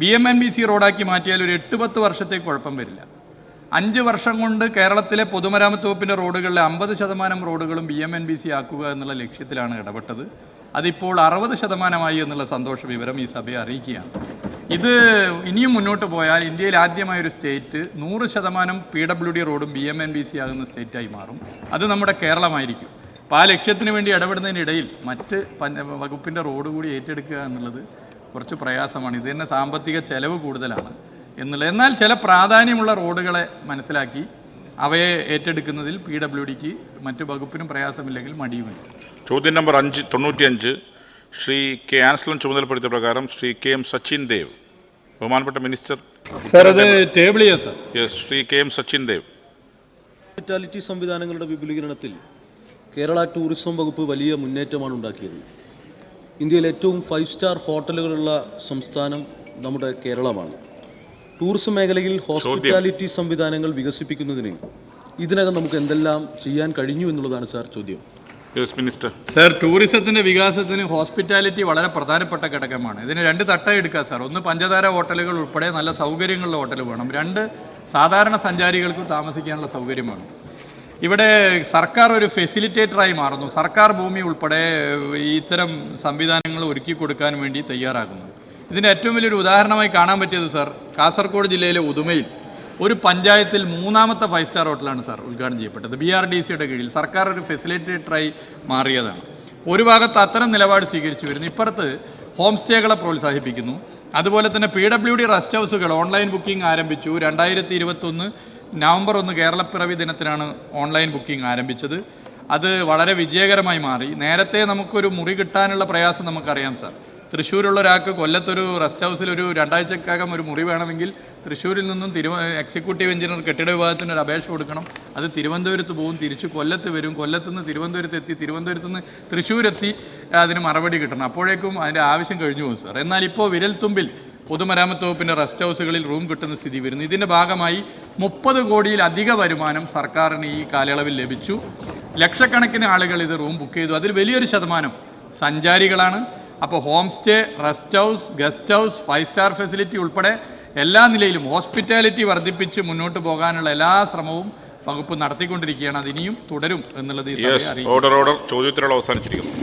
P: BMNBC റോഡാക്കി മാറ്റിയാൽ ഒരു 8-10 വർഷത്തേക്ക് കുഴപ്പം വരില്ല. 5 വർഷം കൊണ്ട് കേരളത്തിലെ പൊതുമരാമത്ത് വകുപ്പിൻ്റെ റോഡുകളിലെ 50% റോഡുകളും BMNBC ആക്കുക എന്നുള്ള ലക്ഷ്യത്തിലാണ് ഇടപെട്ടത്. അതിപ്പോൾ 60% എന്നുള്ള സന്തോഷ വിവരം ഈ സഭയെ അറിയിക്കുകയാണ്. ഇത് ഇനിയും മുന്നോട്ട് പോയാൽ ഇന്ത്യയിൽ ആദ്യമായൊരു സ്റ്റേറ്റ് 100% PWD റോഡും BMNBC ആകുന്ന സ്റ്റേറ്റായി മാറും. അത് നമ്മുടെ കേരളമായിരിക്കും. അപ്പോൾ ആ ലക്ഷ്യത്തിന് വേണ്ടി ഇടപെടുന്നതിനിടയിൽ മറ്റ് വകുപ്പിൻ്റെ റോഡ് കൂടി ഏറ്റെടുക്കുക എന്നുള്ളത് കുറച്ച് പ്രയാസമാണ്. ഇത് തന്നെ സാമ്പത്തിക ചെലവ് കൂടുതലാണ് എന്നുള്ളത്. എന്നാൽ ചില പ്രാധാന്യമുള്ള റോഡുകളെ മനസ്സിലാക്കി അവയെ ഏറ്റെടുക്കുന്നതിൽ PWDക്ക് മറ്റു വകുപ്പിനും പ്രയാസമില്ലെങ്കിൽ മടിയുമില്ല.
A: ചോദ്യം നമ്പർ 95 ശ്രീ K. ആൻസ്ലൻ ചുമതലപ്പെടുത്തിയ പ്രകാരം ശ്രീ KM സച്ചിൻ ദേവ്, ബഹുമാനപ്പെട്ട മിനിസ്റ്റർ.
P: സാർ, അത് ടേബിൾ ചെയ്യാം sir.
A: Yes, Shri KM Sachin Dev.
I: Hospitality സംവിധാനങ്ങളുടെ വിപുലീകരണത്തിൽ കേരള ടൂറിസം വകുപ്പ് വലിയ മുന്നേറ്റമാണ് ഉണ്ടാക്കിയത്. ഇന്ത്യയിലെ ഏറ്റവും 5 സ്റ്റാർ ഹോട്ടലുകളുള്ള സംസ്ഥാനം നമ്മുടെ കേരളമാണ്. ടൂറിസം മേഖലയിൽ ഹോസ്പിറ്റാലിറ്റി സംവിധാനങ്ങൾ വികസിപ്പിക്കുന്നതിന് ഇതിനകം നമുക്ക് എന്തെല്ലാം ചെയ്യാൻ കഴിഞ്ഞു എന്നുള്ളതാണ് സാർ ചോദ്യം.
A: മിനിസ്റ്റർ.
P: സാർ, ടൂറിസത്തിൻ്റെ വികാസത്തിന് ഹോസ്പിറ്റാലിറ്റി വളരെ പ്രധാനപ്പെട്ട ഘടകമാണ്. ഇതിന് 2 തട്ടായി എടുക്കാം സാർ. ഒന്ന്, പഞ്ചതാര ഹോട്ടലുകൾ ഉൾപ്പെടെ നല്ല സൗകര്യങ്ങളുള്ള ഹോട്ടൽ വേണം. 2, സാധാരണ സഞ്ചാരികൾക്ക് താമസിക്കാനുള്ള സൗകര്യമാണ്. ഇവിടെ സർക്കാർ ഒരു ഫെസിലിറ്റേറ്ററായി മാറുന്നു. സർക്കാർ ഭൂമി ഉൾപ്പെടെ ഇത്തരം സംവിധാനങ്ങൾ ഒരുക്കി കൊടുക്കാൻ വേണ്ടി തയ്യാറാകുന്നു. ഇതിൻ്റെ ഏറ്റവും വലിയൊരു ഉദാഹരണമായി കാണാൻ പറ്റിയത് സാർ, കാസർഗോഡ് ജില്ലയിലെ ഉദുമയിൽ ഒരു പഞ്ചായത്തിൽ 3ാമത്തെ 5 സ്റ്റാർ ഹോട്ടലാണ് സാർ ഉദ്ഘാടനം ചെയ്യപ്പെട്ടത്. BRDCയുടെ കീഴിൽ സർക്കാർ ഒരു ഫെസിലിറ്റേറ്ററായി മാറിയതാണ്. ഒരു ഭാഗത്ത് അത്തരം നിലപാട് സ്വീകരിച്ചു വരുന്നു, ഇപ്പുറത്ത് ഹോം സ്റ്റേകളെ പ്രോത്സാഹിപ്പിക്കുന്നു. അതുപോലെ തന്നെ PWD റെസ്റ്റ് ഹൗസുകൾ ഓൺലൈൻ ബുക്കിംഗ് ആരംഭിച്ചു. 2021 നവംബർ 1 കേരളപ്പിറവി ദിനത്തിനാണ് ഓൺലൈൻ ബുക്കിംഗ് ആരംഭിച്ചത്. അത് വളരെ വിജയകരമായി മാറി. നേരത്തെ നമുക്കൊരു മുറി കിട്ടാനുള്ള പ്രയാസം നമുക്കറിയാം സാർ. തൃശ്ശൂരുള്ള ഒരാൾക്ക് കൊല്ലത്തൊരു റെസ്റ്റ് ഹൗസിൽ ഒരു 2 ആഴ്ചക്കകം ഒരു മുറി വേണമെങ്കിൽ തൃശ്ശൂരിൽ നിന്നും എക്സിക്യൂട്ടീവ് എഞ്ചിനീയർ കെട്ടിട വിഭാഗത്തിന് ഒരു അപേക്ഷ കൊടുക്കണം. അത് തിരുവനന്തപുരത്ത് പോകും, തിരിച്ച് കൊല്ലത്ത് വരും, കൊല്ലത്ത് നിന്ന് തിരുവനന്തപുരത്ത് എത്തി, തിരുവനന്തപുരത്ത് നിന്ന് തൃശ്ശൂരെത്തി അതിന് മറുപടി കിട്ടണം. അപ്പോഴേക്കും അതിൻ്റെ ആവശ്യം കഴിഞ്ഞു പോകും സാർ. എന്നാൽ ഇപ്പോൾ വിരൽത്തുമ്പിൽ പൊതുമരാമത്ത് വകുപ്പിൻ്റെ റെസ്റ്റ് ഹൗസുകളിൽ റൂം കിട്ടുന്ന സ്ഥിതി വരുന്നു. ഇതിൻ്റെ ഭാഗമായി 30 കോടിയിലധിക വരുമാനം സർക്കാരിന് ഈ കാലയളവിൽ ലഭിച്ചു. ലക്ഷക്കണക്കിന് ആളുകൾ ഇത് റൂം ബുക്ക് ചെയ്തു. അതിൽ വലിയൊരു ശതമാനം സഞ്ചാരികളാണ്. അപ്പോൾ home stay, rest house, guest house, 5 star facility ഉൾപ്പെടെ എല്ലാ നിലയിലും ഹോസ്പിറ്റാലിറ്റി വർദ്ധിപ്പിച്ച് മുന്നോട്ട് പോകാനുള്ള എല്ലാ ശ്രമവും വകുപ്പ് നടത്തിക്കൊണ്ടിരിക്കുകയാണ്. അത് ഇനിയും തുടരും എന്നുള്ളത് ഈ സഭയെ അറിയിക്കുന്നു.
A: ഓർഡർ ചോദ്യോത്തരങ്ങൾ അവസാനിച്ചിരിക്കുന്നു.